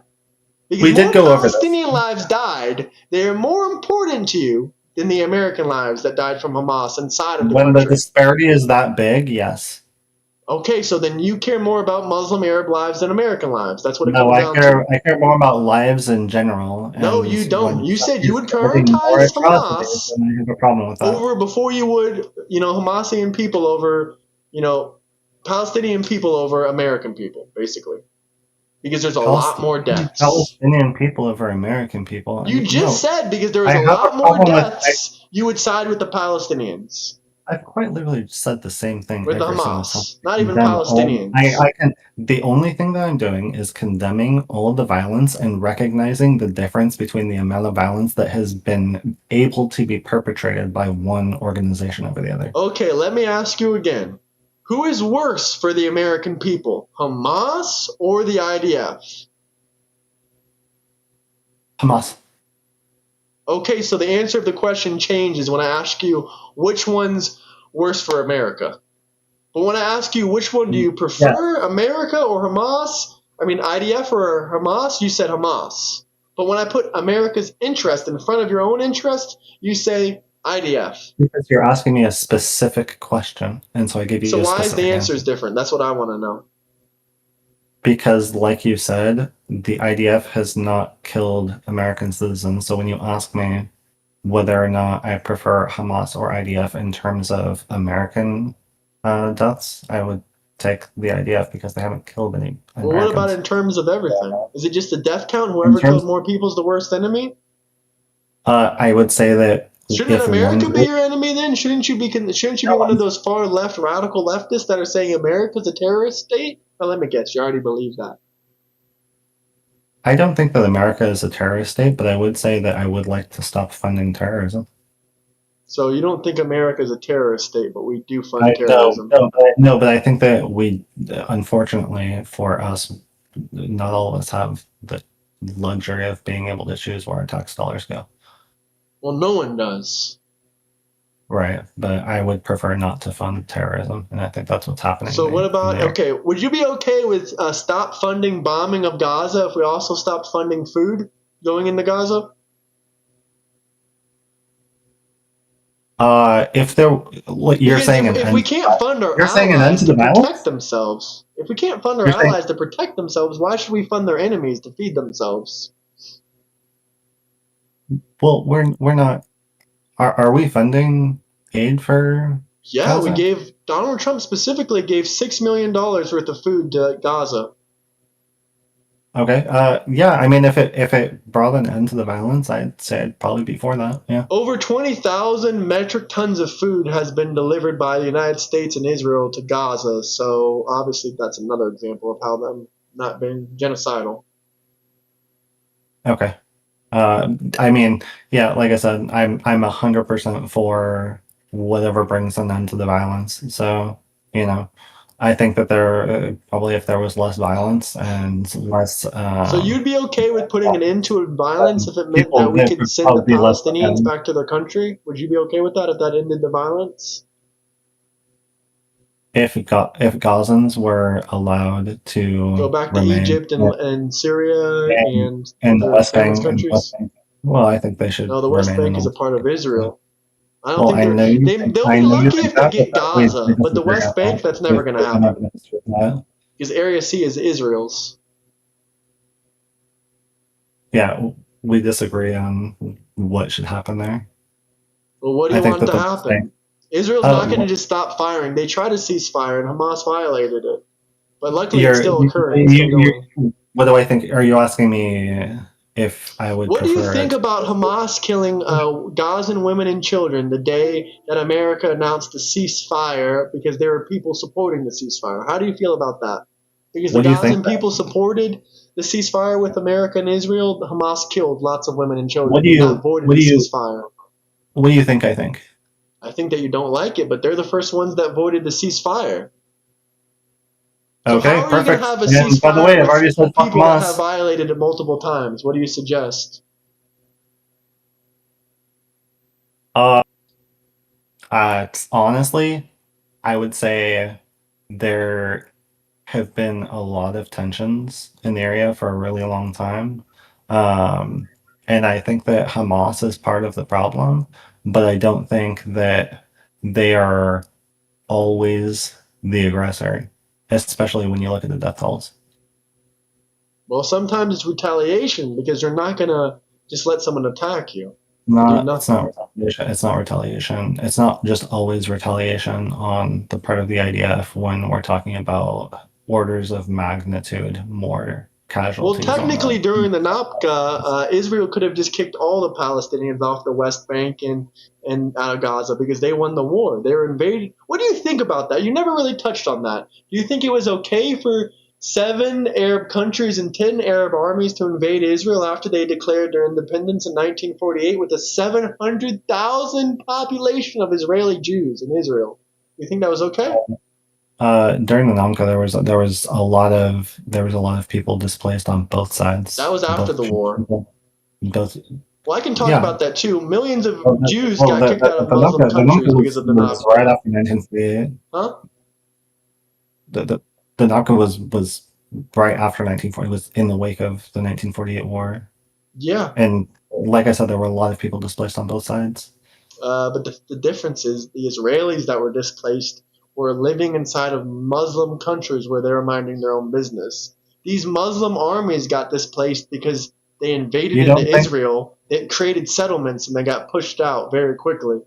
Because more Palestinian lives died, they are more important to you than the American lives that died from Hamas inside of the country. When the disparity is that big, yes. Okay, so then you care more about Muslim Arab lives than American lives. That's what it No, comes down to. I care more about lives in general, No, and you when don't. You said you he's would committing more prioritize atrocities, Hamas then I have a problem with that. over before you would, Hamasian people over, you know, Palestinian people over American people, basically, because there's a lot more deaths. Palestinian people over American people. You just No, said because there I was a have a lot more problem with. deaths, you would side with the Palestinians, I've quite literally said the same thing with the every single time. Hamas, not even Condemn all. Palestinians. I can. The only thing that I'm doing is condemning all the violence and recognizing the difference between the amount of violence that has been able to be perpetrated by one organization over the other. Okay, let me ask you again. Who is worse for the American people, Hamas or the IDF? Hamas. Okay, so the answer of the question changes when I ask you which one's worse for America. But when I ask you which one do you Yeah, prefer, America or Hamas? I mean IDF or Hamas, you said Hamas. But when I put America's interest in front of your own interest, you say IDF. because you're asking me a specific question, and so I give So you a why is the specific answers answer. different? That's what I want to know. Because, like you said, the IDF has not killed American citizens. So when you ask me whether or not I prefer Hamas or IDF in terms of American deaths, I would take the IDF because they haven't killed any Well, what about Americans. in terms of everything? Is it just the death count? In Whoever kills terms, more people is the worst enemy? I would say that Shouldn't if one America be group, your enemy then? Shouldn't you be no, one of those far left radical leftists that are saying America's a terrorist state? Well, let me guess, you already believe that. I don't think that America is a terrorist state, but I would say that I would like to stop funding terrorism. So you don't think America's a terrorist state, but we do I fund no, terrorism. no, but I think that we, unfortunately for us, not all of us have the luxury of being able to choose where our tax dollars go. Well, no one does. Right, but I would prefer not to fund terrorism, and I think that's what's happening So what in about there. okay? Would you be okay with stop funding bombing of Gaza if we also stopped funding food going into Gaza? If there, what you're Because saying, if we can't fund our you're saying an end allies to to the protect violence. themselves, if we can't fund our You're saying, allies to protect themselves, why should we fund their enemies to feed themselves? well, we're not. Are we funding aid for Yeah, we Gaza? gave Donald Trump specifically gave $6 million worth of food to Gaza. Okay. Yeah. I mean, if it brought an end to the violence, I'd say I'd probably be for that. Yeah. Over 20,000 metric tons of food has been delivered by the United States and Israel to Gaza. So obviously that's another example of how them not being genocidal. Okay. I mean, yeah. Like I said, I'm 100% for whatever brings an end to the violence. So you know, I think that there probably if there was less violence and less So you'd be okay with putting an end to violence if it meant that people, we there could would send the probably be less. Palestinians back to their country? Would you be okay with that if that ended the violence? If Gazans were allowed Go to back to remain Egypt and Syria and in the other West famous Bank and West countries? Bank, well, I think they should No, the West remain in Bank the is a West part of Bank. So, Israel. I don't well, think they'll I be know you lucky think if they that, but get that we Gaza, but the disagree on West Bank that. that's never going to We don't have happen an issue with that. because Area C is Israel's. Yeah, we disagree on what should happen there. Well, what do I you think want that to the West Bank. happen? Israel's not going to Well, just stop firing. They tried to cease fire and Hamas violated it, but luckily it's you're still occurring. It's still going. what do I think? Are you asking me if I would What do you prefer think it? about Hamas killing Gazan women and children the day that America announced the ceasefire because there were people supporting the ceasefire? How do you feel about that? Because the What do you think? Gazan people supported the ceasefire with America and Israel, Hamas killed lots of women and What children, do and that you? voided the ceasefire. What do you think? I think. I think that you don't like it, but they're the first ones that voted the ceasefire. So Okay, how are you going to perfect. have a And by the way, ceasefire I've with already said fuck people that have Hamas. violated it multiple times? What do you suggest? Uh, Honestly, I would say there have been a lot of tensions in the area for a really long time. Um, and I think that Hamas is part of the problem, but I don't think that they are always the aggressor. especially when you look at the death tolls. Well, sometimes it's retaliation because you're not gonna just let someone attack you. It's not retaliation. It's not retaliation. It's not just always retaliation on the part of the IDF when we're talking about orders of magnitude more Well, casualties technically, during the Nakba, Israel could have just kicked all the Palestinians off the West Bank and out of Gaza because they won the war. They were invaded. What do you think about that? You never really touched on that. Do you think it was okay for 7 Arab countries and 10 Arab armies to invade Israel after they declared their independence in 1948 with a 700,000 population of Israeli Jews in Israel? You think that was okay? During the Namka, there was a lot of people displaced on both sides. That was after the war. Both, Well, I can talk yeah. about that too. Millions of Well, Jews well, got kicked out of Muslim countries because of the was Nakba. right after 1948. Huh? The Nakba was right after 1940. It was in the wake of the 1948 war. Yeah. And like I said, there were a lot of people displaced on both sides. But the difference is the Israelis that were displaced were living inside of Muslim countries where they were minding their own business. These Muslim armies got displaced because they invaded into Israel. It created settlements and they got pushed out very quickly.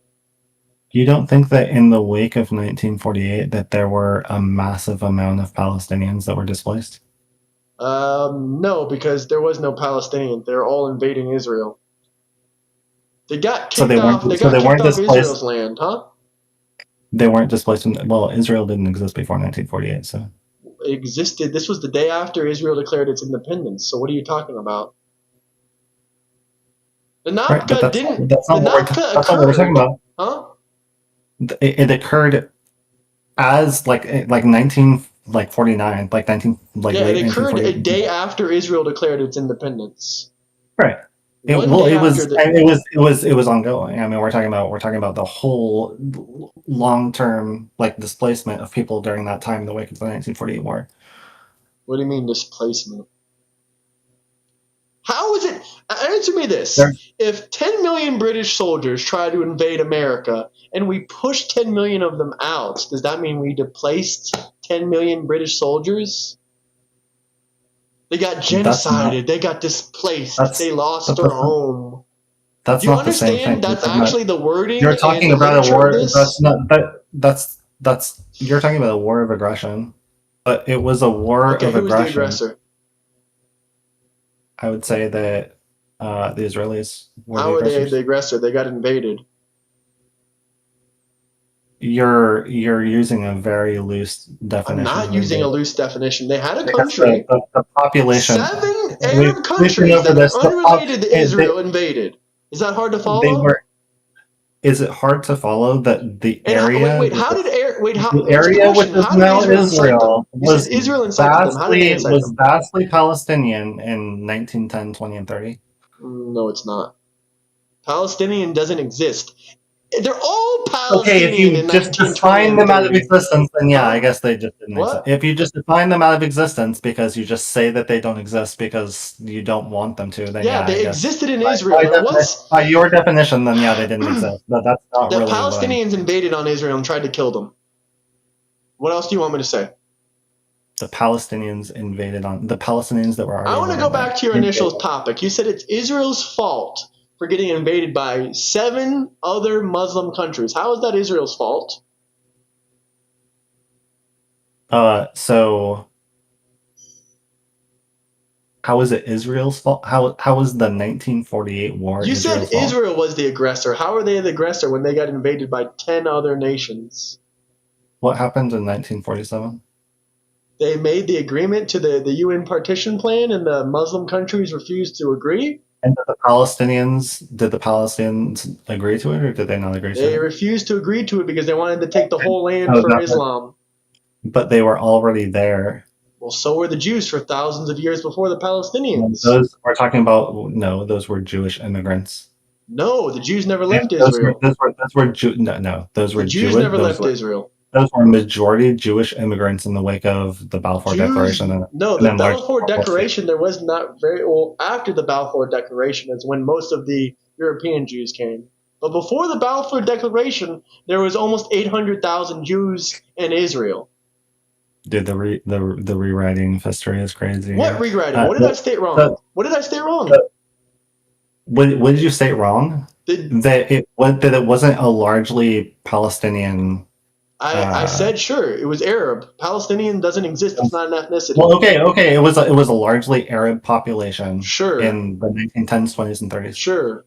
You don't think that in the wake of 1948 that there were a massive amount of Palestinians that were displaced? No, because there was no Palestinians. They were all invading Israel. They got kicked off. They got kicked off Israel's land, huh? They weren't displaced. Well, Israel didn't exist before 1948, so it existed. This was the day after Israel declared its independence. So what are you talking about? The Nakba didn't. That's not what we're talking about. Huh? It occurred as like 1949, like 19 like yeah, late it occurred 1948. a day after Israel declared its independence. Right. It was ongoing. I mean, we're talking about the whole long-term like displacement of people during that time in the wake of the 1948 war. What do you mean displacement? How is it? Answer me this. If 10 million British soldiers try to invade America and we push 10 million of them out, does that mean we displaced 10 million British soldiers? They got genocided. They got displaced. They lost their home. That's Do you not the same thing. understand? That's actually the wording. You're talking about a war. That's you're talking about a war of aggression. But it was a war of aggression. Who was the aggressor? I would say that the Israelis were How were they the aggressor? They got invaded. You're using a very loose definition. I'm not using a loose definition. They had a country. The population. 7 Arab countries that are unrelated to Israel invaded. Is that hard to follow? Is it hard to follow that the area? Wait, how did the area which is now Israel was vastly Palestinian in 1910, 20, and 30? No, it's not. Palestinian doesn't exist. They're all Palestinian. Okay, if you just define them out of existence, then yeah, I guess they just didn't exist. If you just define them out of existence because you just say that they don't exist because you don't want them to, then yeah, they existed in Israel. By your definition, then yeah, they didn't exist. But that's not really. The Palestinians invaded on Israel and tried to kill them. What else do you want me to say? The Palestinians invaded on the Palestinians that were already. I want to go back to your initial topic. You said it's Israel's fault for getting invaded by 7 other Muslim countries. How is that Israel's fault? So how is it Israel's fault? How was the 1948 war? You said Israel was the aggressor. How are they the aggressor when they got invaded by 10 other nations? What happened in 1947? They made the agreement to the UN partition plan, and the Muslim countries refused to agree. And did the Palestinians agree to it, or did they not agree to it? They refused to agree to it because they wanted to take the whole land for Islam. But they were already there. Well, so were the Jews for thousands of years before the Palestinians. Those those were Jewish immigrants. No, the Jews never left Israel. Those were Jews never left Israel. Those were majority Jewish immigrants in the wake of the Balfour Declaration. The Balfour Declaration, there was not very well after the Balfour Declaration is when most of the European Jews came. But before the Balfour Declaration, there was almost 800,000 Jews in Israel. Dude, the rewriting of history is crazy What here. rewriting? What did I state wrong? The, What did I state wrong? what did you say wrong? That it wasn't a largely Palestinian. I said sure. It was Arab. Palestinian doesn't exist. It's not an ethnicity. Well, okay. It was a largely Arab population. Sure. In the 1910s, 20s, and 30s. Sure.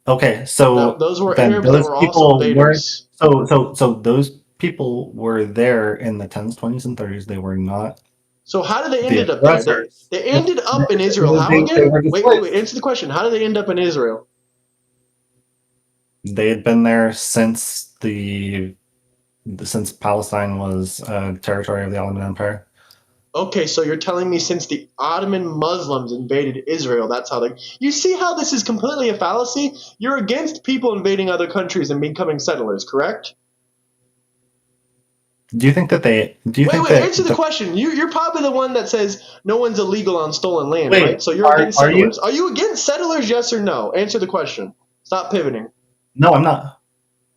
Okay, so Now, those were then Arabs that those were people also invaders. so those people were there in the 10s, 20s, and 30s. They were not. So how did they the ended up there? aggressors. They ended up in Israel. How They again? were Wait. Answer the question. How did they end up in Israel? They had been there since Palestine was territory of the Ottoman Empire. Okay, so you're telling me since the Ottoman Muslims invaded Israel, that's how they. You see how this is completely a fallacy? You're against people invading other countries and becoming settlers, correct? Do you think that they? Do you think wait, that? Answer the question. You're probably the one that says no one's illegal on stolen land, Wait, right? So you're against settlers. You? Are you against settlers? Yes or no? Answer the question. Stop pivoting. No, I'm not.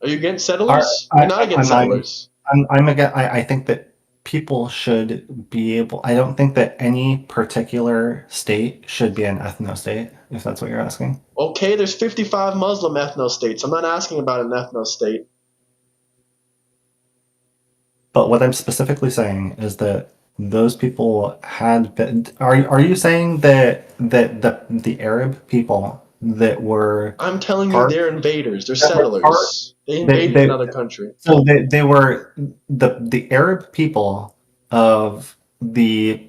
Are you against settlers? You're not against settlers. I'm against. I think that people should be able. I don't think that any particular state should be an ethno-state, if that's what you're asking. Okay, there's 55 Muslim ethno-states. I'm not asking about an ethno-state. But what I'm specifically saying is that those people had been. Are you saying that the Arab people that were? I'm telling you, they're invaders. They're settlers. They invaded another country. So they were the Arab people of the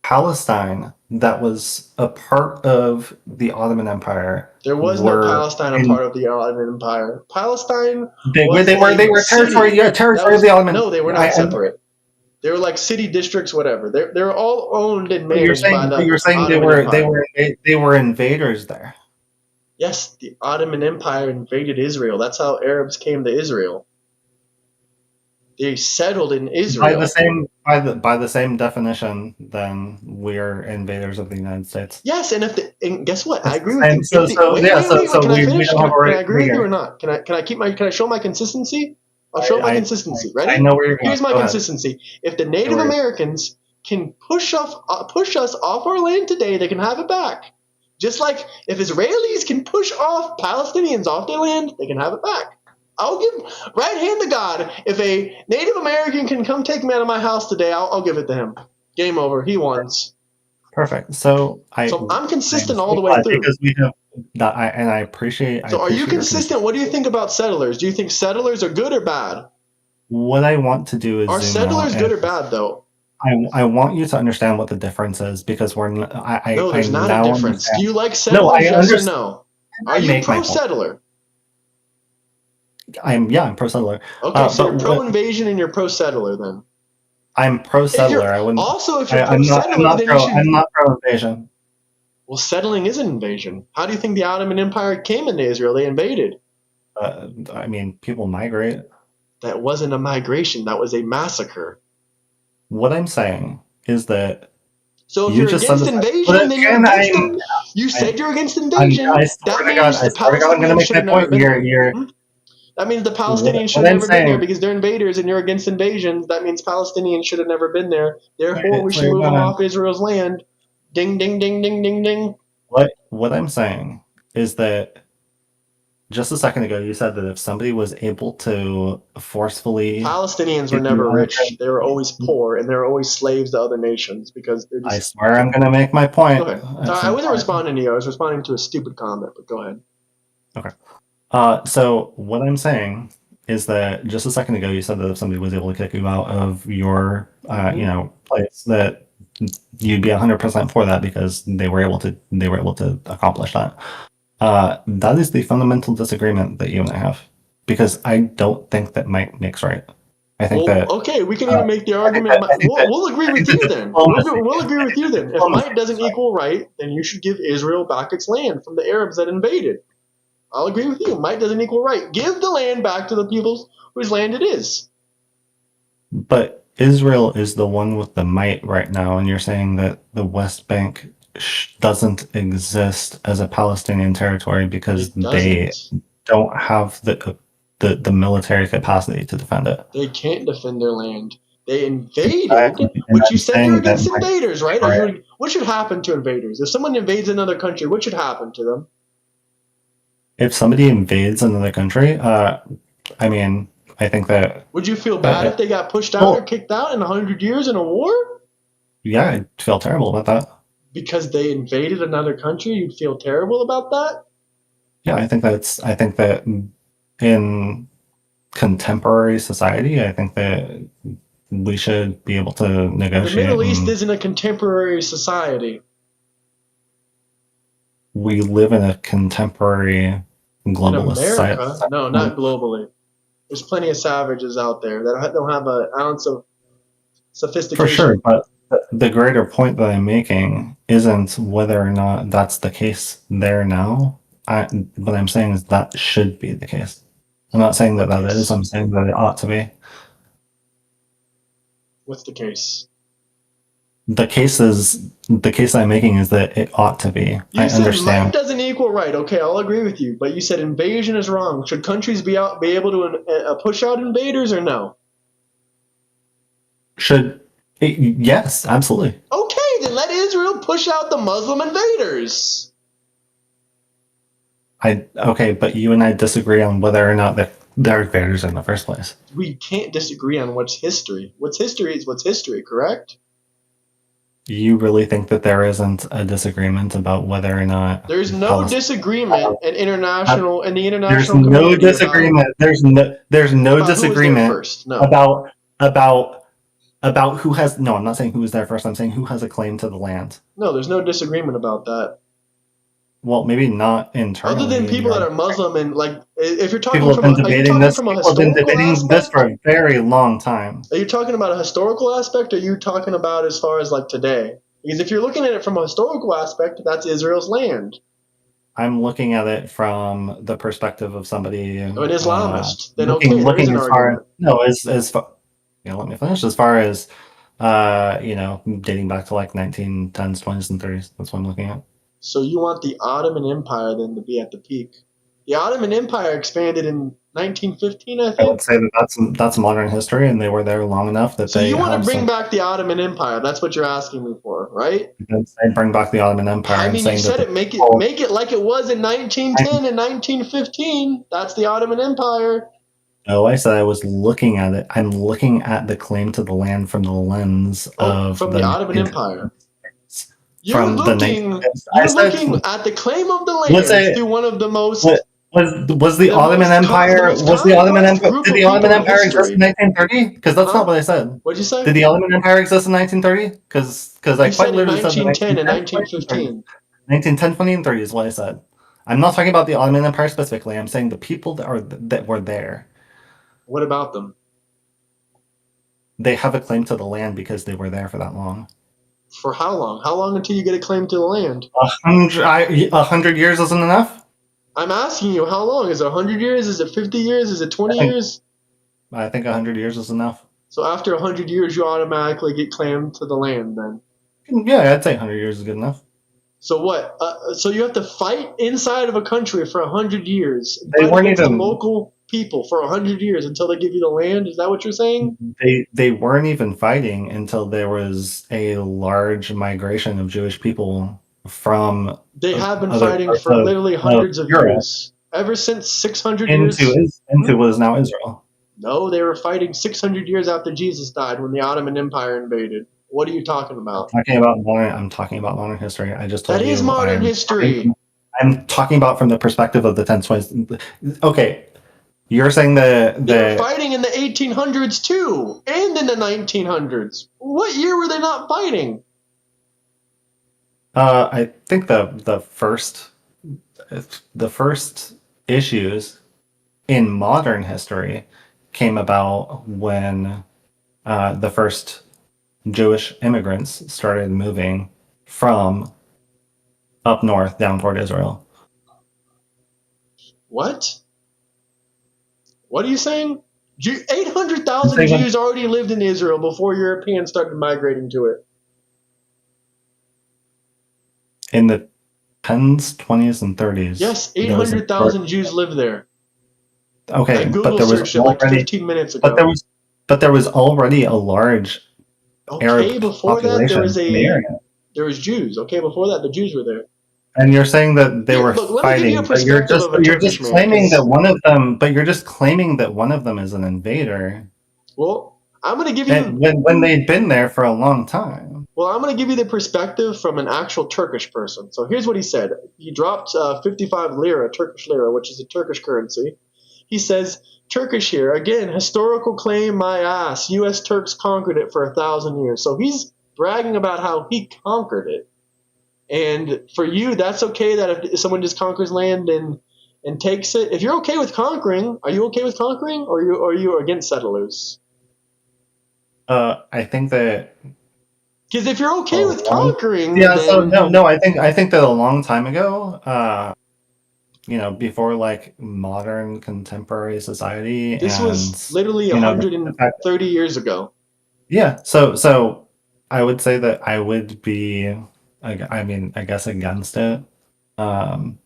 Palestine that was a part of the Ottoman Empire. There was no Palestine a part of the Ottoman Empire. Palestine. They were territory of the Ottoman. No, they were not separate. They were like city districts, whatever. They were all owned and managed by the You're saying they were invaders there. Yes, the Ottoman Empire invaded Israel. That's how Arabs came to Israel. They settled in Israel. By the same definition, then we're invaders of the United States. Yes, and guess what? I agree with you. So can I finish? Can I agree with you or not? Can I show my consistency? I'll show my consistency. Ready? I know where you're going. Here's my consistency. If the Native Americans can push us off our land today, they can have it back. Just like if Israelis can push off Palestinians off their land, they can have it back. I'll give right hand to God. If a Native American can come take me out of my house today, I'll give it to him. Game over. He wins. Perfect. So I'm consistent all the way through. Because we have that, and I appreciate. So are you consistent? What do you think about settlers? Do you think settlers are good or bad? What I want to do is are settlers good or bad though? I want you to understand what the difference is because we're. No, there's not a difference. Do you like settlers? Yes or no? Are you pro-settler? I'm pro-settler. Okay, so you're pro-invasion and you're pro-settler then. I'm pro-settler. I wouldn't. Also, if you're pro-settler, then you should. I'm not pro-invasion. Well, settling is an invasion. How do you think the Ottoman Empire came into Israel? They invaded. I mean, people migrate. That wasn't a migration. That was a massacre. What I'm saying is that. So if you're against invasion, then you're against them. You said you're against invasion. That means the Palestinians should have never been there. That means the Palestinians should have never been there because they're invaders and you're against invasions. That means Palestinians should have never been there. Therefore, we should move them off Israel's land. Ding, ding, ding, ding, ding, ding. What I'm saying is that just a second ago, you said that if somebody was able to forcefully... Palestinians were never rich. They were always poor, and they were always slaves to other nations because they're just... I swear I'm going to make my point. Go ahead. I wasn't responding to you. I was responding to a stupid comment, but go ahead. Okay. So what I'm saying is that just a second ago, you said that if somebody was able to kick you out of your, place, that you'd be 100% for that because they were able to accomplish that. That is the fundamental disagreement that you and I have, because I don't think that might makes right. I think that. Okay, we can even make the argument. We'll agree with you then. We'll agree with you then. If might doesn't equal right, then you should give Israel back its land from the Arabs that invaded. I'll agree with you. Might doesn't equal right. Give the land back to the people whose land it is. But Israel is the one with the might right now, and you're saying that the West Bank doesn't exist as a Palestinian territory because they don't have the military capacity to defend it. They can't defend their land. They invaded, Exactly. And which I'm you said you're saying that against invaders, right? correct. What should happen to invaders? If someone invades another country, what should happen to them? If somebody invades another country, I mean, I think that, Would you feel bad if they got pushed out or well, kicked out in 100 years in a war? yeah, I feel terrible about that. Because they invaded another country, you'd feel terrible about that? Yeah, I think that in contemporary society, I think that we should be able to The negotiate, Middle East and isn't a contemporary society. we live in a contemporary In globalist society. America? No, not globally. There's plenty of savages out there that don't have an ounce of For sure, sophistication. but the greater point that I'm making isn't whether or not that's the case there now. What I'm saying is that should be the case. I'm not saying that What that is. case? I'm saying that it ought to be. What's the case? The case I'm making is that it ought to be. You I said might understand. doesn't equal right. Okay, I'll agree with you. But you said invasion is wrong. Should countries be able to push out invaders or no? Yes, absolutely. Okay, then let Israel push out the Muslim invaders. Okay, but you and I disagree on whether or not they're invaders in the first place. We can't disagree on what's history. What's history is what's history, correct? You really think that there isn't a disagreement about whether or not There's no Palestine? disagreement in the international There's community no disagreement. There's no about who was there disagreement first. No. about who has. No, I'm not saying who was there first. I'm saying who has a claim to the land. No, there's no disagreement about that. Well, maybe not internally. Other than people that are Muslim and like, if you're talking People have from been a, are you debating talking this. from a People have been historical debating this aspect? for a very long time. Are you talking about a historical aspect, or are you talking about as far as like today? Because if you're looking at it from a historical aspect, that's Israel's land. I'm looking at it from the perspective of somebody. An Islamist. Then looking, okay, there is looking an as far argument. no as far. Let me finish. As far as dating back to like 1910s, 20s, and 30s. That's what I'm looking at. So you want the Ottoman Empire then to be at the peak? The Ottoman Empire expanded in 1915, I I think. would say that that's modern history, and they were there long enough that So they you want to have bring some. back the Ottoman Empire? That's what you're asking me for, right? They bring back the Ottoman Empire. I I'm mean, you saying that said it. Make it like it was in 1910 and 1915. That's the Ottoman Empire. No, I said I was looking at it. I'm looking at the claim to the land from the lens of from the Ottoman Empire. You're looking at the claim of the land through one of the most. Was the Ottoman Empire? Was the Ottoman Empire? Did the Ottoman Empire exist in 1930? Because that's not what I said. What'd you say? Did the Ottoman Empire exist in 1930? Because I quite literally said 1910 and 1915. 1910, 20, and 30 is what I said. I'm not talking about the Ottoman Empire specifically. I'm saying the people that were there. What about them? They have a claim to the land because they were there for that long. For how long? How long until you get a claim to the land? 100 years isn't enough? I'm asking you, how long? Is it 100 years? Is it 50 years? Is it 20 years? I think 100 years is enough. So after 100 years, you automatically get claimed to the land then? Yeah, I'd say 100 years is good enough. So what? So you have to fight inside of a country for 100 years. They weren't even local people for 100 years until they give you the land. Is that what you're saying? They weren't even fighting until there was a large migration of Jewish people from. They have been fighting for literally hundreds of years, ever since 600 years into what is now Israel. No, they were fighting 600 years after Jesus died when the Ottoman Empire invaded. What are you talking about? I'm talking about modern history. I just told you. That is modern history. I'm talking about from the perspective of the 1020s. Okay, you're saying they were fighting in the 1800s too, and in the 1900s. What year were they not fighting? I think the first issues in modern history came about when the first Jewish immigrants started moving from up north down toward Israel. What? What are you saying? 800,000 Jews already lived in Israel before Europeans started migrating to it. In the 10s, 20s, and 30s. Yes, 800,000 Jews lived there. Okay, but there was already, like 15 minutes ago. But there was already a large Okay, Arab before that population in the area. there was Jews. Okay, before that the Jews were there. And you're saying that they Here, were look, let me give you a fighting, but you're perspective just of a you're Turkish just man, claiming that because one of them, but you're just claiming that one of them is an invader. well, I'm gonna give And you when they'd been there for a long time. well, I'm gonna give you the perspective from an actual Turkish person. So here's what he said. He dropped 55 lira, Turkish lira, which is a Turkish currency. He says, Turkish here, again, historical claim my ass. U.S. Turks conquered it for 1,000 years. So he's bragging about how he conquered it. And for you, that's okay that if someone just conquers land and takes it. If you're okay with conquering, are you okay with conquering, or are you against settlers? I think that Because if you're a okay with long conquering, yeah, so then no, I think that a long time ago, before like modern contemporary society this and was literally the fact 130 years ago. yeah, so I would say that I would be I guess against it. Um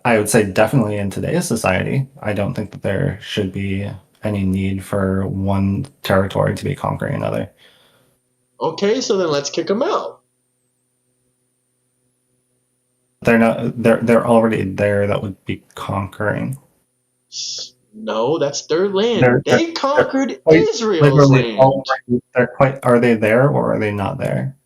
I would say definitely in today's society, I don't think that there should be any need for one territory to be conquering another. Okay, so then let's kick them out. They're already there that would be conquering. No, that's their land. They're they're, They they're conquered quite Israel's literally land. already they're quite are they there or are they not there?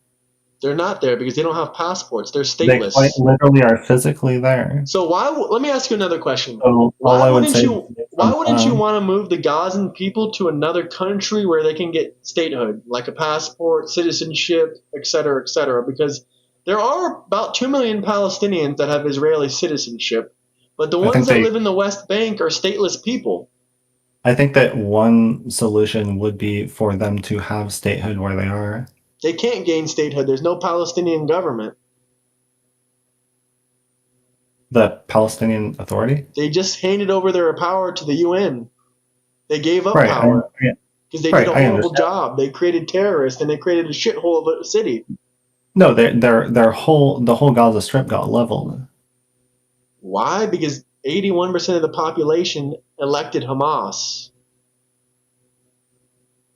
They're not there because they don't have passports. They're They quite stateless. literally are physically there. So let me ask you another question. So all I would say is Why wouldn't you want to move the Gazan people to another country where they can get statehood, like a passport, citizenship, etc., etc.? Because there are about 2 million Palestinians that have Israeli citizenship, but the I ones think that they live in the West Bank are stateless people. I think that one solution would be for them to have statehood where they are. They can't gain statehood. There's no Palestinian government. The Palestinian Authority? They just handed over their power to the UN. They gave up Right, power because they did right, a I horrible understand. job. They created terrorists and they created a shithole of a city. No, the whole Gaza Strip got leveled. Why? Because 81% of the population elected Hamas.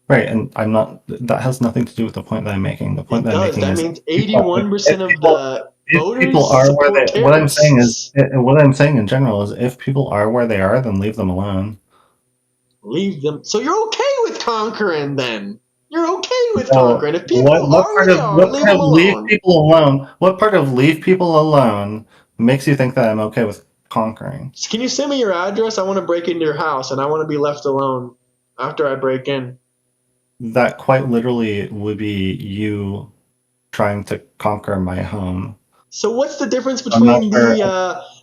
Right, and that has nothing to do with the point that I'm making. The point It that I'm does. making That is means 81% of the if people voters are where support they terrorists. what I'm saying in general is if people are where they are, then leave them alone. Leave them. So you're okay with conquering then? You're okay with So conquering. If people are where they are, what leave part them of leave alone. people alone? What part of leave people alone makes you think that I'm okay with conquering? Can you send me your address? I want to break into your house and I want to be left alone after I break in. That quite literally would be you trying to conquer my home. So what's the difference I'm not between sure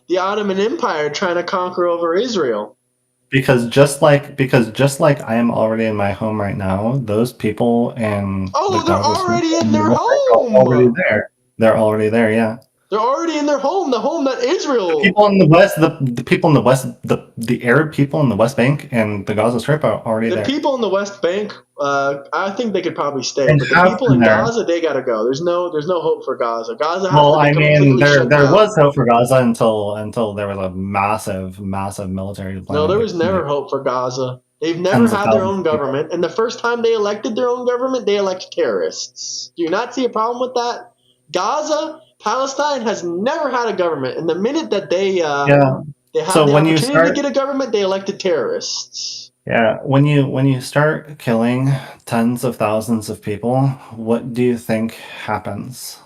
the Ottoman Empire trying to conquer over Israel? because just like I am already in my home right now, those people in the Oh, they're Gaza Strip already in and the their West Bank are already home. there. They're already there, yeah. They're already in their home, the home that The Israel. people in the West, the people in the West, the Arab people in the West Bank and the Gaza Strip are already The there people in the West Bank, I think they could probably stay, and but the have people been in there. Gaza, they gotta go. There's no hope for Gaza. Gaza has Well, to be I mean, completely shut there down. was hope for Gaza until there was a massive military No, deployment, there like was never hope for Gaza. They've never tens of had their thousands own of people. government, and the first time they elected their own government, they elected terrorists. Do you not see a problem with that? Gaza, Palestine has never had a government, and the minute that Yeah. they had So the when you opportunity to start get a government, they elected terrorists. Yeah, when you start killing tens of thousands of people, what do you think happens?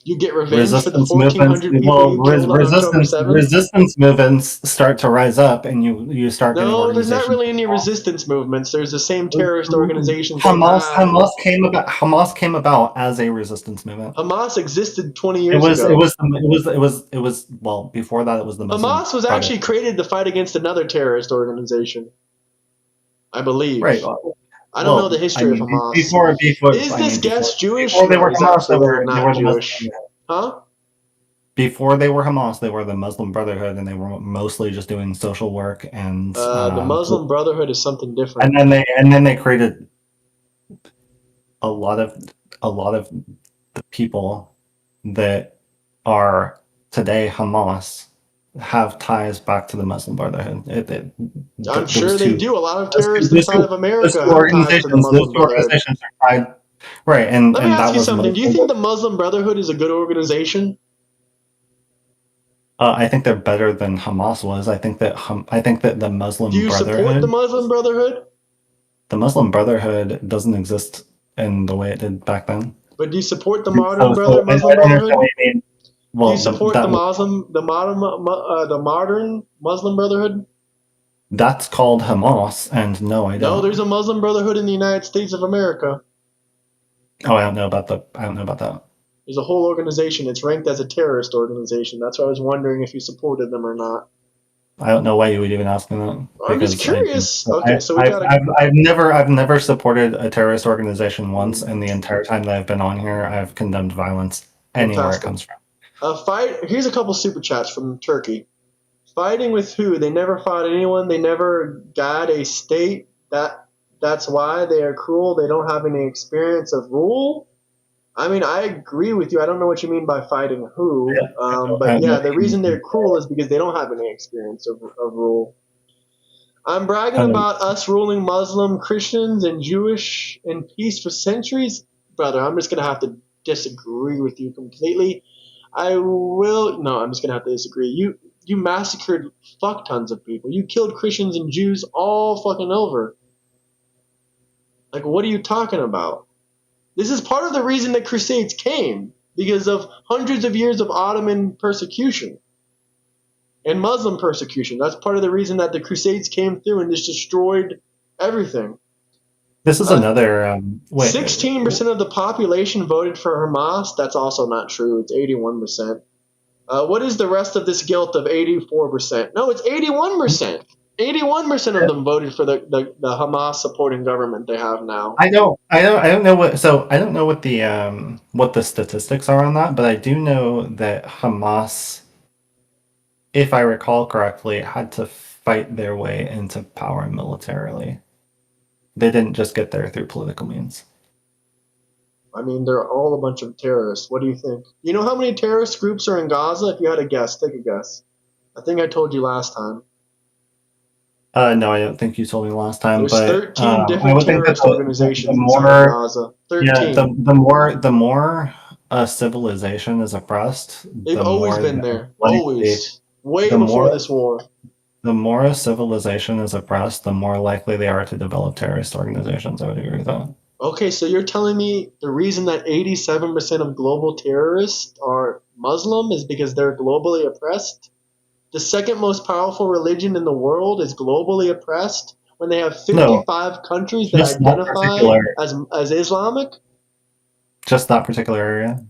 You get revenge for the Resistance movements, 1,400 people you killed on October 7th? resistance movements start to rise up, and you start getting No, there's not organizations. really any resistance movements. There's the same terrorist organizations they've Hamas had. Hamas came about as a resistance movement. Hamas existed 20 years ago. It was well before that it was the Muslim Hamas was actually Brotherhood. created to fight against another terrorist organization, I believe. Right. I don't know the Well, I history of mean Hamas. Is this guest Jewish? before they No, were he's Hamas, absolutely they not were the Muslim Jewish. Brotherhood. Huh? Before they were Hamas, they were the Muslim Brotherhood, and they were mostly just doing social work The Muslim Brotherhood is something different. and then they created a lot of a lot of the people that are today Hamas have ties back to the Muslim Brotherhood. I'm Those sure they two, do. A lot of those terrorists two, inside of those America two have ties to the organizations, those Muslim two Brotherhood. organizations are tied, right? Let me And ask that you was something. Do you mostly. think the Muslim Brotherhood is a good organization? I think they're better than Hamas was. I think that Do you support the Muslim Brotherhood? the Muslim Brotherhood doesn't exist in the way it did back then. But do you support the So, Muslim I don't understand Brotherhood? what you mean. Do you Well, support the modern Muslim Brotherhood? that's called Hamas, and no, I No, don't. there's a Muslim Brotherhood in the United States of America. Oh, I don't know about that. There's a whole organization. It's ranked as a terrorist organization. That's why I was wondering if you supported them or not. I don't know why you would even ask me that I'm just because I do. curious. Okay, so we gotta. I've never supported a terrorist organization once, and the entire time that I've been on here, I've condemned violence anywhere it Fantastic. comes from. Here's a couple super chats from Turkey. Fighting with who? They never fought anyone. They never got a state. That's why they are cruel. They don't have any experience of rule. I mean, I agree with you. I don't know what you mean by fighting who, Yeah, I but don't know yeah, what the you reason they're mean. cruel is because they don't have any experience of rule. I'm bragging Um, about us ruling Muslim, Christians, and Jewish in peace for centuries, brother. I'm just gonna have to disagree with you completely. I'm just gonna have to disagree. You massacred fuck tons of people. You killed Christians and Jews all fucking over. Like, what are you talking about? This is part of the reason the Crusades came, because of hundreds of years of Ottoman persecution and Muslim persecution. That's part of the reason that the Crusades came through and just destroyed everything. this is another. Wait, 16% of the population voted for Hamas. That's also not true. It's 81%. What is the rest of this guilt of 84%? No, it's 81%. 81% of them voted for the Hamas supporting government they have now. I don't know what. So I don't know what the statistics are on that, but I do know that Hamas, if I recall correctly, had to fight their way into power militarily. They didn't just get there through political means. I mean, they're all a bunch of terrorists. What do you think? You know how many terrorist groups are in Gaza? If you had a guess, take a guess. I think I told you last time. No, I don't think you told me last time, There's but 13 I different would think that terrorist organizations the inside of more, Gaza. yeah, 13. the more a civilization is oppressed, They've the always more been that there. likely, Always. Way the before more this war. the more a civilization is oppressed, the more likely they are to develop terrorist organizations. I would agree with that. Okay, so you're telling me the reason that 87% of global terrorists are Muslim is because they're globally oppressed? The second most powerful religion in the world is globally oppressed when they have No, 55 countries that just that identify particular, as Islamic? just that particular area.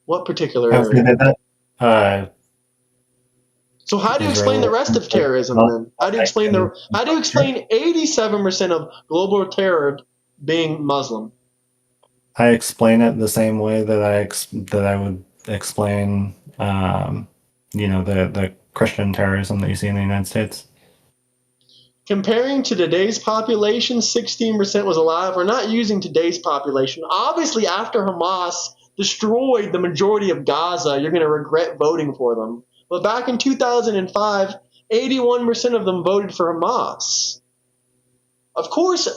What particular I would say area? that uh, So how do you explain the Israel, rest of like, terrorism not, then? not like in How do you structure. explain 87% of global terror being Muslim? I explain it the same way that that I would explain, the Christian terrorism that you see in the United States. Comparing to today's population, 16% was alive. We're not using today's population. Obviously, after Hamas destroyed the majority of Gaza, you're going to regret voting for them. But back in 2005, 81% of them voted for Hamas. Of course,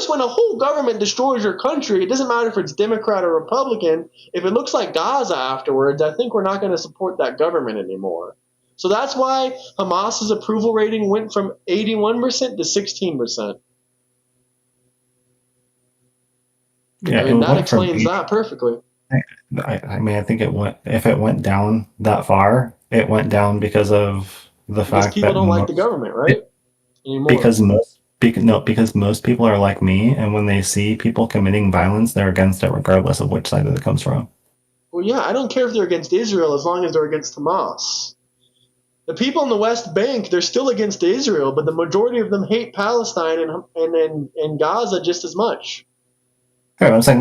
when a whole government destroys your country, it doesn't matter if it's Democrat or Republican. If it looks like Gaza afterwards, I think we're not going to support that government anymore. So that's why Hamas's approval rating went from 81% to 16%. Yeah, I it mean, that went from explains that perfectly. I mean, I think if it went down that far, it went down because of the Because fact people that don't like the government, right? Anymore. because most people are like me, and when they see people committing violence, they're against it, regardless of which side it comes from. Well, yeah, I don't care if they're against Israel as long as they're against Hamas. The people in the West Bank, they're still against Israel, but the majority of them hate Palestine and Gaza just as much. Okay, I'm saying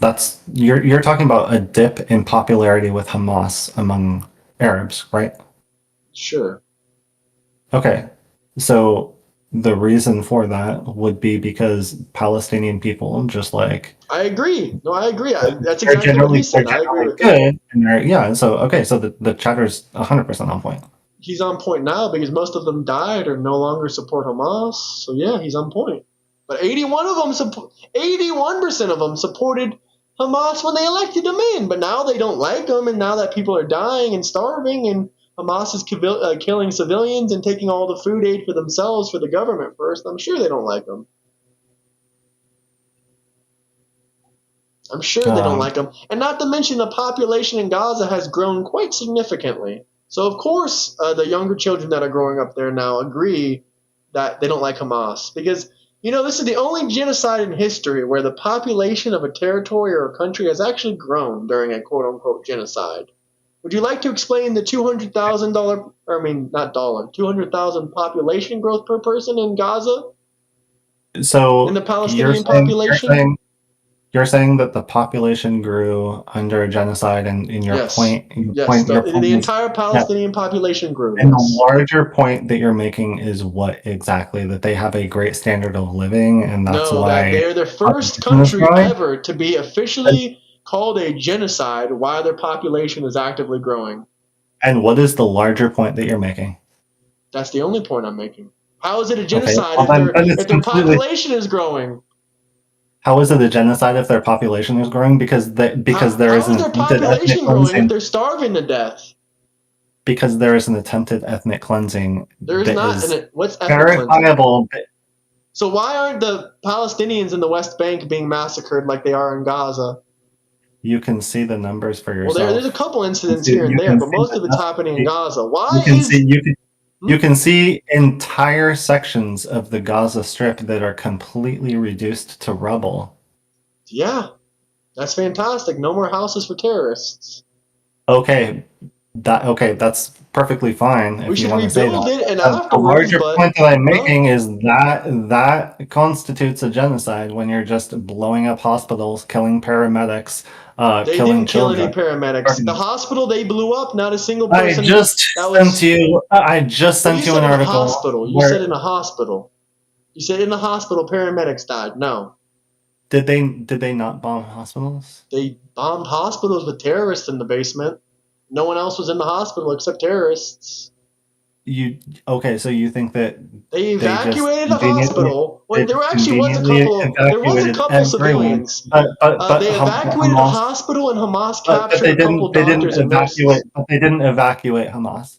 that's you're talking about a dip in popularity with Hamas among Arabs, right? Sure. Okay, so the reason for that would be because Palestinian people, just like I agree. No, I agree. That's they're exactly what he they're said. I agree generally with that. good, and they're yeah. So okay, so the chatter's 100% on point. he's on point now because most of them died or no longer support Hamas. So yeah, he's on point. But 81% of them supported Hamas when they elected him in. But now they don't like him, and now that people are dying and starving, and Hamas is killing civilians and taking all the food aid for themselves for the government first, I'm sure they don't like him. I'm sure they don't like him. And not to mention the population in Gaza has grown quite significantly. So, of course, the younger children that are growing up there now agree that they don't like Hamas. Because, this is the only genocide in history where the population of a territory or a country has actually grown during a quote-unquote genocide. Would you like to explain the $200,000 population growth per person in Gaza? So in the Palestinian population? You're saying that the population grew under a genocide, and in your Yes. point, Yes, the is entire Palestinian population grew. And Yes. the larger point that you're making is what exactly? That they have a great standard of living, and that's No, why that they're the first population is country growing? ever to be officially called a genocide while their population is actively growing. And what is the larger point that you're making? That's the only point I'm making. How is it a genocide well, then if it's their completely- population is growing? How is it a genocide if their population is growing? Because there is How an is their attempted population ethnic growing if cleansing. they're starving to death? Because there is an attempted ethnic cleansing. There is that not. is What's ethnic cleansing? verifiable. So why aren't the Palestinians in the West Bank being massiacred like they are in Gaza? You can see the numbers for Well, yourself. there's a couple incidents You here and can there, but see most of it's enough- happening in Gaza. You can see entire sections of the Gaza Strip that are completely reduced to rubble. Yeah, that's fantastic. No more houses for terrorists. Okay, that's perfectly fine if We you should want to say rebuild that. it and The afterwards, larger but point that I'm making is that constitutes a genocide when you're just blowing up hospitals, killing paramedics, they killing didn't kill children. any paramedics. The hospital they blew up, not a single I person. just sent you an in a article. hospital. You said in a hospital. You said in the hospital paramedics died. No. Did they not bomb hospitals? They bombed hospitals with terrorists in the basement. No one else was in the hospital except terrorists. So you think that They evacuated the conveniently- hospital. Well, there actually was a conveniently couple. There was a evacuated couple everyone. civilians. But They evacuated a hospital, and Hamas captured a couple doctors and nurses. But they didn't evacuate Hamas.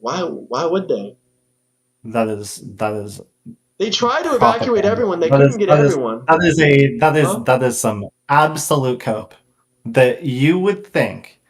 Why would they? That is They tried to evacuate propaganda. everyone. They That couldn't is- get that is- everyone. That is some absolute cope. That you would think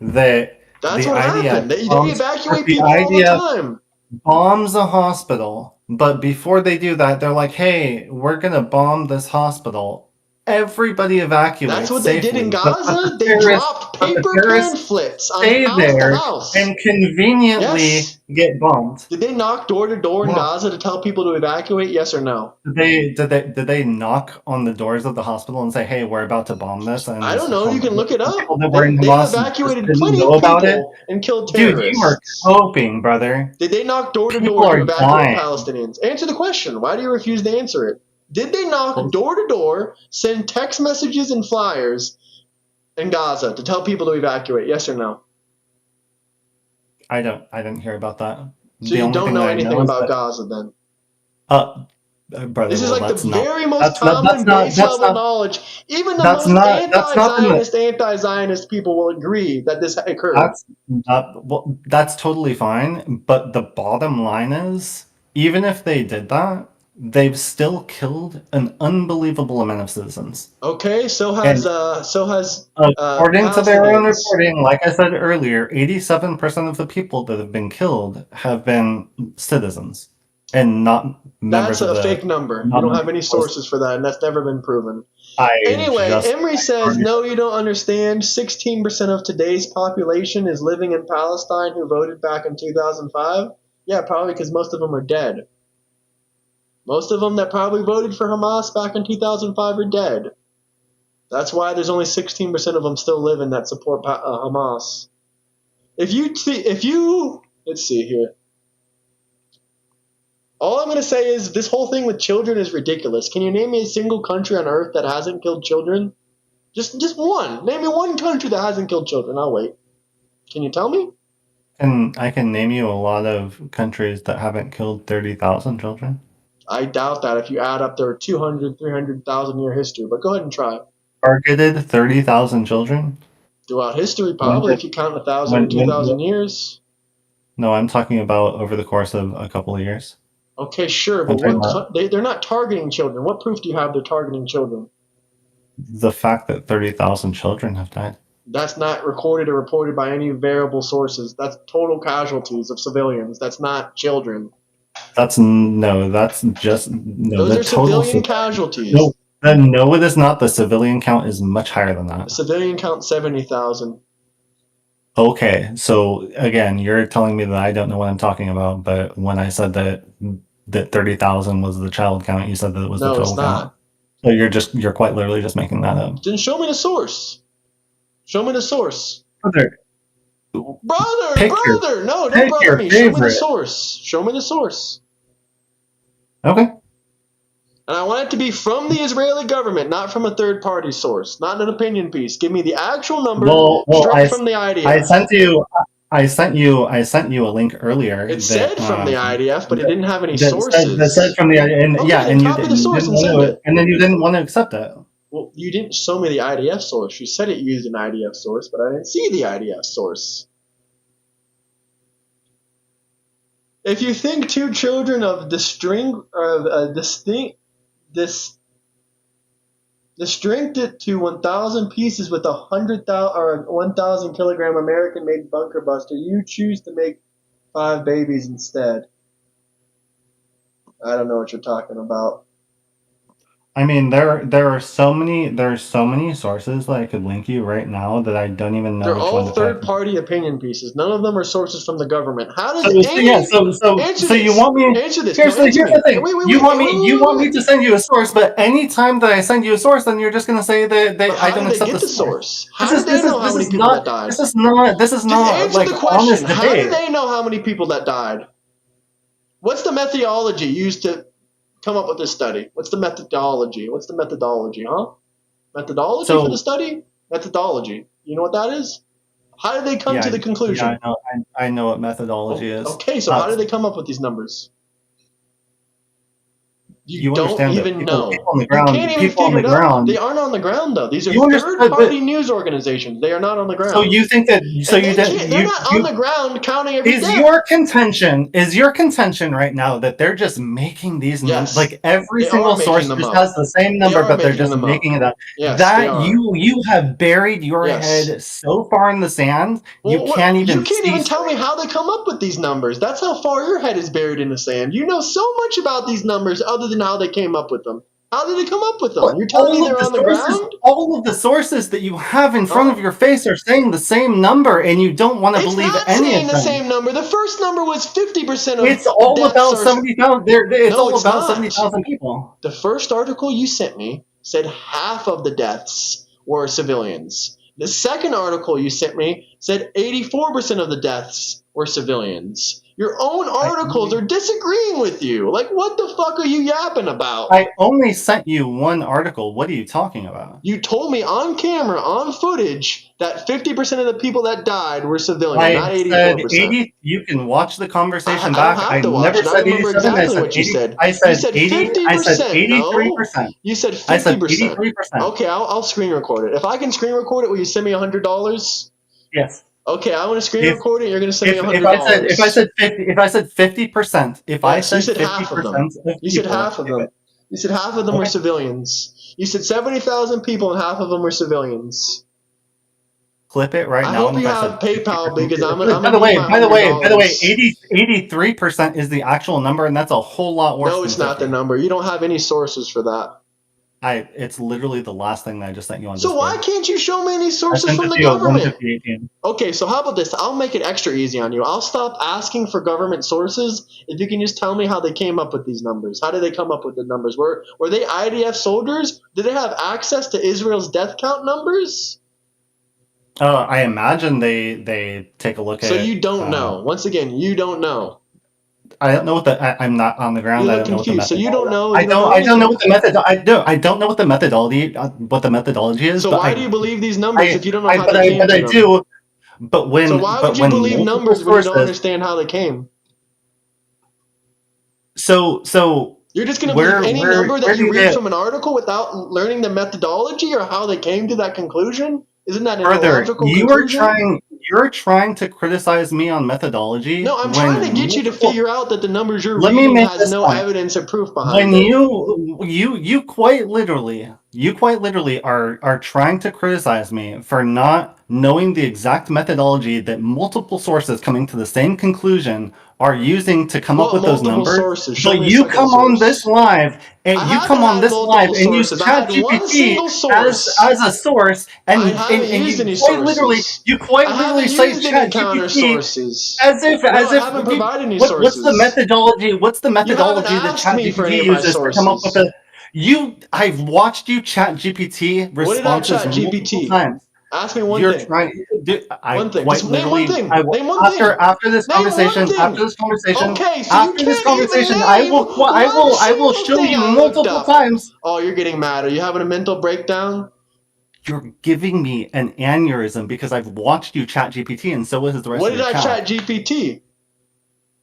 that That's the what IDF happened. They bombs- evacuate the people all the IDF time. bombs a hospital, but before they do that, they're like, "Hey, we're gonna bomb this hospital." Everybody evacuates. That's what they did in safely. But Gaza. the They terrorists- dropped but the paper terrorists pamphlets on stay house there to house. and conveniently Yes. get bombed. Did they knock door to door in No. Gaza to tell people to evacuate? Yes or no? Did they knock on the doors of the hospital and say, "Hey, we're about to bomb this"? And I don't know. You can look it up. people that were in They Hamas evacuated just plenty didn't of know about it. people and killed Dude, terrorists. you are coping, brother. Did they knock door to People door are to evacuate dying. Palestinians? Answer the question. Why do you refuse to answer it? Did they knock door to door, send text messages and flyers in Gaza to tell people to evacuate? Yes or no? I didn't hear about that. So you don't know anything about Gaza then? Brother, This is well, like the that's not- very most that's not- common that's not- base that's level not- knowledge. Even the that's most not- that's not the- anti-Zionist people will agree that this occurred. That's totally fine. But the bottom line is, even if they did that, they've still killed an unbelievable amount of citizens. Okay, so has According to their own Palestinians. reporting, like I said earlier, 87% of the people that have been killed have been citizens and not members That's of a the. fake number. You don't have any sources for that, and that's never been proven. Anyway, Emery says, no, you don't understand. 16% of today's population is living in Palestine who voted back in 2005. Yeah, probably because most of them are dead. Most of them that probably voted for Hamas back in 2005 are dead. That's why there's only 16% of them still living that support Hamas. Let's see here. All I'm going to say is this whole thing with children is ridiculous. Can you name me a single country on earth that hasn't killed children? Just one. Name me one country that hasn't killed children. I'll wait. Can you tell me? I can name you a lot of countries that haven't killed 30,000 children. I doubt that if you add up their 200, 300,000 year history, but go ahead and try. Targeted 30,000 children? Throughout history, When probably, did, if you count 1,000 or when, 2,000 years. no, I'm talking about over the course of a couple of years. Okay, sure, I'm but talking about they're not targeting children. What proof do you have they're targeting children? the fact that 30,000 children have died. That's not recorded or reported by any variable sources. That's total casualties of civilians. That's not children. That's just no. Those The are total civilian no, casualties. no, it is not. The civilian count is much higher than The that. civilian count 70,000. Okay, so again, you're telling me that I don't know what I'm talking about, but when I said that 30,000 was the child count, you said that it was the No, it's total count. not. So you're quite literally just making that up. Then show me the source. Show me the source. Brother, Brother! No, don't pick brother your me. Show me the favorite. source. Show me the source. Okay. And I want it to be from the Israeli government, not from a third-party source, not an opinion piece. Give me the actual number straight from the IDF. I sent you a link earlier. It said from the IDF, but it didn't have any that sources. said from the and Okay, yeah, then and you copy the didn't source and want send to, it. and then you didn't want to accept it. Well, you didn't show me the IDF source. You said it used an IDF source, but I didn't see the IDF source. If you think two children of distinct it to 1,000 pieces with 100,000 or 1,000 kilogram American-made bunker buster, you choose to make 5 babies instead. I don't know what you're talking about. I mean, there are so many sources that I could link you right now that I don't even know They're which all one to pick. third-party opinion pieces. None of them are sources from the government. How does So you want me? Answer this. Here's No, answer the thing. Wait, You want me to send you a source, but anytime that I send you a source, then you're just gonna say that I don't accept the source. How did they know how many people that died? This is not Just answer like the question. honest How debate. did they know how many people that died? What's the methodology used to come up with this study? What's the methodology? Huh? Methodology for the study? Methodology. You know what that is? How did they come to the conclusion? Yeah, I know what methodology is. Okay, so how did they come up with these numbers? You don't understand that even know. people on the ground, You can't even people on figure the it out. ground. They aren't on the ground though. These are You understand, third-party news organizations. They are not on the ground. So you think that? So And you they're not on the ground counting every Is death. your contention right now that they're just making these numbers? Yes. Like every They single are making source them just up. has the same number, They are but they're making just them up. making it up. Yes, they are. You have buried your Yes. head so far in the sand, you Well, can't even tell me how they come up with these numbers. That's how far your head is buried in the sand. You know so much about these numbers other than how they came up with them. How did they come up with them? You're telling me they're on the ground? All of the sources that you have in front of your face are saying the same number, and you don't want to believe any of them. It's not saying the same number. The first number was 50% of It's all deaths about are... 70,000. It's No, all it's about not. 70,000 people. The first article you sent me said half of the deaths were civilians. The second article you sent me said 84% of the deaths were civilians. Your own articles are disagreeing with you. Like, what the fuck are you yapping about? I only sent you one article. What are you talking about? You told me on camera, on footage, that 50% of the people that died were civilian, not 84%. Said 80. You can watch the conversation back. I don't have to watch it. I remember exactly what you said. I said you said 80. 50%. I said 83%. No, you said 50%. I said 83%. Okay, I'll screen record it. If I can screen record it, will you send me $100? Yes. Okay, I want to screen record it. You're going to send me $100. If I said 50%, you said half of them. You said half of them. You said half of them were civilians. You said 70,000 people and half of them were civilians. Clip it right now. I hope you have PayPal because I'm by the way, 83% is the actual number, and that's a whole lot worse. No, it's not the number. You don't have any sources for that. It's literally the last thing that I just sent you on. So Discord. why can't you show me any sources from the government? Okay, so how about this? I'll make it extra easy on you. I'll stop asking for government sources if you can just tell me how they came up with these numbers. How did they come up with the numbers? Were they IDF soldiers? Did they have access to Israel's death count numbers? I imagine they take a look at. So you don't know. Once again, you don't know. I don't know what I'm not on the ground. You look I don't confused. know what the so you don't know. I don't know what the method. I don't know what the methodology. What the methodology is. So why do you believe these numbers if you don't know how they came to them? But So why would you when believe multiple numbers when you don't sources, understand how they came? so You're just going to believe any number where that do you you read get, from an article without learning the methodology or how they came to that conclusion? Isn't that an brother? illogical conclusion? You're trying to criticize me on methodology No, I'm trying to when get you to multiple. figure out that the numbers you're Let me reading make has this no point. evidence or proof When behind it. you quite literally are trying to criticize me for not knowing the exact methodology that multiple sources coming to the same conclusion are using to come up What with those multiple numbers. sources? Show But me a second source. I you haven't come on had this live multiple and use sources. I had one ChatGPT single source. as a source, I haven't and used any sources. you I quite literally haven't cite used any counter ChatGPT sources. as if No, I haven't provided any what's the sources. methodology? What's the You haven't methodology that asked me for any ChatGPT of my uses to come up with sources. I've watched you ChatGPT What did I responses chat multiple GPT? times. Ask me one You're thing. trying. I One thing. quite Just name one literally. thing. Name one thing. Name one thing. Okay, so you can't even name I will one show thing you I looked multiple up. times. Oh, you're getting mad. Are you having a mental breakdown? You're giving me an aneurysm because I've watched you ChatGPT, and so is the rest What of did your I chat. chat GPT?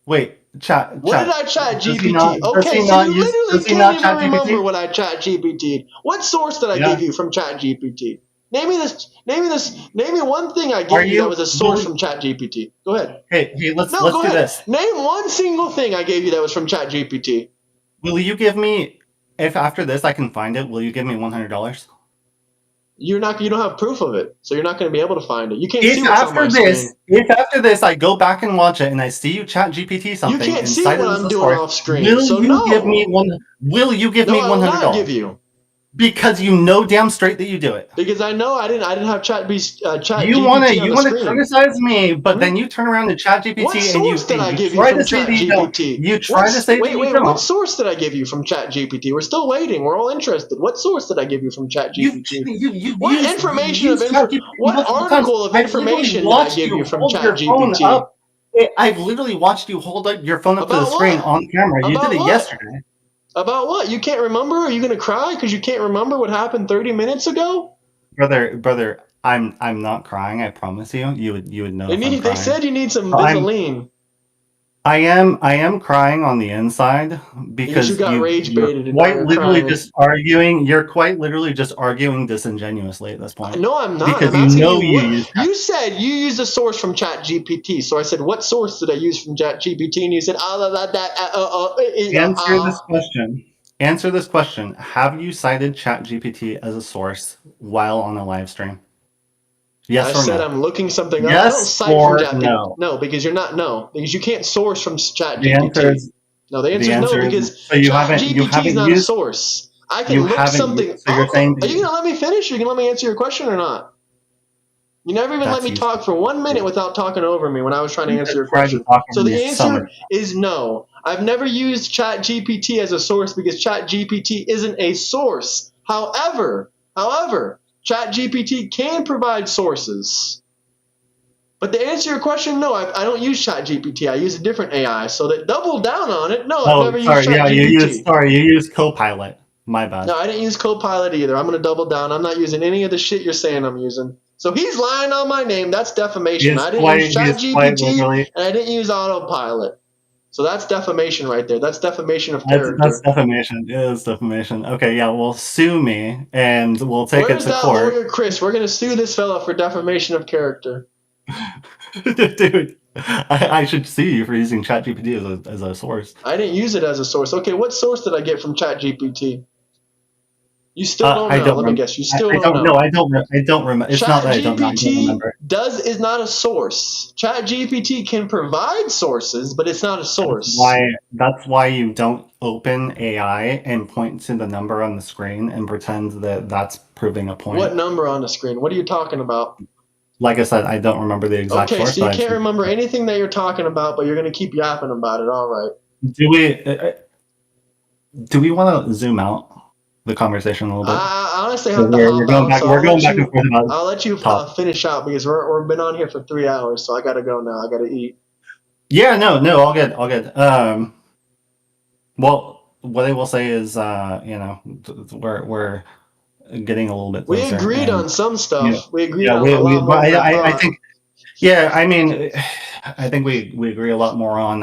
Wait, What did I chat Does he GPT? not? Okay, so you literally Does he can't not even chat remember GPT? what I chat GPT. What source did I Yeah. give you from chat GPT? Name me this. Name me this. Name me one thing I Are gave you that you? was a source from chat GPT. Go ahead. Hey, No, let's go do ahead. this. Name one single thing I gave you that was from chat GPT. Will you give me, if after this I can find it, will you give me $100? You're not. You don't have proof of it, so you're not going to be able to find it. You can't see what's on my screen. If after this I go back and watch it and I see you chat GPT You something can't and see cite what it as I'm a doing source, off screen. So no. will you give No, me I will not $100? give you. Because you know damn straight that you do it. Because I know I didn't have chat You GPT on the wanna screen. criticize me, but then you turn around to chat What GPT source did I and you give you try from to say that chat you don't. GPT? You try to say that you Wait, what don't. source did I give you from chat GPT? We're still waiting. We're all interested. What source did I give you from chat GPT? What You've information of used ChatGPT what multiple times. article of I've literally information did I watched give you you from hold chat your phone GPT? up. I've literally watched you hold up your phone up to the About screen what? on camera. You did About it what? yesterday. About what? You can't remember? Are you going to cry because you can't remember what happened 30 minutes ago? Brother, I'm not crying. I promise you. You would know if I'm They crying. said you need some I'm Vaseline I am crying on the inside because you because got rage you're baited and now quite you're literally crying. just arguing. You're quite literally just arguing disingenuously at this point No, I'm not. because I'm you asking know you you what use. you said. You used a source from Chat GPT. So I said, "What source did I use from Chat GPT?" And you said, Answer this question. Answer this question. Have you cited ChatGPT as a source while on a live stream? I Yes or said no? I'm looking something up. I don't Yes cite from or Chat GPT. no? No, because you're not. No, because you can't source from Chat The answer GPT. is No, the the answer is no answer is because so Chat you GPT is haven't not a used source. I can look something so you're up. saying Are you gonna let me finish? Or are you gonna let me answer your question or not? You never even let that's me talk for 1 minute without talking over me when I was trying to you answer just your tried to question. talk over So me the so much. answer is no. I've never used ChatGPT as a source because ChatGPT isn't a source. However, ChatGPT can provide sources. But to answer your question, no, I don't use ChatGPT. I use a different AI. So that double down on it. No, I've Oh, never used ChatGPT. you used Copilot. My bad. No, I didn't use Copilot either. I'm going to double down. I'm not using any of the shit you're saying I'm using. So he's lying on my name. That's defamation. I didn't use He is quite ChatGPT literally. and I didn't use Autopilot. So that's defamation right there. That's defamation of That's character. defamation. It is defamation. Okay, yeah, well, sue me and we'll take it Where's to that court. lawyer, Chris? We're going to sue this fella for defamation of character. Dude, I should sue you for using ChatGPT as a source. I didn't use it as a source. Okay, what source did I get from ChatGPT? You still don't know. Let me guess. You still don't know. I don't remember. It's not that I don't know. I don't ChatGPT remember. is not a source. ChatGPT can provide sources, but it's not a source. That's why you don't open AI and point to the number on the screen and pretend that that's proving a point. What number on the screen? What are you talking about? Like I said, I don't remember the exact Okay, source. so you can't remember anything that you're talking about, but you're going to keep yapping about it. All right. Do we want to zoom out the conversation a little bit? I honestly have to hop out, so We're going back and forth about I'll let you top. finish out because we've been on here for 3 hours, so I got to go now. I got to eat. Yeah, no, all good. Well, what I will say is, we're getting a little bit We closer. agreed And, on some stuff. yeah, We agreed yeah, on a lot more than I I thought. think Yeah, I mean, I think we agree a lot more on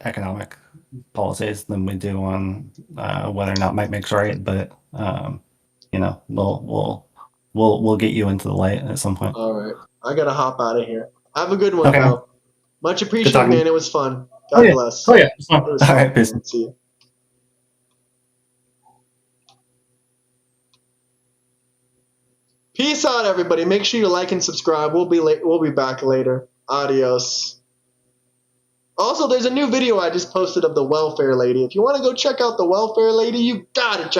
economic policies than we do on whether or not Mike makes right. But you know, we'll get you into the light at some point. All right. I got to hop out of here. Have a good one, Okay, though. Much good appreciated, talking to man. you. It was fun. Oh God yeah, bless. oh yeah, it's fun. It was All fun. right, peace. See you. Peace out, everybody. Make sure you like and subscribe. We'll be back later. Adios. Also, there's a new video I just posted of the welfare lady. If you want to go check out the welfare lady, you gotta check